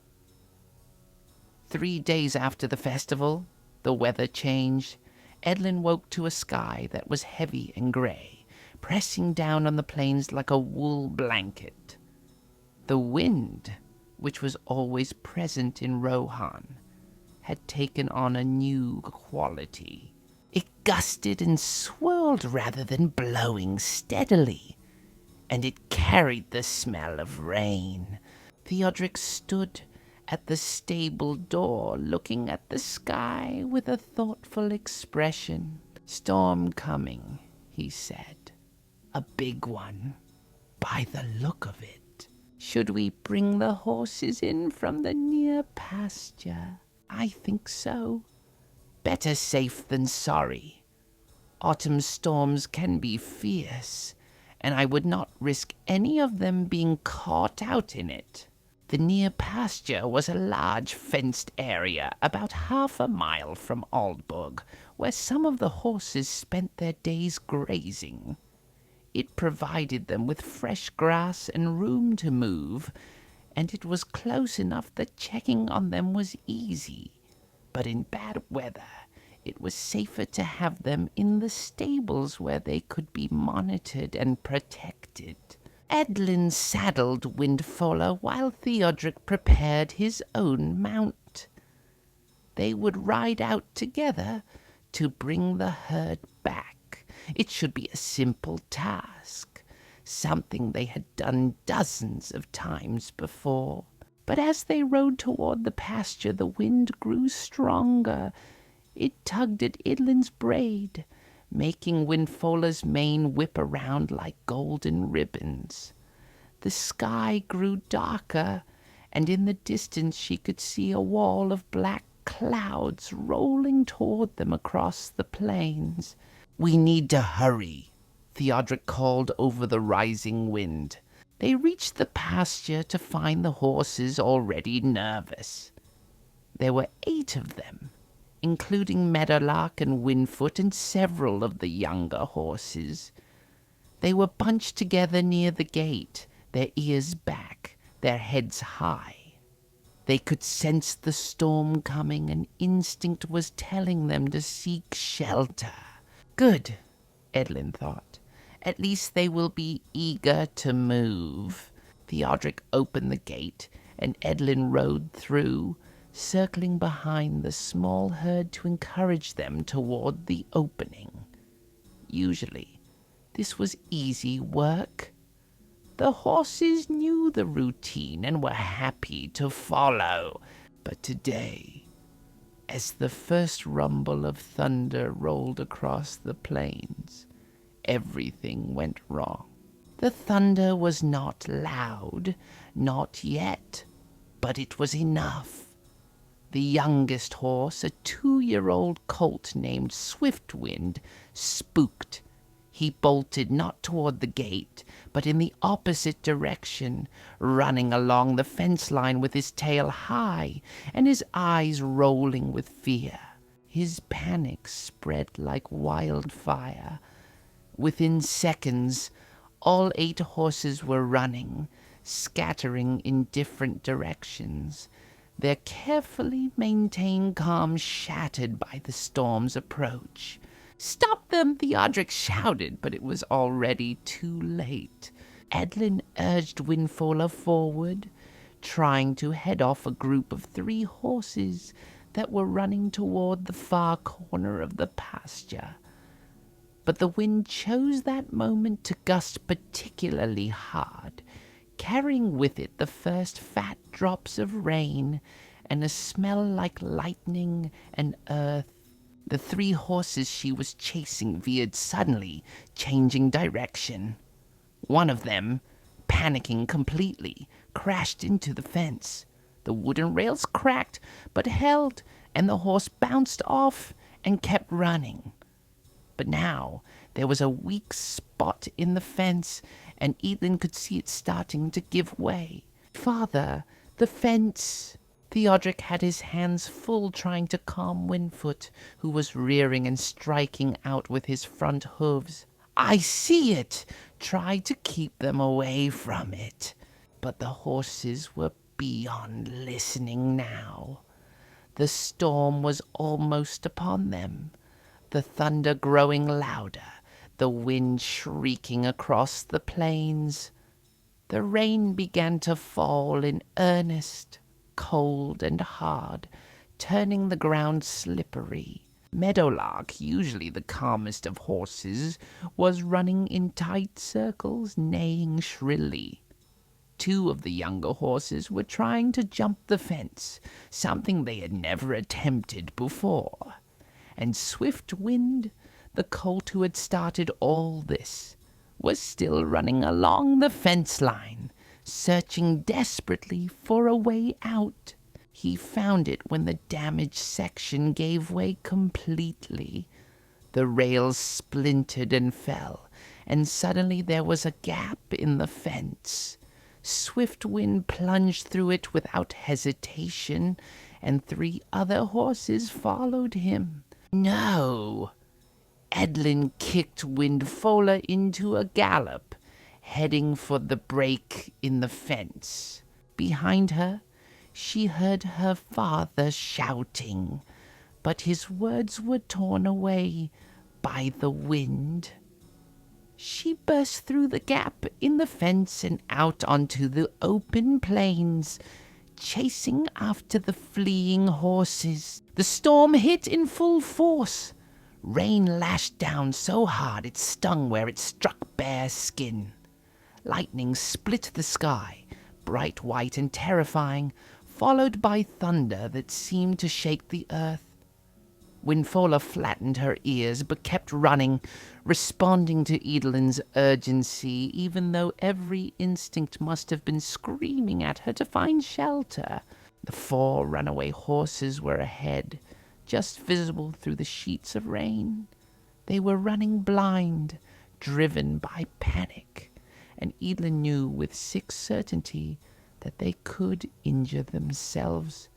Speaker 1: 3 days after the festival, the weather changed. Eadlyn woke to a sky that was heavy and grey, pressing down on the plains like a wool blanket. The wind, which was always present in Rohan, had taken on a new quality. It gusted and swirled rather than blowing steadily, and it carried the smell of rain. Theodric stood at the stable door, looking at the sky with a thoughtful expression. "Storm coming," he said. "A big one, by the look of it. Should we bring the horses in from the near pasture? I think so. Better safe than sorry. Autumn storms can be fierce, and I would not risk any of them being caught out in it." The near pasture was a large fenced area about 1/2 mile from Aldburg, where some of the horses spent their days grazing. It provided them with fresh grass and room to move, and it was close enough that checking on them was easy. But in bad weather, it was safer to have them in the stables where they could be monitored and protected. Eadlyn saddled Windfola while Theodric prepared his own mount. They would ride out together to bring the herd back. It should be a simple task, something they had done dozens of times before. But as they rode toward the pasture, the wind grew stronger. It tugged at Eadlyn's braid, making Windfola's mane whip around like golden ribbons. The sky grew darker, and in the distance she could see a wall of black clouds rolling toward them across the plains. "We need to hurry," Theodric called over the rising wind. They reached the pasture to find the horses already nervous. There were 8 of them, including Meadowlark and Windfoot and several of the younger horses. They were bunched together near the gate, their ears back, their heads high. They could sense the storm coming, and instinct was telling them to seek shelter. Good, Eadlyn thought. At least they will be eager to move. Theodric opened the gate, and Eadlyn rode through, circling behind the small herd to encourage them toward the opening. Usually, this was easy work. The horses knew the routine and were happy to follow. But today, as the first rumble of thunder rolled across the plains, everything went wrong. The thunder was not loud, not yet, but it was enough. The youngest horse, a 2-year-old colt named Swiftwind, spooked. He bolted not toward the gate, but in the opposite direction, running along the fence line with his tail high and his eyes rolling with fear. His panic spread like wildfire. Within seconds, all 8 horses were running, scattering in different directions, their carefully maintained calm shattered by the storm's approach. "Stop them!" Theodric shouted, but it was already too late. Eadlyn urged Windfola forward, trying to head off a group of 3 horses that were running toward the far corner of the pasture. But the wind chose that moment to gust particularly hard, carrying with it the first fat drops of rain and a smell like lightning and earth. The 3 horses she was chasing veered suddenly, changing direction. One of them, panicking completely, crashed into the fence. The wooden rails cracked, but held, and the horse bounced off and kept running. But now there was a weak spot in the fence, and Eadlyn could see it starting to give way. "Father, the fence!" Theodric had his hands full trying to calm Windfoot, who was rearing and striking out with his front hooves. "I see it! Try to keep them away from it." But the horses were beyond listening now. The storm was almost upon them, the thunder growing louder, the wind shrieking across the plains. The rain began to fall in earnest, cold and hard, turning the ground slippery. Meadowlark, usually the calmest of horses, was running in tight circles, neighing shrilly. 2 of the younger horses were trying to jump the fence, something they had never attempted before. And Swiftwind, the colt who had started all this, was still running along the fence line, searching desperately for a way out. He found it when the damaged section gave way completely. The rails splintered and fell, and suddenly there was a gap in the fence. Swiftwind plunged through it without hesitation, and 3 other horses followed him. No! Eadlyn kicked Windfola into a gallop, heading for the break in the fence. Behind her, she heard her father shouting, but his words were torn away by the wind. She burst through the gap in the fence and out onto the open plains, chasing after the fleeing horses. The storm hit in full force. Rain lashed down so hard it stung where it struck bare skin. Lightning split the sky, bright white and terrifying, followed by thunder that seemed to shake the earth. Windfola flattened her ears but kept running, responding to Eadlyn's urgency, even though every instinct must have been screaming at her to find shelter. The 4 runaway horses were ahead, just visible through the sheets of rain. They were running blind, driven by panic, and Eadlyn knew with sick certainty that they could injure themselves,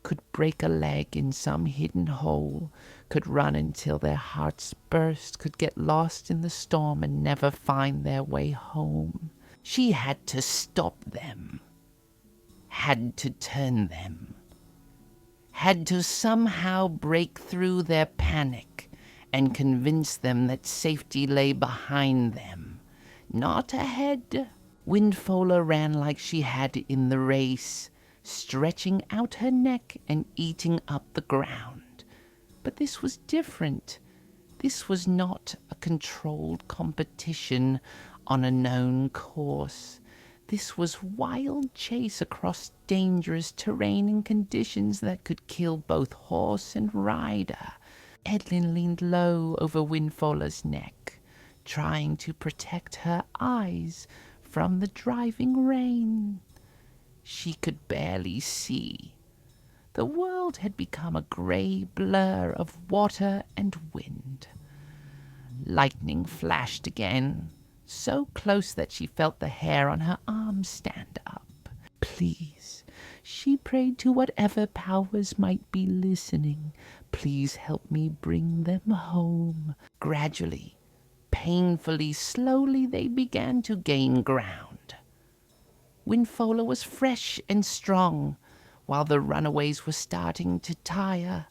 Speaker 1: could break a leg in some hidden hole, could run until their hearts burst, could get lost in the storm and never find their way home. She had to stop them, had to turn them, had to somehow break through their panic and convince them that safety lay behind them, not ahead. Windfola ran like she had in the race, stretching out her neck and eating up the ground. But this was different. This was not a controlled competition on a known course. This was wild chase across dangerous terrain in conditions that could kill both horse and rider. Eadlyn leaned low over Windfola's neck, trying to protect her eyes from the driving rain. She could barely see. The world had become a grey blur of water and wind. Lightning flashed again, so close that she felt the hair on her arms stand up. Please, she prayed to whatever powers might be listening, please help me bring them home. Gradually, painfully, slowly, they began to gain ground. Windfola was fresh and strong, while the runaways were starting to tire.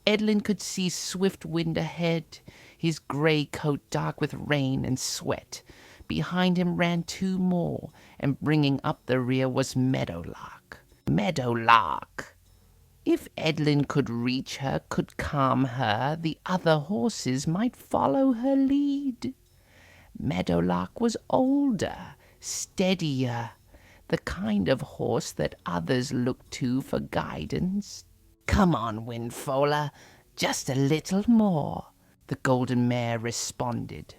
Speaker 1: Eadlyn could see swift wind ahead, his grey coat dark with rain and sweat. Behind him ran two more, and bringing up the rear was Meadowlark. Meadowlark! If Eadlyn could reach her, could calm her, the other horses might follow her lead. Meadowlark was older, steadier, the kind of horse that others looked to for guidance. "Come on, Windfola, just a little more," the golden mare responded,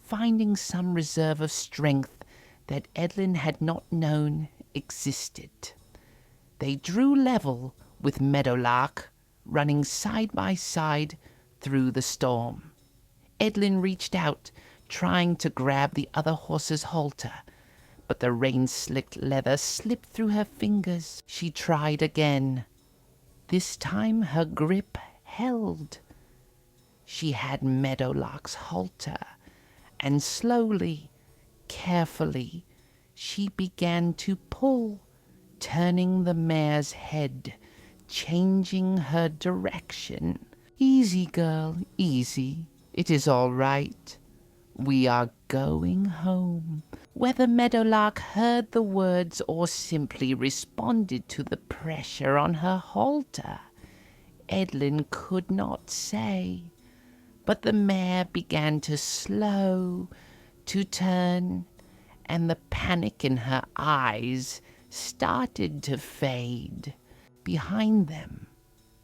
Speaker 1: finding some reserve of strength that Eadlyn had not known existed. They drew level with Meadowlark, running side by side through the storm. Eadlyn reached out, trying to grab the other horse's halter, but the rain-slicked leather slipped through her fingers. She tried again. This time her grip held. She had Meadowlark's halter, and slowly, carefully, she began to pull, turning the mare's head, changing her direction. "Easy, girl, easy. It is all right. We are going home." Whether Meadowlark heard the words or simply responded to the pressure on her halter, Eadlyn could not say. But the mare began to slow, to turn, and the panic in her eyes started to fade. Behind them,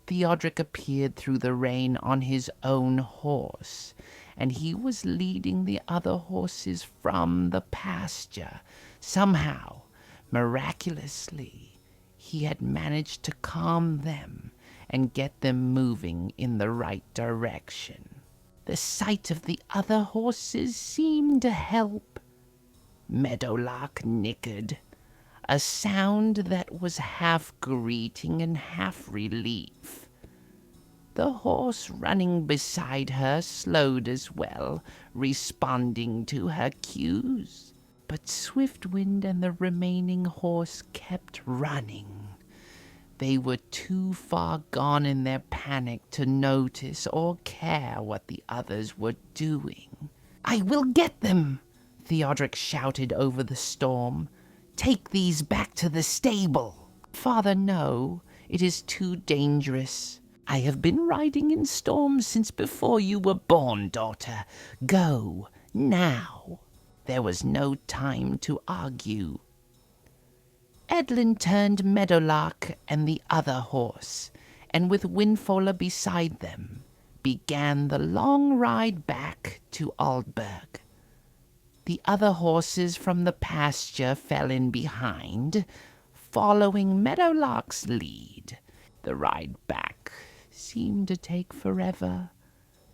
Speaker 1: Theodric appeared through the rain on his own horse, and he was leading the other horses from the pasture. Somehow, miraculously, he had managed to calm them and get them moving in the right direction. The sight of the other horses seemed to help. Meadowlark nickered, a sound that was half greeting and half relief. The horse running beside her slowed as well, responding to her cues. But Swiftwind and the remaining horse kept running. They were too far gone in their panic to notice or care what the others were doing. "I will get them!" Theodric shouted over the storm. "Take these back to the stable." "Father, no. It is too dangerous. I have been riding in storms since before you were born, daughter. Go, now." There was no time to argue. Eadlyn turned Meadowlark and the other horse, and with Windfola beside them, began the long ride back to Aldburg. The other horses from the pasture fell in behind, following Meadowlark's lead. The ride back seemed to take forever.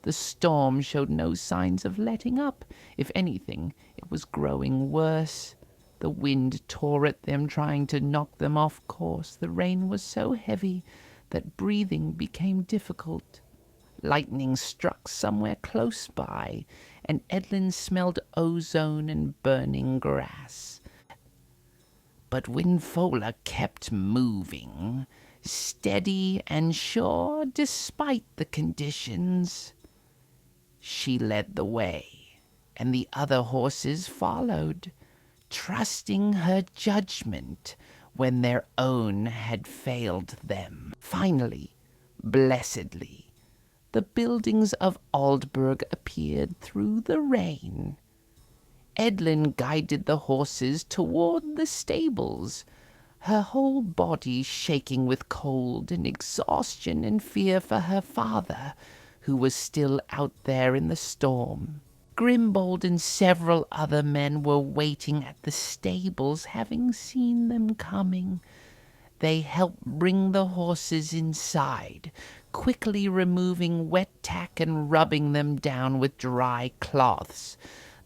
Speaker 1: The storm showed no signs of letting up. If anything, it was growing worse. The wind tore at them, trying to knock them off course. The rain was so heavy that breathing became difficult. Lightning struck somewhere close by, and Eadlyn smelled ozone and burning grass. But Windfola kept moving, steady and sure despite the conditions. She led the way, and the other horses followed, trusting her judgment when their own had failed them. Finally, blessedly, the buildings of Aldburg appeared through the rain. Eadlyn guided the horses toward the stables, her whole body shaking with cold and exhaustion and fear for her father, who was still out there in the storm. Grimbold and several other men were waiting at the stables, having seen them coming. They helped bring the horses inside, quickly removing wet tack and rubbing them down with dry cloths.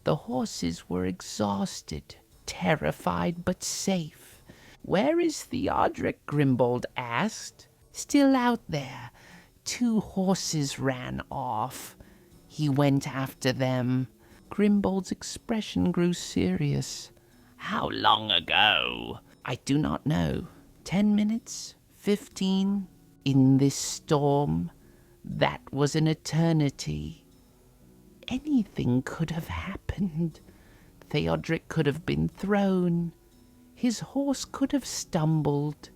Speaker 1: The horses were exhausted, terrified, but safe. "Where is Theodric?" Grimbold asked. "Still out there. 2 horses ran off. He went after them." Grimbold's expression grew serious. "How long ago?" "I do not know. 10 minutes? 15? In this storm? That was an eternity. Anything could have happened. Theodric could have been thrown. His horse could have stumbled.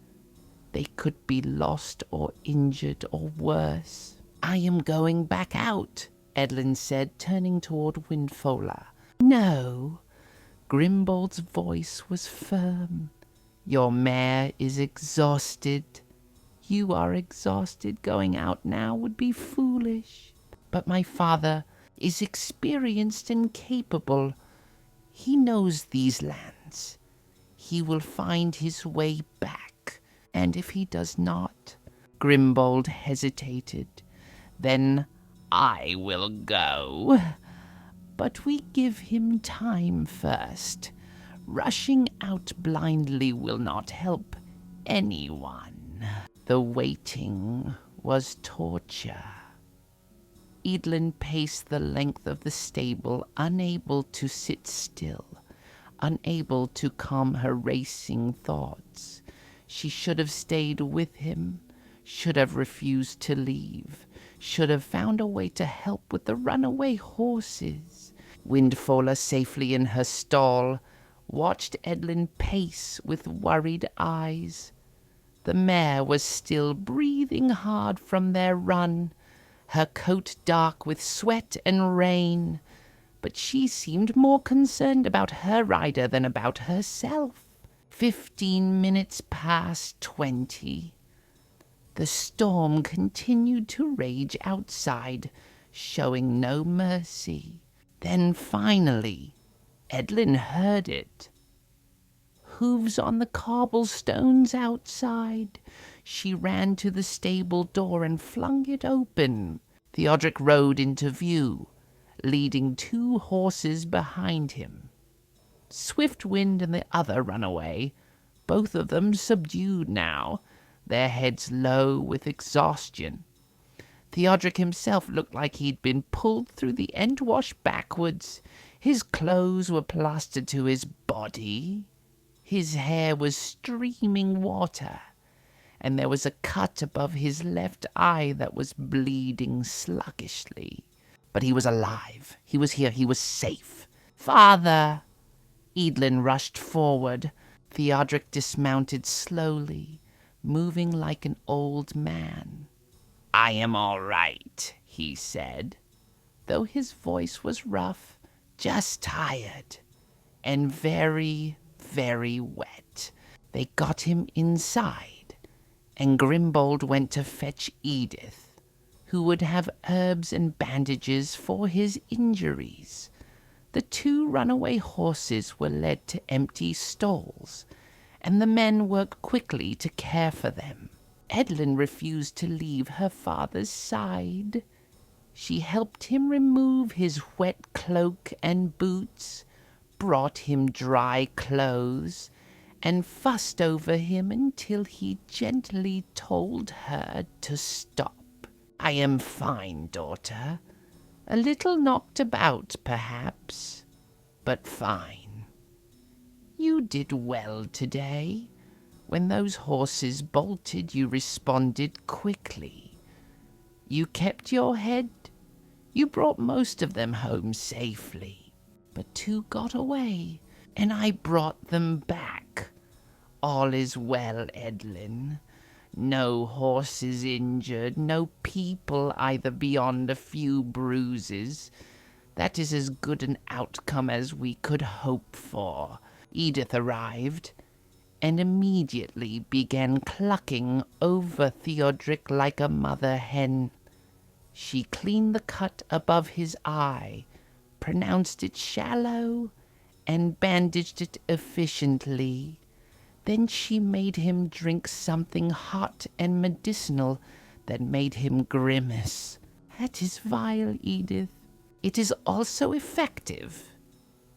Speaker 1: They could be lost or injured or worse." "I am going back out," Eadlyn said, turning toward Windfola. "No." Grimbold's voice was firm. "Your mare is exhausted. You are exhausted. Going out now would be foolish. But my father is experienced and capable. He knows these lands. He will find his way back. And if he does not—" Grimbold hesitated. "Then I will go. But we give him time first. Rushing out blindly will not help anyone." The waiting was torture. Eadlyn paced the length of the stable, unable to sit still, unable to calm her racing thoughts. She should have stayed with him, should have refused to leave, should have found a way to help with the runaway horses. Windfola, safely in her stall, watched Eadlyn pace with worried eyes. The mare was still breathing hard from their run, her coat dark with sweat and rain, but she seemed more concerned about her rider than about herself. 15 minutes past 20. The storm continued to rage outside, showing no mercy. Then finally, Eadlyn heard it. Hooves on the cobblestones outside. She ran to the stable door and flung it open. Theodric rode into view, leading 2 horses behind him. Swiftwind and the other runaway, both of them subdued now, their heads low with exhaustion. Theodric himself looked like he'd been pulled through the end-wash backwards. His clothes were plastered to his body. His hair was streaming water, and there was a cut above his left eye that was bleeding sluggishly. But he was alive. He was here. He was safe. "Father!" Eadlyn rushed forward. Theodric dismounted slowly, moving like an old man. "I am all right," he said, though his voice was rough, just tired, and very, very wet. They got him inside, and Grimbold went to fetch Edith, who would have herbs and bandages for his injuries. The 2 runaway horses were led to empty stalls, and the men worked quickly to care for them. Eadlyn refused to leave her father's side. She helped him remove his wet cloak and boots, brought him dry clothes and fussed over him until he gently told her to stop. "I am fine, daughter. A little knocked about, perhaps, but fine. You did well today. When those horses bolted, you responded quickly. You kept your head. You brought most of them home safely. But 2 got away, and I brought them back. All is well, Eadlyn. No horses injured, no people either beyond a few bruises. That is as good an outcome as we could hope for." Edith arrived, and immediately began clucking over Theodric like a mother hen. She cleaned the cut above his eye, pronounced it shallow, and bandaged it efficiently. Then she made him drink something hot and medicinal that made him grimace. "That is vile, Edith. It is also effective.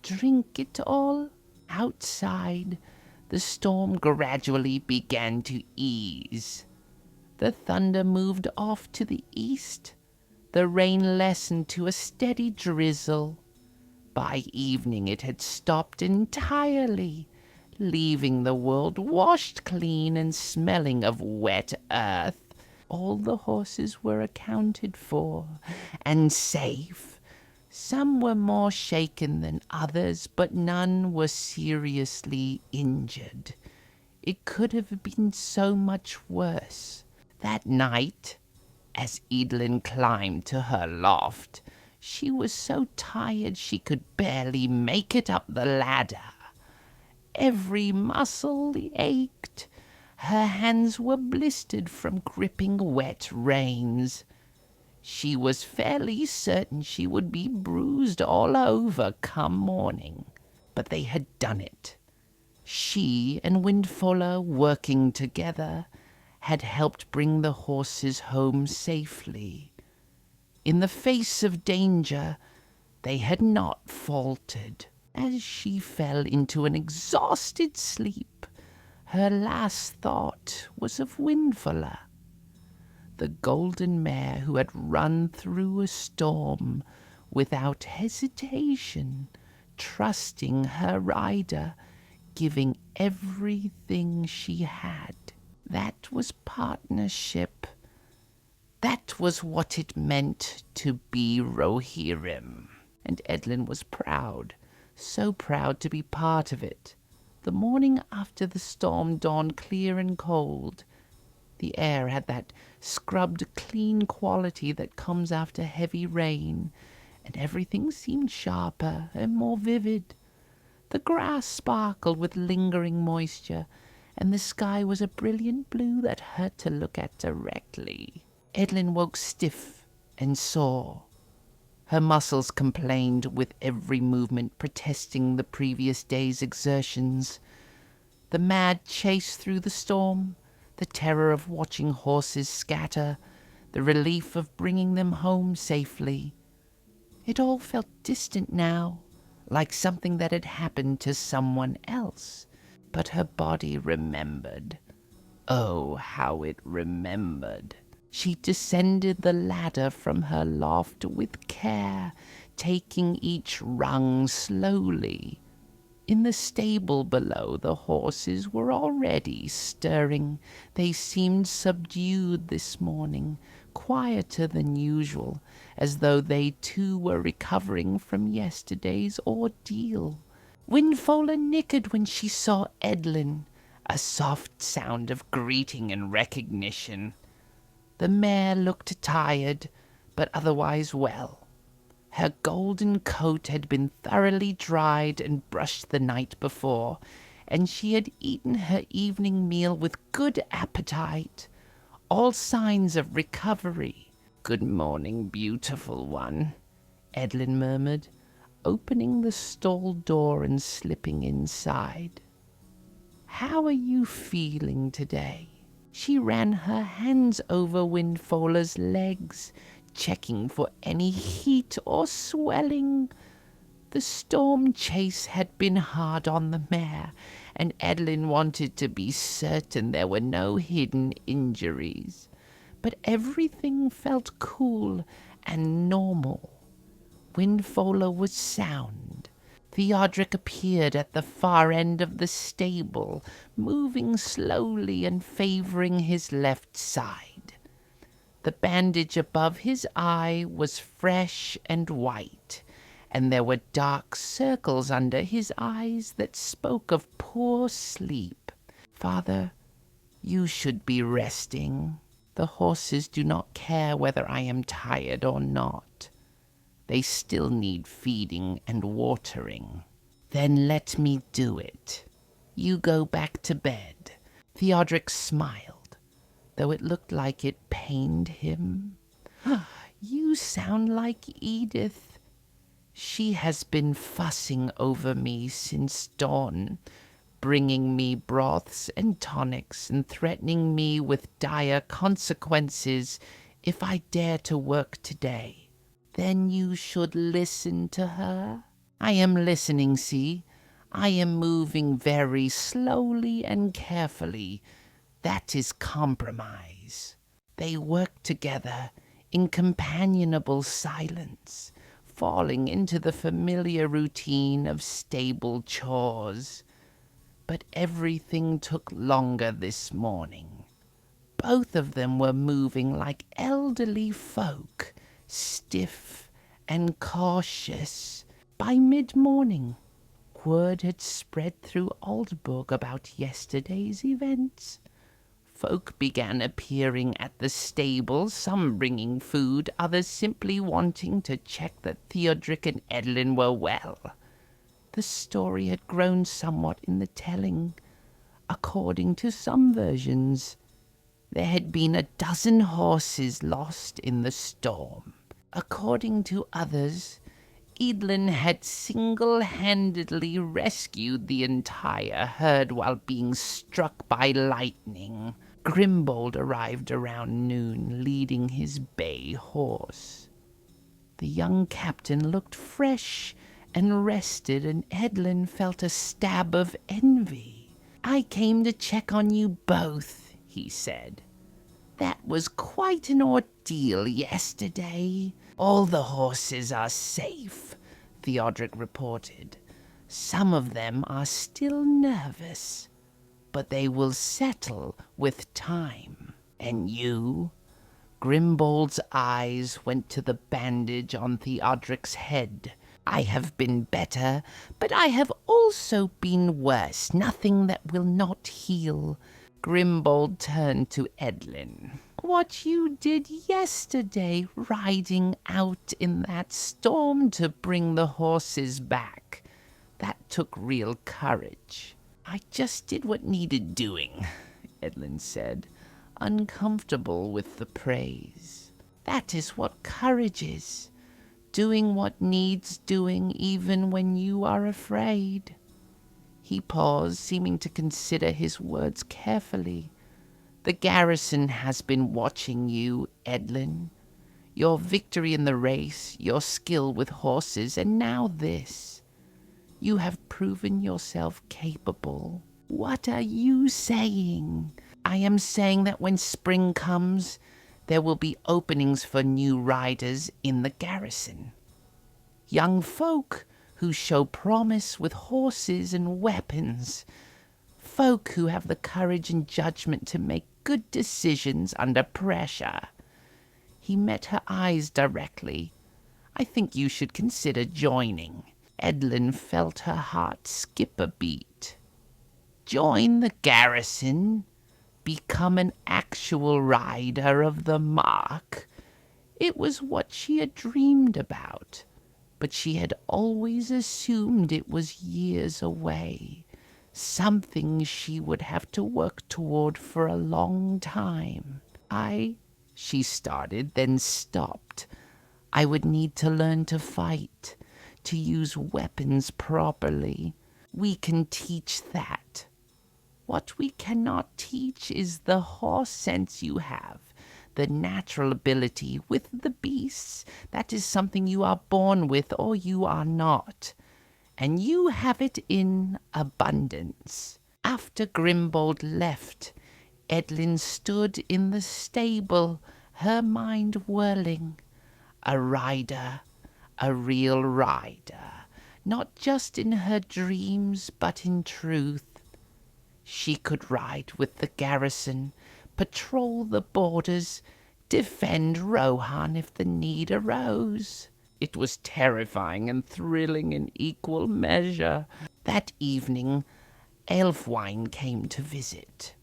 Speaker 1: Drink it all." Outside, the storm gradually began to ease. The thunder moved off to the east. The rain lessened to a steady drizzle. By evening it had stopped entirely, leaving the world washed clean and smelling of wet earth. All the horses were accounted for, and safe. Some were more shaken than others, but none were seriously injured. It could have been so much worse. That night, as Eadlyn climbed to her loft, she was so tired she could barely make it up the ladder. Every muscle ached. Her hands were blistered from gripping wet reins. She was fairly certain she would be bruised all over come morning. But they had done it. She and Windfola, working together, had helped bring the horses home safely. In the face of danger, they had not faltered. As she fell into an exhausted sleep, her last thought was of Windfola, the golden mare who had run through a storm without hesitation, trusting her rider, giving everything she had. That was partnership. That was what it meant to be Rohirrim. And Eadlyn was proud, so proud to be part of it. The morning after the storm dawned clear and cold. The air had that scrubbed, clean quality that comes after heavy rain, and everything seemed sharper and more vivid. The grass sparkled with lingering moisture, and the sky was a brilliant blue that hurt to look at directly. Eadlyn woke stiff and sore. Her muscles complained with every movement, protesting the previous day's exertions. The mad chase through the storm, the terror of watching horses scatter, the relief of bringing them home safely. It all felt distant now, like something that had happened to someone else. But her body remembered. Oh, how it remembered. She descended the ladder from her loft with care, taking each rung slowly. In the stable below, the horses were already stirring. They seemed subdued this morning, quieter than usual, as though they too were recovering from yesterday's ordeal. Windfola nickered when she saw Eadlyn, a soft sound of greeting and recognition. The mare looked tired, but otherwise well. Her golden coat had been thoroughly dried and brushed the night before, and she had eaten her evening meal with good appetite. All signs of recovery. "Good morning, beautiful one," Eadlyn murmured, opening the stall door and slipping inside. "How are you feeling today?" She ran her hands over Windfola's legs, checking for any heat or swelling. The storm chase had been hard on the mare, and Eadlyn wanted to be certain there were no hidden injuries. But everything felt cool and normal. Windfola was sound. Theodric appeared at the far end of the stable, moving slowly and favoring his left side. The bandage above his eye was fresh and white, and there were dark circles under his eyes that spoke of poor sleep. "Father, you should be resting. The horses do not care whether I am tired or not. They still need feeding and watering." "Then let me do it. You go back to bed." Theodric smiled, though it looked like it pained him. "You sound like Edith. She has been fussing over me since dawn, bringing me broths and tonics and threatening me with dire consequences if I dare to work today." "Then you should listen to her." "I am listening, see? I am moving very slowly and carefully. That is compromise." They worked together in companionable silence, falling into the familiar routine of stable chores. But everything took longer this morning. Both of them were moving like elderly folk, stiff and cautious. By mid-morning, word had spread through Aldburg about yesterday's events. Folk began appearing at the stable, some bringing food, others simply wanting to check that Theodric and Eadlyn were well. The story had grown somewhat in the telling. According to some versions, there had been 12 horses lost in the storm. According to others, Eadlyn had single-handedly rescued the entire herd while being struck by lightning. Grimbold arrived around noon, leading his bay horse. The young captain looked fresh and rested, and Eadlyn felt a stab of envy. "I came to check on you both," he said. "That was quite an ordeal yesterday." "All the horses are safe," Theodric reported. "Some of them are still nervous, but they will settle with time." "And you?" Grimbold's eyes went to the bandage on Theodric's head. "I have been better, but I have also been worse. Nothing that will not heal." Grimbold turned to Eadlyn. "What you did yesterday, riding out in that storm to bring the horses back, that took real courage." "I just did what needed doing," Eadlyn said, uncomfortable with the praise. "That is what courage is, doing what needs doing even when you are afraid." He paused, seeming to consider his words carefully. "The garrison has been watching you, Eadlyn. Your victory in the race, your skill with horses, and now this. You have proven yourself capable." "What are you saying?" "I am saying that when spring comes, there will be openings for new riders in the garrison. Young folk who show promise with horses and weapons. Folk who have the courage and judgment to make good decisions under pressure." He met her eyes directly. "I think you should consider joining." Eadlyn felt her heart skip a beat. "Join the garrison? Become an actual rider of the mark?" It was what she had dreamed about, but she had always assumed it was years away, something she would have to work toward for a long time. She started, then stopped. "I would need to learn to fight, to use weapons properly. We can teach that. What we cannot teach is the horse sense you have, the natural ability with the beasts. That is something you are born with or you are not. and you have it in abundance. After Grimbold left, Eadlyn stood in the stable, her mind whirling. A rider, a real rider, not just in her dreams but in truth. She could ride with the garrison, patrol the borders, defend Rohan if the need arose. It was terrifying and thrilling in equal measure. That evening, Elfwine came to visit.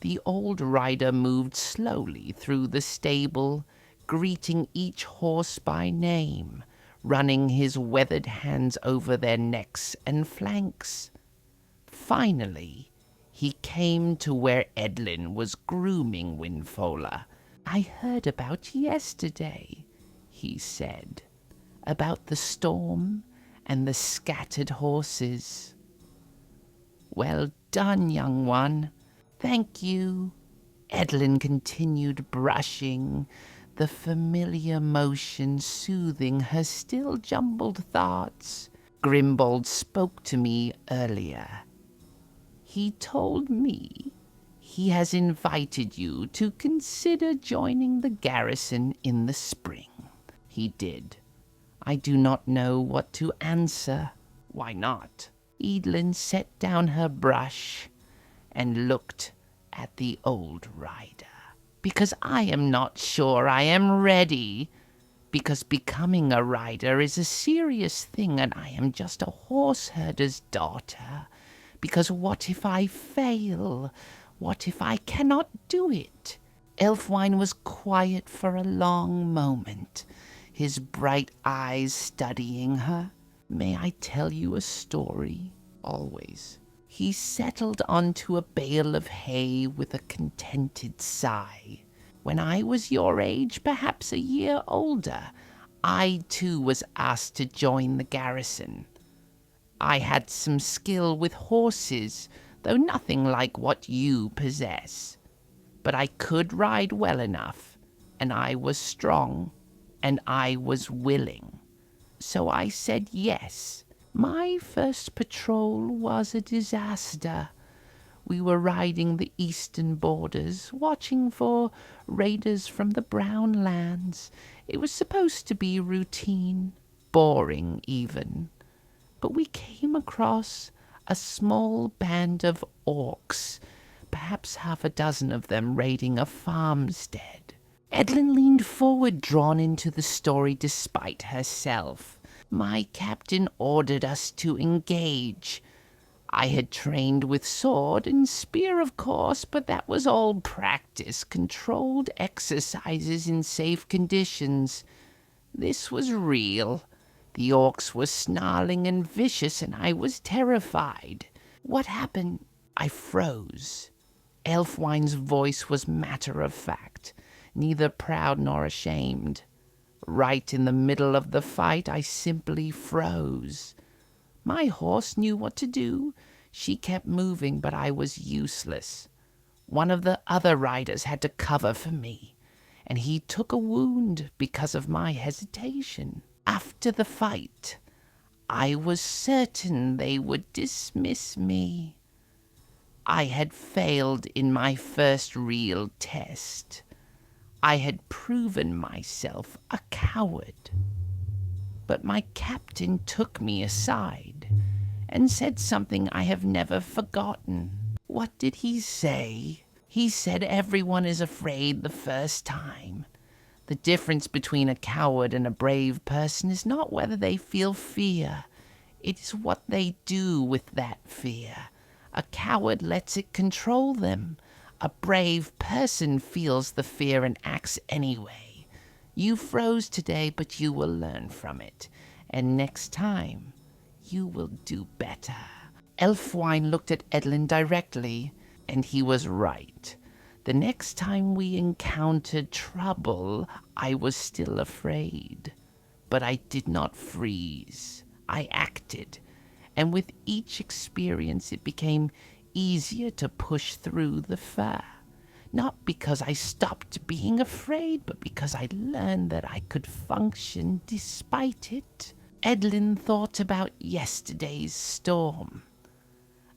Speaker 1: The old rider moved slowly through the stable, greeting each horse by name, running his weathered hands over their necks and flanks. Finally, he came to where Eadlyn was grooming Windfola. "I heard about yesterday," he said, "about the storm and the scattered horses." "Well done, young one. Thank you." Eadlyn continued brushing, the familiar motion soothing her still jumbled thoughts. "Grimbold spoke to me earlier. He told me he has invited you to consider joining the garrison in the spring." "He did. I do not know what to answer." "Why not?" Eadlyn set down her brush and looked at the old rider. "Because I am not sure I am ready. Because becoming a rider is a serious thing and I am just a horse herder's daughter. Because what if I fail? What if I cannot do it?" Elfwine was quiet for a long moment, his bright eyes studying her. "May I tell you a story?" "Always." He settled onto a bale of hay with a contented sigh. "When I was your age, perhaps a year older, I too was asked to join the garrison. I had some skill with horses, though nothing like what you possess. But I could ride well enough, and I was strong, and I was willing. So I said yes. My first patrol was a disaster. We were riding the eastern borders, watching for raiders from the Brown Lands. It was supposed to be routine, boring even. But we came across a small band of orcs, perhaps half a dozen of them raiding a farmstead." Eadlyn leaned forward, drawn into the story despite herself. "My captain ordered us to engage. I had trained with sword and spear, of course, but that was all practice, controlled exercises in safe conditions. This was real. The orcs were snarling and vicious, and I was terrified. What happened? I froze." Elfwine's voice was matter-of-fact, neither proud nor ashamed. "Right in the middle of the fight, I simply froze. My horse knew what to do. She kept moving, but I was useless. One of the other riders had to cover for me, and he took a wound because of my hesitation. After the fight, I was certain they would dismiss me. I had failed in my first real test. I had proven myself a coward. But my captain took me aside and said something I have never forgotten." "What did he say?" "He said everyone is afraid the first time. The difference between a coward and a brave person is not whether they feel fear. It is what they do with that fear. A coward lets it control them. A brave person feels the fear and acts anyway. You froze today, but you will learn from it. And next time, you will do better." Elfwine looked at Eadlyn directly, and he was right. The next time we encountered trouble, I was still afraid. But I did not freeze. I acted. And with each experience, it became easier to push through the fear. Not because I stopped being afraid, but because I learned that I could function despite it. Eadlyn thought about yesterday's storm,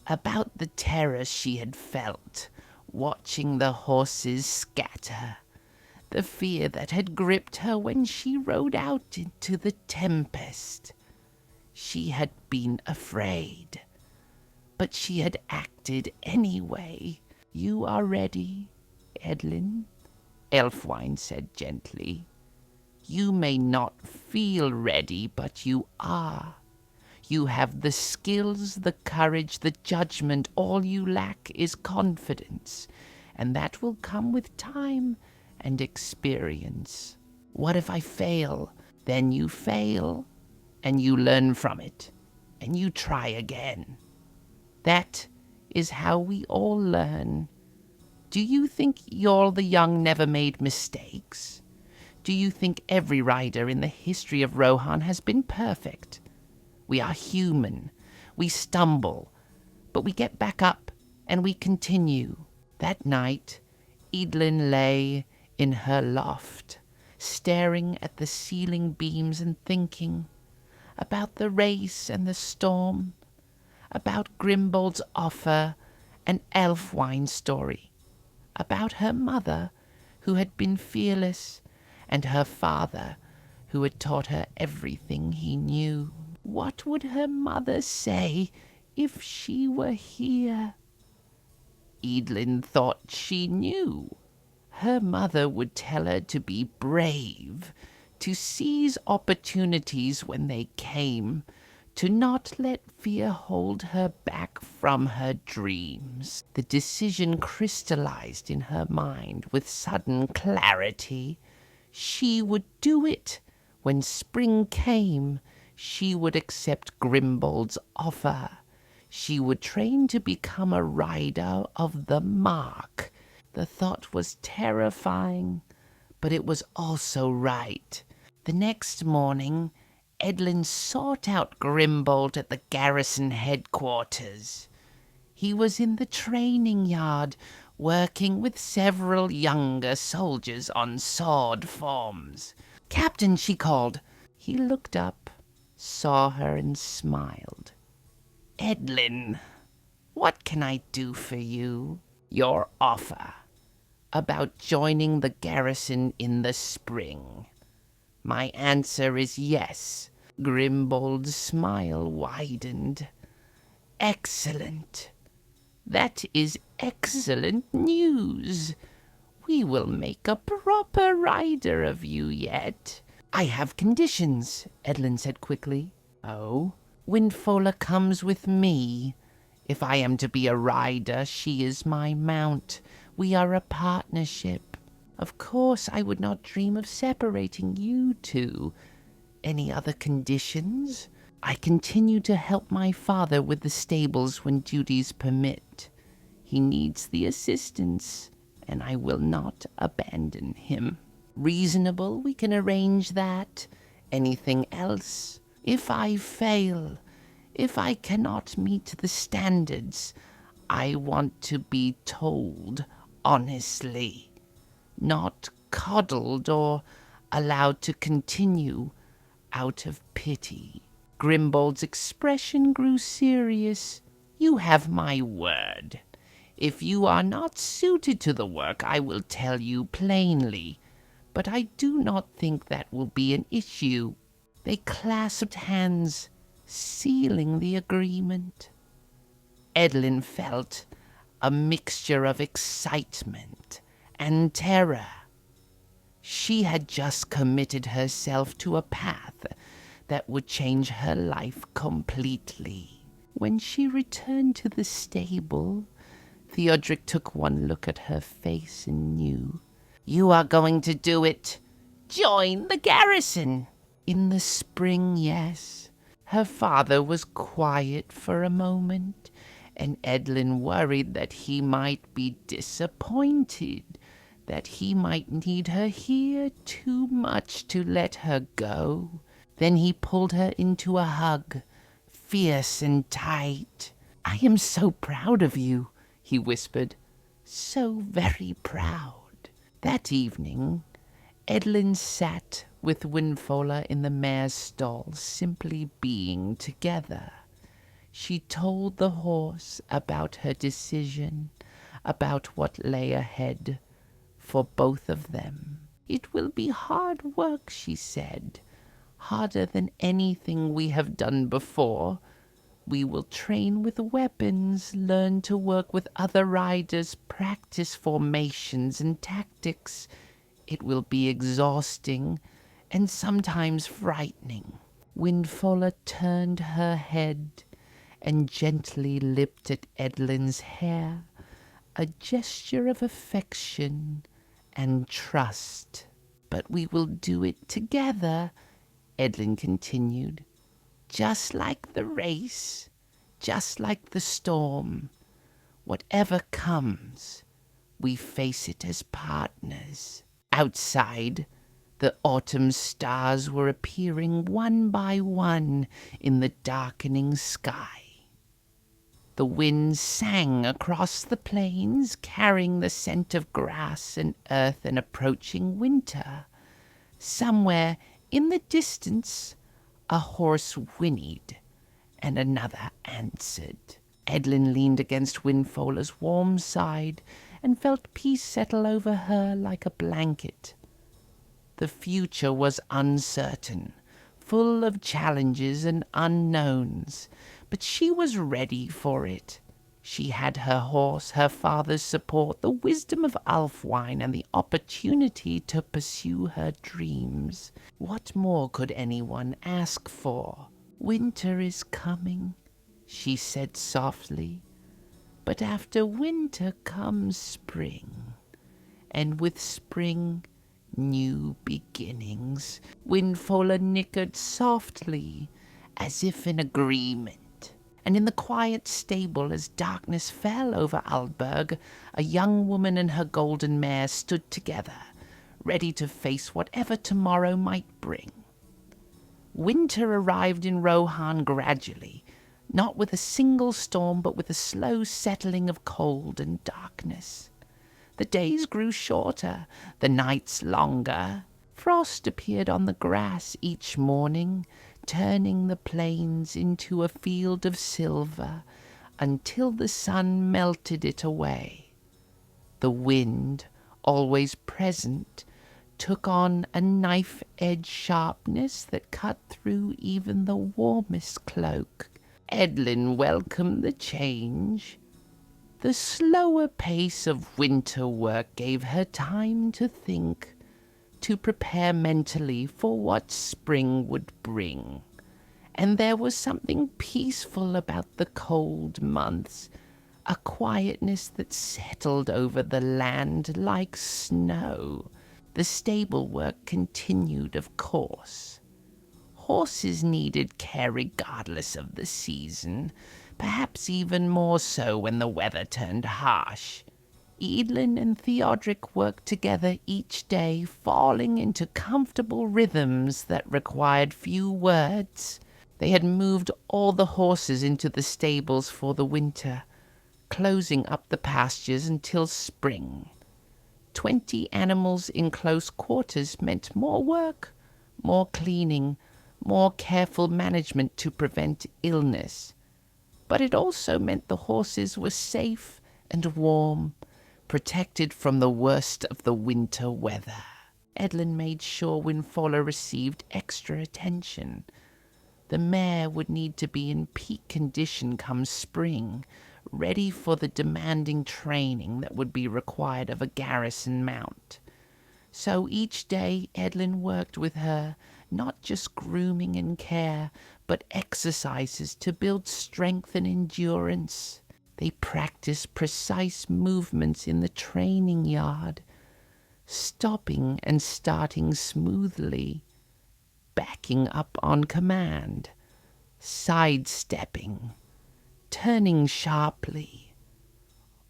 Speaker 1: about the terror she had felt watching the horses scatter, the fear that had gripped her when she rode out into the tempest. She had been afraid, but she had acted anyway. "You are ready, Eadlyn," Elfwine said gently. "You may not feel ready, but you are. You have the skills, the courage, the judgment. All you lack is confidence, and that will come with time and experience. What if I fail? Then you fail, and you learn from it, and you try again. That is how we all learn. Do you think y'all the young never made mistakes? Do you think every rider in the history of Rohan has been perfect? We are human. We stumble, but we get back up and we continue." That night, Eadlyn lay in her loft, staring at the ceiling beams and thinking about the race and the storm, about Grimbold's offer and Elfwine's story, about her mother, who had been fearless, and her father, who had taught her everything he knew. What would her mother say if she were here? Eadlyn thought she knew. Her mother would tell her to be brave, to seize opportunities when they came, to not let fear hold her back from her dreams. The decision crystallized in her mind with sudden clarity. She would do it. When spring came, she would accept Grimbold's offer. She would train to become a rider of the mark. The thought was terrifying, but it was also right. The next morning, Eadlyn sought out Grimbold at the garrison headquarters. He was in the training yard, working with several younger soldiers on sword forms. "Captain," she called. He looked up, saw her, and smiled. "Eadlyn, what can I do for you?" "Your offer about joining the garrison in the spring." "My answer is yes." Grimbold's smile widened. "Excellent. That is excellent news. We will make a proper rider of you yet." "I have conditions," Eadlyn said quickly. "Oh?" "Windfola comes with me. If I am to be a rider, she is my mount. We are a partnership. Of course, I would not dream of separating you two. Any other conditions?" "I continue to help my father with the stables when duties permit. He needs the assistance, and I will not abandon him." "Reasonable, we can arrange that. Anything else?" "If I fail, if I cannot meet the standards, I want to be told honestly, not coddled or allowed to continue out of pity." Grimbold's expression grew serious. "You have my word. If you are not suited to the work, I will tell you plainly, but I do not think that will be an issue." They clasped hands, sealing the agreement. Eadlyn felt a mixture of excitement and terror. She had just committed herself to a path that would change her life completely. When she returned to the stable, Theodric took one look at her face and knew. "You are going to do it. Join the garrison." "In the spring, yes." Her father was quiet for a moment, and Eadlyn worried that he might be disappointed, that he might need her here too much to let her go. Then he pulled her into a hug, fierce and tight. "I am so proud of you," he whispered. "So very proud." That evening, Eadlyn sat with Windfola in the mare's stall simply being together. She told the horse about her decision, about what lay ahead for both of them. "It will be hard work," she said, "harder than anything we have done before. We will train with weapons, learn to work with other riders, practice formations and tactics. It will be exhausting and sometimes frightening." Windfola turned her head and gently lipped at Eadlyn's hair, a gesture of affection and trust. "But we will do it together," Eadlyn continued. "Just like the race, just like the storm. Whatever comes, we face it as partners." Outside, the autumn stars were appearing one by one in the darkening sky. The wind sang across the plains, carrying the scent of grass and earth and approaching winter. Somewhere in the distance, a horse whinnied, and another answered. Eadlyn leaned against Windfola's warm side and felt peace settle over her like a blanket. The future was uncertain, full of challenges and unknowns, but she was ready for it. She had her horse, her father's support, the wisdom of Ulfwine, and the opportunity to pursue her dreams. What more could anyone ask for? "Winter is coming," she said softly, "but after winter comes spring, and with spring, new beginnings." Windfola nickered softly, as if in agreement. And in the quiet stable, as darkness fell over Aldburg, a young woman and her golden mare stood together, ready to face whatever tomorrow might bring. Winter arrived in Rohan gradually, not with a single storm, but with a slow settling of cold and darkness. The days grew shorter, the nights longer. Frost appeared on the grass each morning, turning the plains into a field of silver until the sun melted it away. The wind, always present, took on a knife-edge sharpness that cut through even the warmest cloak. Eadlyn welcomed the change. The slower pace of winter work gave her time to think, to prepare mentally for what spring would bring. And there was something peaceful about the cold months, a quietness that settled over the land like snow. The stable work continued, of course. Horses needed care regardless of the season, perhaps even more so when the weather turned harsh. Eadlyn and Theodric worked together each day, falling into comfortable rhythms that required few words. They had moved all the horses into the stables for the winter, closing up the pastures until spring. 20 animals in close quarters meant more work, more cleaning, more careful management to prevent illness. But it also meant the horses were safe and warm, protected from the worst of the winter weather. Eadlyn made sure Windfola received extra attention. The mare would need to be in peak condition come spring, ready for the demanding training that would be required of a garrison mount. So each day Eadlyn worked with her, not just grooming and care, but exercises to build strength and endurance. They practiced precise movements in the training yard, stopping and starting smoothly, backing up on command, sidestepping, turning sharply.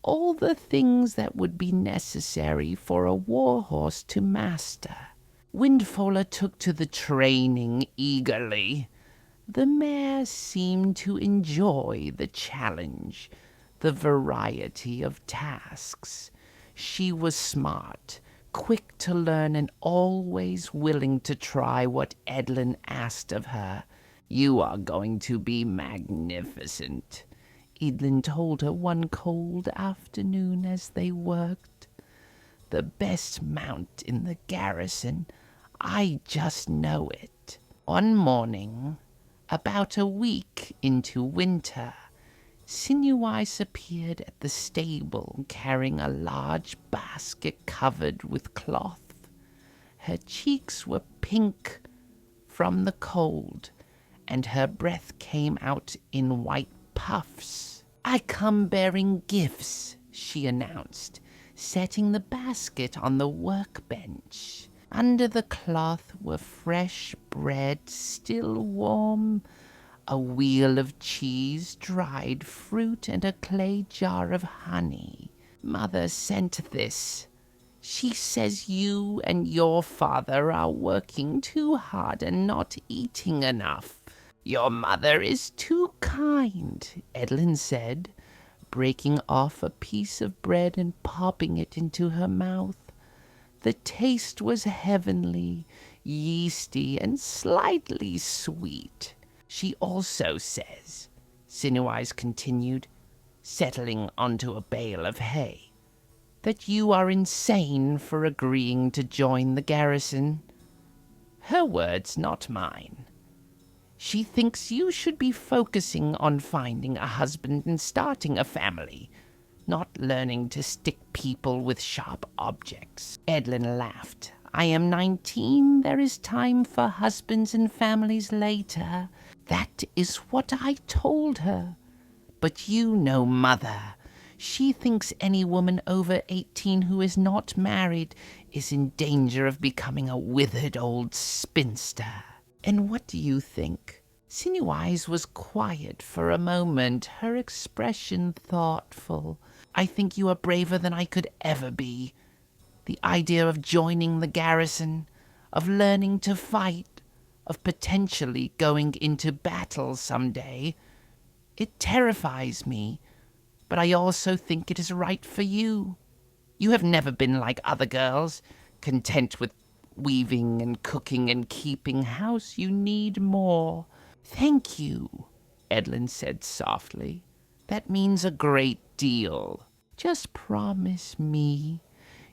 Speaker 1: All the things that would be necessary for a warhorse to master. Windfola took to the training eagerly. The mare seemed to enjoy the challenge, the variety of tasks. She was smart, quick to learn and always willing to try what Eadlyn asked of her. "You are going to be magnificent," Eadlyn told her one cold afternoon as they worked. "The best mount in the garrison. I just know it." One morning, about a week into winter, Sinuwise appeared at the stable carrying a large basket covered with cloth. Her cheeks were pink from the cold, and her breath came out in white puffs. "I come bearing gifts," she announced, setting the basket on the workbench. Under the cloth were fresh bread, still warm, a wheel of cheese, dried fruit, and a clay jar of honey. "Mother sent this. She says you and your father are working too hard and not eating enough." "Your mother is too kind," Eadlyn said, breaking off a piece of bread and popping it into her mouth. The taste was heavenly, yeasty, and slightly sweet. "She also says," Sinuwise continued, settling onto a bale of hay, "that you are insane for agreeing to join the garrison. Her words, not mine. She thinks you should be focusing on finding a husband and starting a family, not learning to stick people with sharp objects." Eadlyn laughed. "I am 19. There is time for husbands and families later." "That is what I told her. But you know Mother. She thinks any woman over 18 who is not married is in danger of becoming a withered old spinster." "And what do you think?" Sinuwise was quiet for a moment, her expression thoughtful. "I think you are braver than I could ever be. The idea of joining the garrison, of learning to fight, of potentially going into battle someday, it terrifies me, but I also think it is right for you. You have never been like other girls, content with weaving and cooking and keeping house. You need more." "Thank you," Eadlyn said softly. "That means a great deal. Just promise me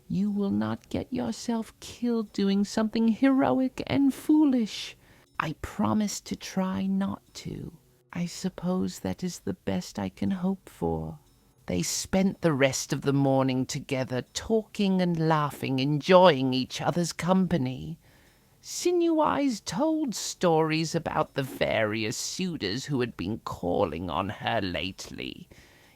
Speaker 1: you will not get yourself killed doing something heroic and foolish." "I promise to try not to. I suppose that is the best I can hope for." They spent the rest of the morning together, talking and laughing, enjoying each other's company. Sinuwise told stories about the various suitors who had been calling on her lately.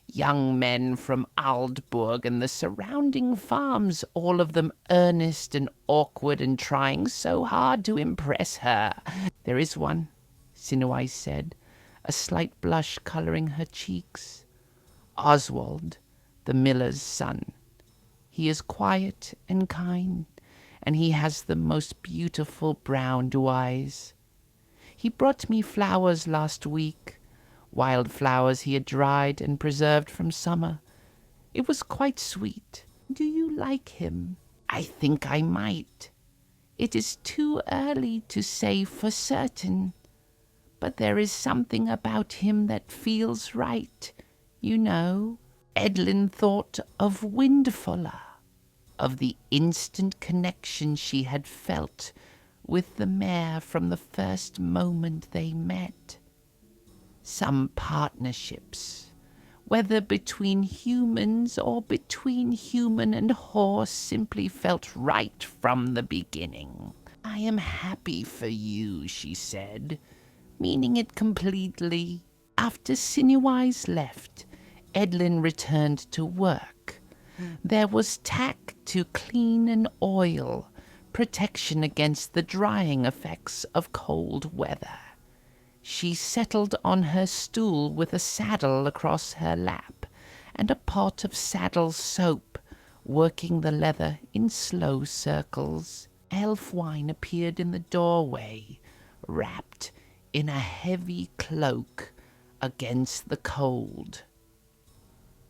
Speaker 1: Young men from Aldburg and the surrounding farms, all of them earnest and awkward and trying so hard to impress her. "There is one," Sinuwise said, a slight blush coloring her cheeks. "Oswald, the miller's son. He is quiet and kind, and he has the most beautiful brown eyes. He brought me flowers last week, wild flowers he had dried and preserved from summer. It was quite sweet. Do you like him?" "I think I might. It is too early to say for certain, but there is something about him that feels right, you know." Eadlyn thought of Windfola, of the instant connection she had felt with the mare from the first moment they met. Some partnerships, whether between humans or between human and horse, simply felt right from the beginning. "I am happy for you," she said, meaning it completely. After Sinuwise left, Eadlyn returned to work. There was tack to clean and oil, protection against the drying effects of cold weather. She settled on her stool with a saddle across her lap and a pot of saddle soap, working the leather in slow circles. Elfwine appeared in the doorway, wrapped in a heavy cloak against the cold.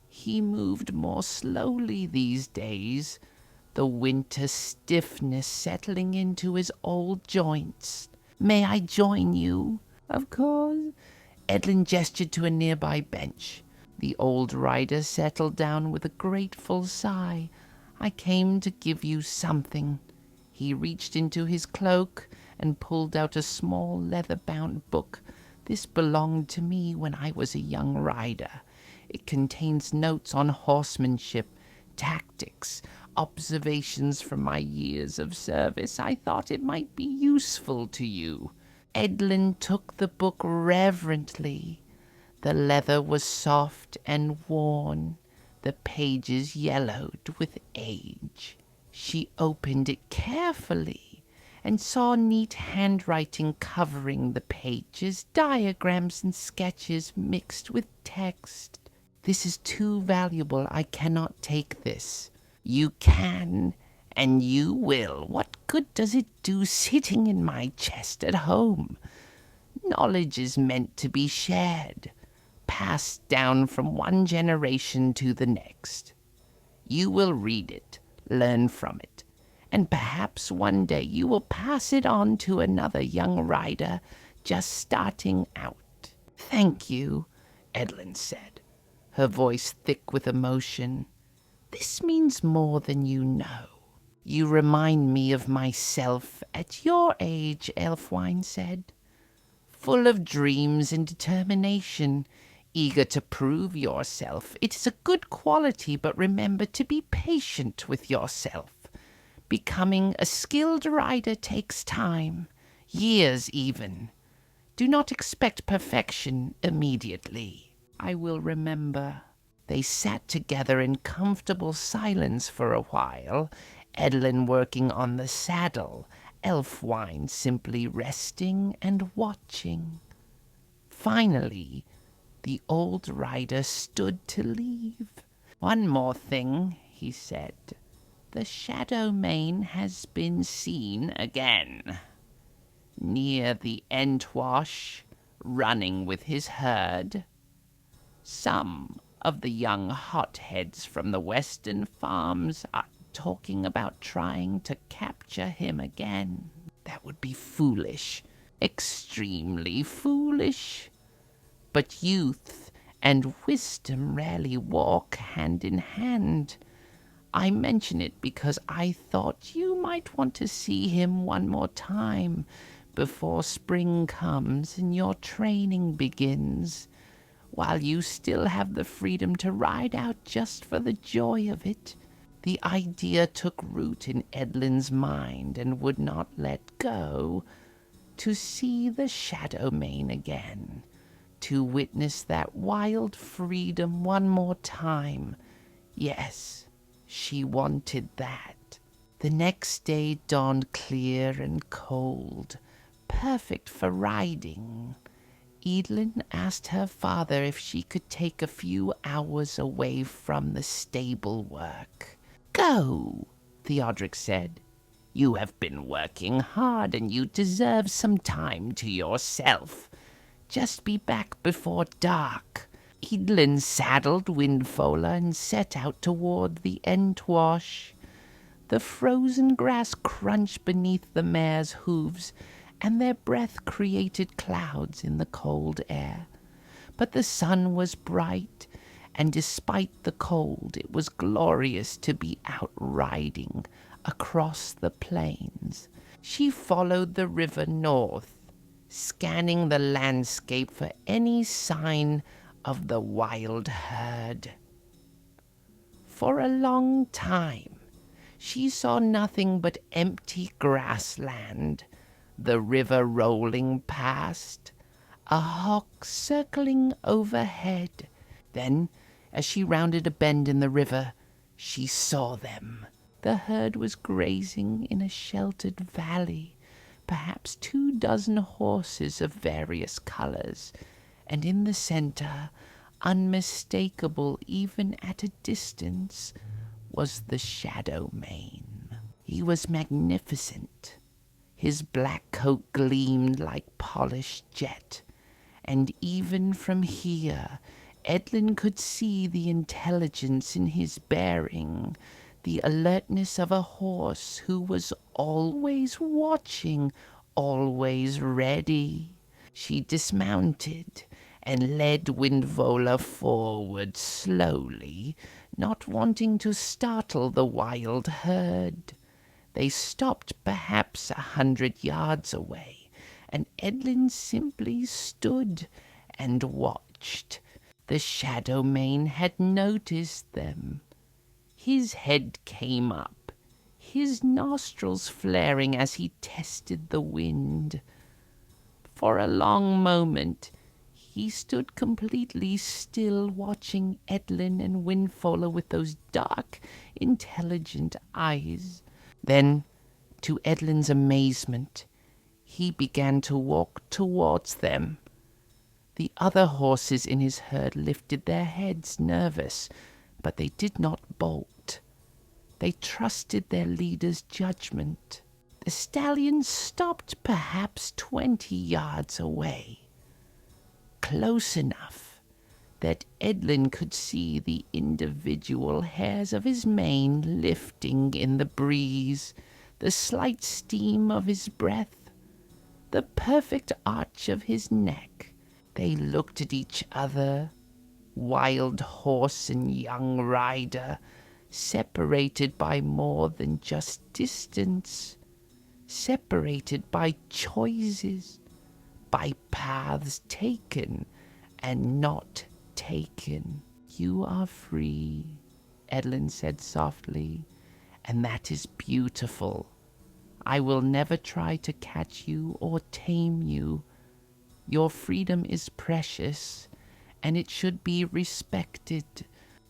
Speaker 1: He moved more slowly these days, the winter stiffness settling into his old joints. "May I join you?" "Of course." Eadlyn gestured to a nearby bench. The old rider settled down with a grateful sigh. "I came to give you something." He reached into his cloak and pulled out a small leather-bound book. "This belonged to me when I was a young rider. It contains notes on horsemanship, tactics, observations from my years of service. I thought it might be useful to you." Eadlyn took the book reverently. The leather was soft and worn, the pages yellowed with age. She opened it carefully and saw neat handwriting covering the pages, diagrams and sketches mixed with text. "This is too valuable. I cannot take this." "You can, and you will. What good does it do sitting in my chest at home? Knowledge is meant to be shared, passed down from one generation to the next. You will read it, learn from it, and perhaps one day you will pass it on to another young rider just starting out." "Thank you," Eadlyn said, her voice thick with emotion. "This means more than you know." "You remind me of myself at your age," Elfwine said. "Full of dreams and determination, eager to prove yourself. It is a good quality, but remember to be patient with yourself. Becoming a skilled rider takes time, years even. Do not expect perfection immediately." "I will remember." They sat together in comfortable silence for a while, Eadlyn working on the saddle, Elfwine simply resting and watching. Finally, the old rider stood to leave. "One more thing," he said. "The shadow mane has been seen again. Near the Entwash, running with his herd. Some of the young hotheads from the western farms are talking about trying to capture him again. That would be foolish, extremely foolish. But youth and wisdom rarely walk hand in hand. I mention it because I thought you might want to see him one more time before spring comes and your training begins, while you still have the freedom to ride out just for the joy of it." The idea took root in Eadlyn's mind and would not let go. To see the shadow mane again, to witness that wild freedom one more time. Yes, she wanted that. The next day dawned clear and cold, perfect for riding. Eadlyn asked her father if she could take a few hours away from the stable work. "Go," Theodric said. "You have been working hard and you deserve some time to yourself. Just be back before dark." Eadlyn saddled Windfola and set out toward the Entwash. The frozen grass crunched beneath the mare's hooves, and their breath created clouds in the cold air. But the sun was bright, and despite the cold, it was glorious to be out riding across the plains. She followed the river north, scanning the landscape for any sign of the wild herd. For a long time, she saw nothing but empty grassland, the river rolling past, a hawk circling overhead. Then, as she rounded a bend in the river, she saw them. The herd was grazing in a sheltered valley, perhaps 24 horses of various colors, and in the center, unmistakable even at a distance, was the shadow mane. He was magnificent. His black coat gleamed like polished jet, and even from here, Eadlyn could see the intelligence in his bearing, the alertness of a horse who was always watching, always ready. She dismounted and led Windfola forward slowly, not wanting to startle the wild herd. They stopped perhaps 100 yards away, and Eadlyn simply stood and watched. The Shadowmane had noticed them. His head came up, his nostrils flaring as he tested the wind. For a long moment he stood completely still, watching Eadlyn and Windfola with those dark, intelligent eyes. Then, to Eadlyn's amazement, he began to walk towards them. The other horses in his herd lifted their heads, nervous, but they did not bolt. They trusted their leader's judgment. The stallion stopped perhaps 20 yards away, close enough that Eadlyn could see the individual hairs of his mane lifting in the breeze, the slight steam of his breath, the perfect arch of his neck. They looked at each other, wild horse and young rider, separated by more than just distance, separated by choices, by paths taken and not taken. "You are free," Eadlyn said softly, "and that is beautiful. I will never try to catch you or tame you. Your freedom is precious, and it should be respected."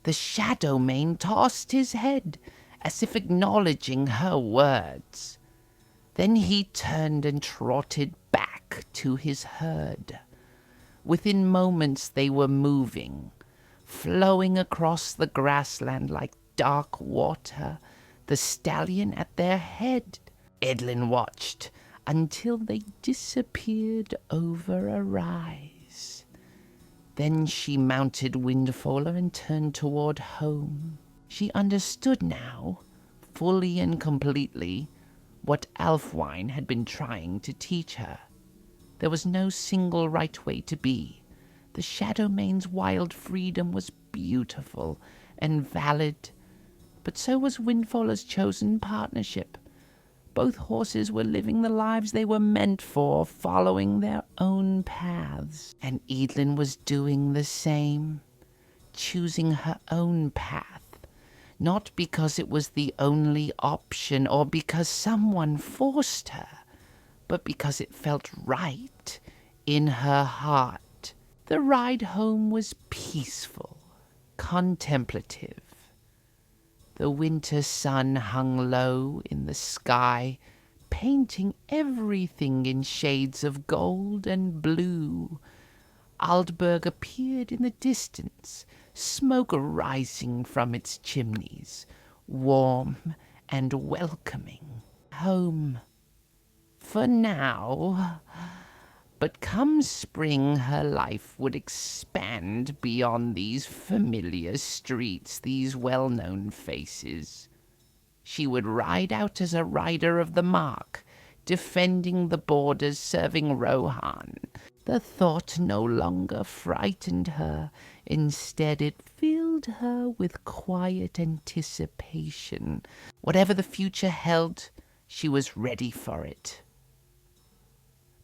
Speaker 1: The Shadowmane tossed his head, as if acknowledging her words. Then he turned and trotted back to his herd. Within moments they were moving, flowing across the grassland like dark water, the stallion at their head. Eadlyn watched until they disappeared over a rise. Then she mounted Windfola and turned toward home. She understood now, fully and completely, what Ælfwine had been trying to teach her. There was no single right way to be. The Shadowmane's wild freedom was beautiful and valid, but so was Windfola's chosen partnership. Both horses were living the lives they were meant for, following their own paths, and Eadlyn was doing the same, choosing her own path, not because it was the only option or because someone forced her, but because it felt right in her heart. The ride home was peaceful, contemplative. The winter sun hung low in the sky, painting everything in shades of gold and blue. Aldburg appeared in the distance, smoke rising from its chimneys, warm and welcoming. Home. For now. But come spring, her life would expand beyond these familiar streets, these well-known faces. She would ride out as a rider of the mark, defending the borders, serving Rohan. The thought no longer frightened her. Instead, it filled her with quiet anticipation. Whatever the future held, she was ready for it.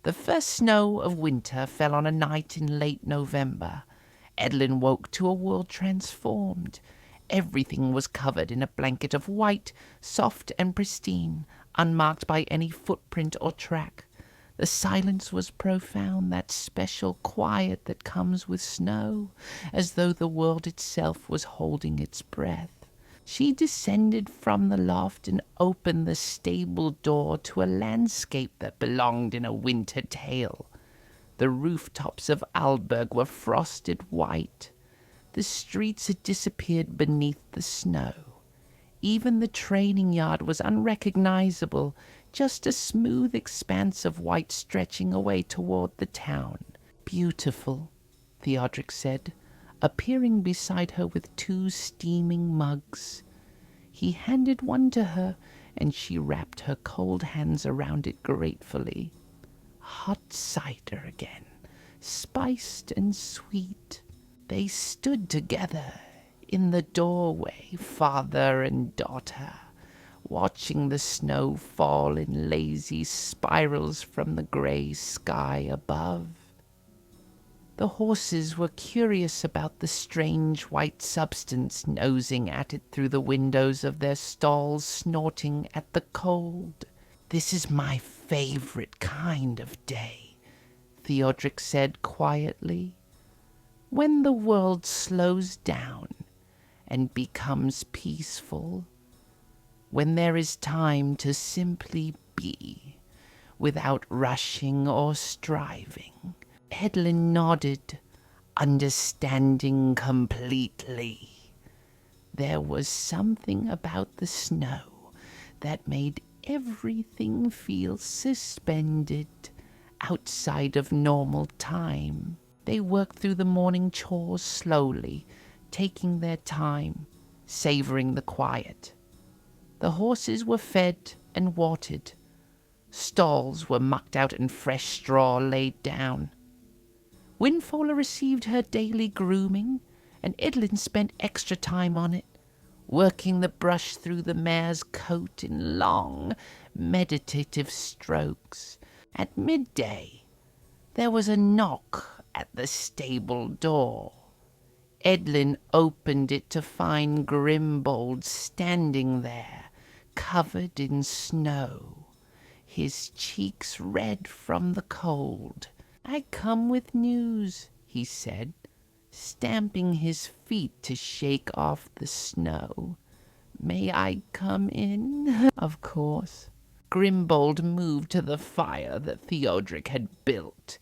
Speaker 1: The first snow of winter fell on a night in late November. Eadlyn woke to a world transformed. Everything was covered in a blanket of white, soft and pristine, unmarked by any footprint or track. The silence was profound, that special quiet that comes with snow, as though the world itself was holding its breath. She descended from the loft and opened the stable door to a landscape that belonged in a winter tale. The rooftops of Aldburg were frosted white. The streets had disappeared beneath the snow. Even the training yard was unrecognizable, just a smooth expanse of white stretching away toward the town. "Beautiful," Theodric said, appearing beside her with 2 steaming mugs. He handed one to her, and she wrapped her cold hands around it gratefully. Hot cider again, spiced and sweet. They stood together in the doorway, father and daughter, watching the snow fall in lazy spirals from the gray sky above. The horses were curious about the strange white substance nosing at it through the windows of their stalls, snorting at the cold. "This is my favorite kind of day," Theodric said quietly. "When the world slows down and becomes peaceful. When there is time to simply be, without rushing or striving." Eadlyn nodded, understanding completely. There was something about the snow that made everything feel suspended outside of normal time. They worked through the morning chores slowly, taking their time, savoring the quiet. The horses were fed and watered. Stalls were mucked out and fresh straw laid down. Windfola received her daily grooming, and Eadlyn spent extra time on it, working the brush through the mare's coat in long, meditative strokes. At midday, there was a knock at the stable door. Eadlyn opened it to find Grimbold standing there, covered in snow, his cheeks red from the cold. "I come with news," he said, stamping his feet to shake off the snow. "May I come in?" Of course. Grimbold moved to the fire that Theodric had built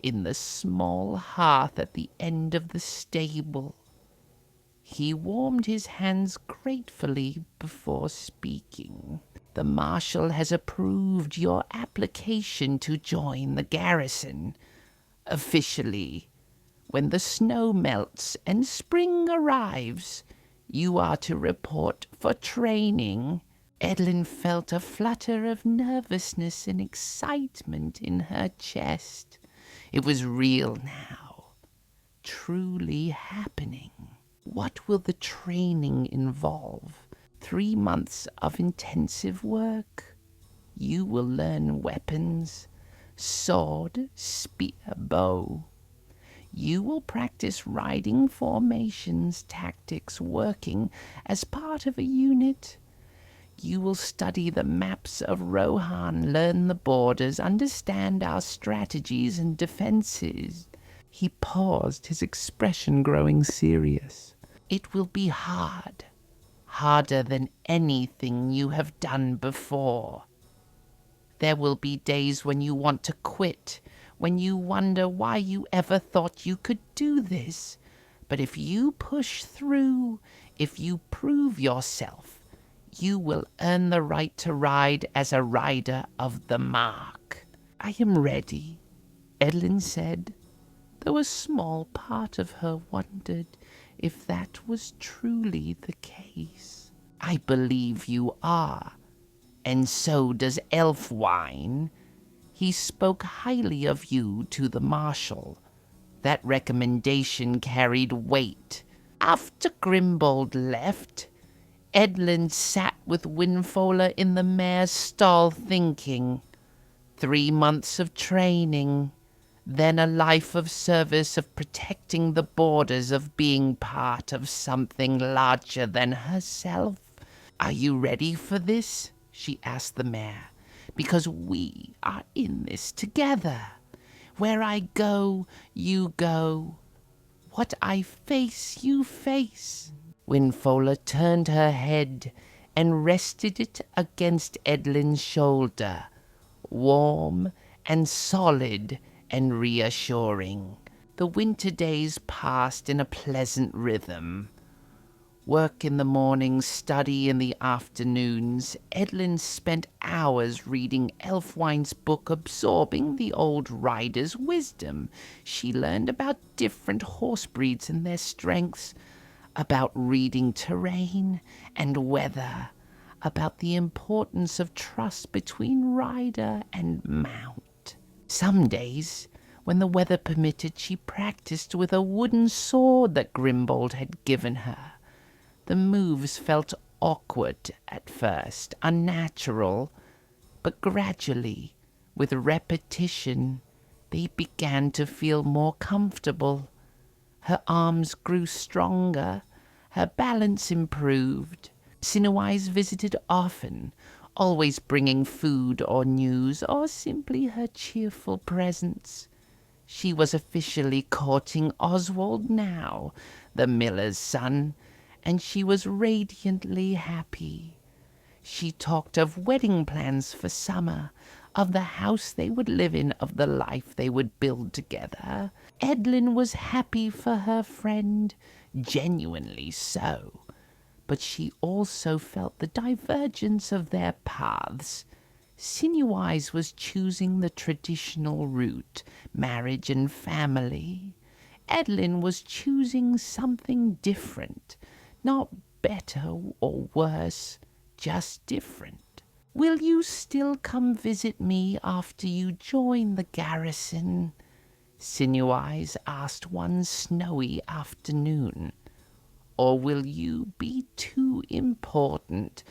Speaker 1: in the small hearth at the end of the stable. He warmed his hands gratefully before speaking. "The Marshal has approved your application to join the garrison. Officially, when the snow melts and spring arrives, you are to report for training." Eadlyn felt a flutter of nervousness and excitement in her chest. It was real now, truly happening. What will the training involve? 3 months of intensive work. You will learn weapons, sword, spear, bow. You will practice riding formations, tactics, working as part of a unit. You will study the maps of Rohan, learn the borders, understand our strategies and defenses. He paused, his expression growing serious. "It will be hard, harder than anything you have done before. There will be days when you want to quit, when you wonder why you ever thought you could do this. But if you push through, if you prove yourself, you will earn the right to ride as a rider of the mark." "I am ready," Eadlyn said, though a small part of her wondered if that was truly the case. "I believe you are, and so does Elfwine. He spoke highly of you to the Marshal. That recommendation carried weight." After Grimbold left, Eadlyn sat with Windfola in the mare's stall thinking. 3 months of training, then a life of service, of protecting the borders, of being part of something larger than herself. "Are you ready for this?" she asked the mare. "Because we are in this together. Where I go, you go. What I face, you face." Windfola turned her head and rested it against Eadlyn's shoulder, warm and solid and reassuring. The winter days passed in a pleasant rhythm. Work in the mornings, study in the afternoons. Eadlyn spent hours reading Elfwine's book, absorbing the old rider's wisdom. She learned about different horse breeds and their strengths, about reading terrain and weather, about the importance of trust between rider and mount. Some days, when the weather permitted, she practiced with a wooden sword that Grimbold had given her. The moves felt awkward at first, unnatural, but gradually, with repetition, they began to feel more comfortable. Her arms grew stronger, her balance improved. Sinowise visited often, always bringing food or news, or simply her cheerful presence. She was officially courting Oswald now, the miller's son, and she was radiantly happy. She talked of wedding plans for summer, of the house they would live in, of the life they would build together. Eadlyn was happy for her friend, genuinely so, but she also felt the divergence of their paths. Sinowise was choosing the traditional route, marriage and family. Eadlyn was choosing something different, not better or worse, just different. Will you still come visit me after you join the garrison? Sinowise asked one snowy afternoon. Or will you be too important,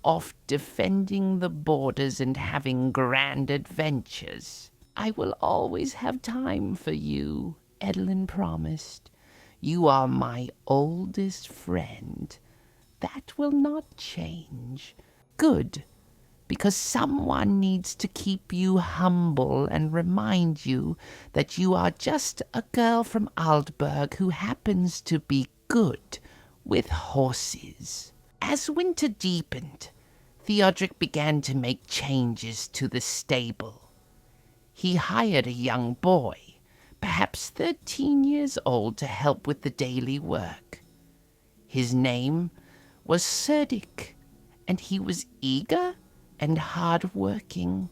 Speaker 1: off defending the borders and having grand adventures? I will always have time for you, Eadlyn promised. You are my oldest friend. That will not change. Good, because someone needs to keep you humble and remind you that you are just a girl from Aldburg who happens to be good with horses. As winter deepened, Theodric began to make changes to the stable. He hired a young boy, perhaps 13 years old, to help with the daily work. His name was Cerdic, and he was eager and hard-working,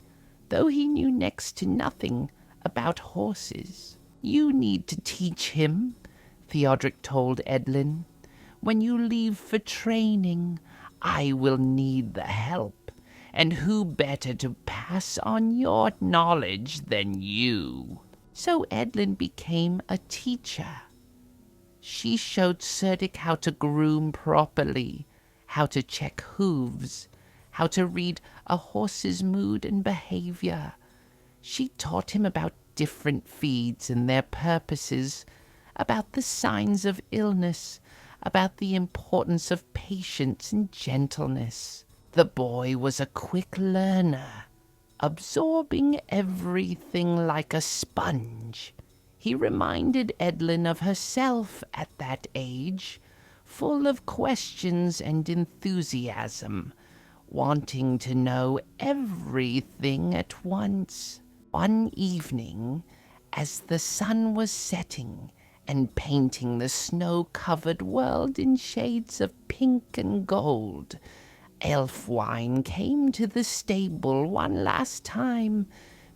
Speaker 1: though he knew next to nothing about horses. You need to teach him, Theodric told Eadlyn. When you leave for training, I will need the help, and who better to pass on your knowledge than you? So Eadlyn became a teacher. She showed Cerdic how to groom properly, how to check hooves, how to read a horse's mood and behavior. She taught him about different feeds and their purposes, about the signs of illness, about the importance of patience and gentleness. The boy was a quick learner, absorbing everything like a sponge. He reminded Eadlyn of herself at that age, full of questions and enthusiasm, wanting to know everything at once. One evening, as the sun was setting and painting the snow-covered world in shades of pink and gold, Elfwine came to the stable one last time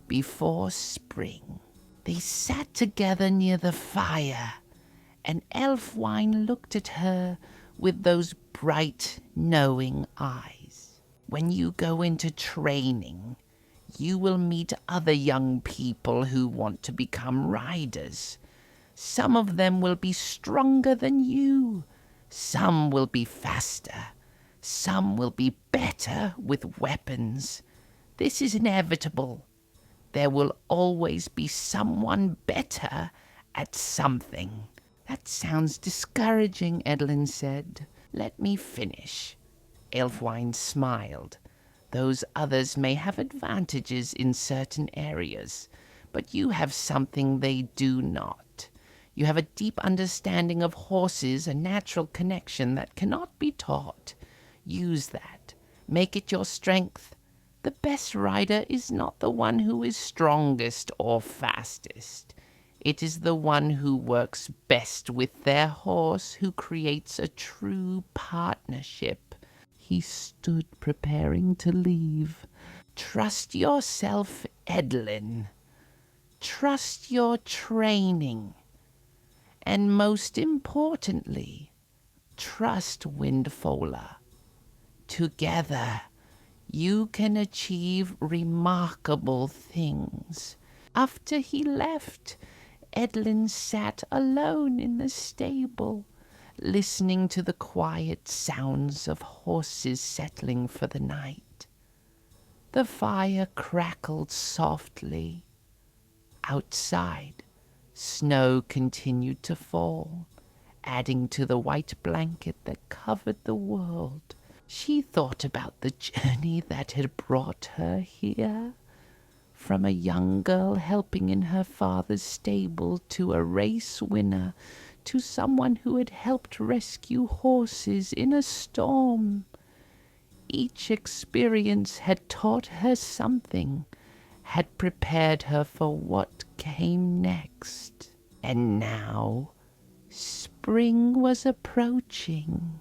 Speaker 1: before spring. They sat together near the fire, and Elfwine looked at her with those bright, knowing eyes. When you go into training, you will meet other young people who want to become riders. Some of them will be stronger than you. Some will be faster. Some will be better with weapons. This is inevitable. There will always be someone better at something. That sounds discouraging, Eadlyn said. Let me finish. Elfwine smiled. Those others may have advantages in certain areas, but you have something they do not. You have a deep understanding of horses, a natural connection that cannot be taught. Use that. Make it your strength. The best rider is not the one who is strongest or fastest. It is the one who works best with their horse, who creates a true partnership. He stood preparing to leave. Trust yourself, Eadlyn. Trust your training. And most importantly, Trust Windfola. Together, you can achieve remarkable things. After he left, Eadlyn sat alone in the stable, listening to the quiet sounds of horses settling for the night. The fire crackled softly. Outside, snow continued to fall, adding to the white blanket that covered the world. She thought about the journey that had brought her here, from a young girl helping in her father's stable to a race winner, to someone who had helped rescue horses in a storm. Each experience had taught her something, had prepared her for what came next. And now, spring was approaching.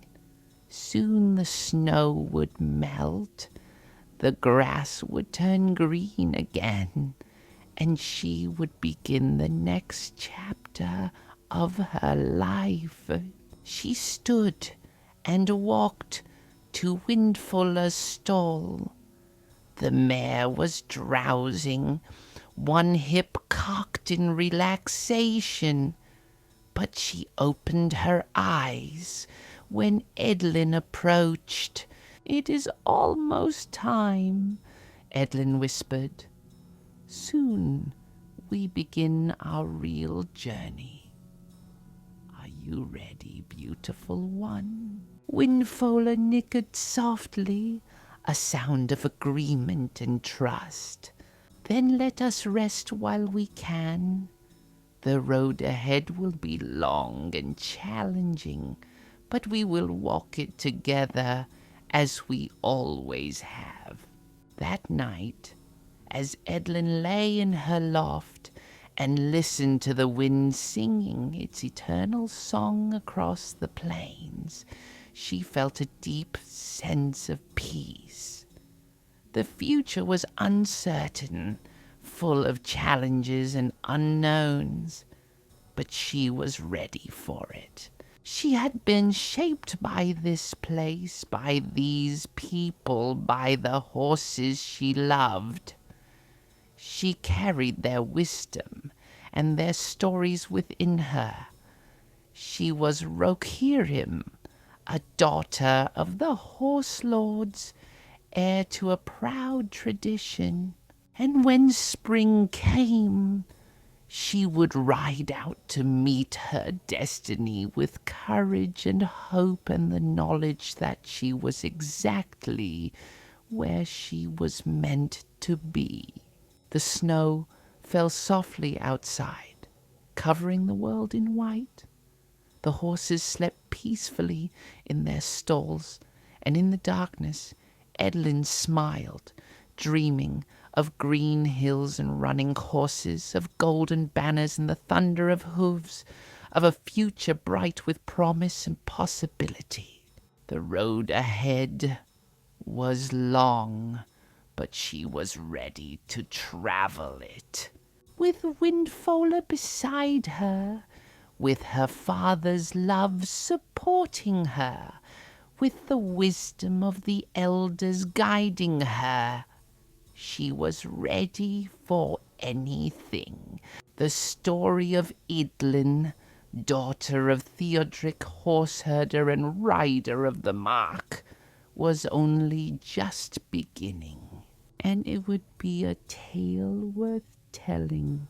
Speaker 1: Soon the snow would melt, the grass would turn green again, and she would begin the next chapter of her life. She stood and walked to Windfola's stall. The mare was drowsing, one hip cocked in relaxation, but she opened her eyes when Eadlyn approached. "It is almost time," Eadlyn whispered. "Soon we begin our real journey. Are you ready, beautiful one?" Windfola nickered softly, a sound of agreement and trust. "Then let us rest while we can. The road ahead will be long and challenging, but we will walk it together as we always have." That night, as Eadlyn lay in her loft and listened to the wind singing its eternal song across the plains, she felt a deep sense of peace. The future was uncertain, full of challenges and unknowns, but she was ready for it. She had been shaped by this place, by these people, by the horses she loved. She carried their wisdom and their stories within her. She was Rohirrim, a daughter of the horse lords, heir to a proud tradition. And when spring came, she would ride out to meet her destiny with courage and hope and the knowledge that she was exactly where she was meant to be. The snow fell softly outside, covering the world in white. The horses slept peacefully in their stalls, and in the darkness Eadlyn smiled, dreaming of green hills and running horses, of golden banners and the thunder of hooves, of a future bright with promise and possibility. The road ahead was long, but she was ready to travel it. With Windfola beside her, with her father's love supporting her, with the wisdom of the elders guiding her, she was ready for anything. The story of Eadlyn, daughter of Theodric, horseherder and rider of the Mark, was only just beginning, and it would be a tale worth telling.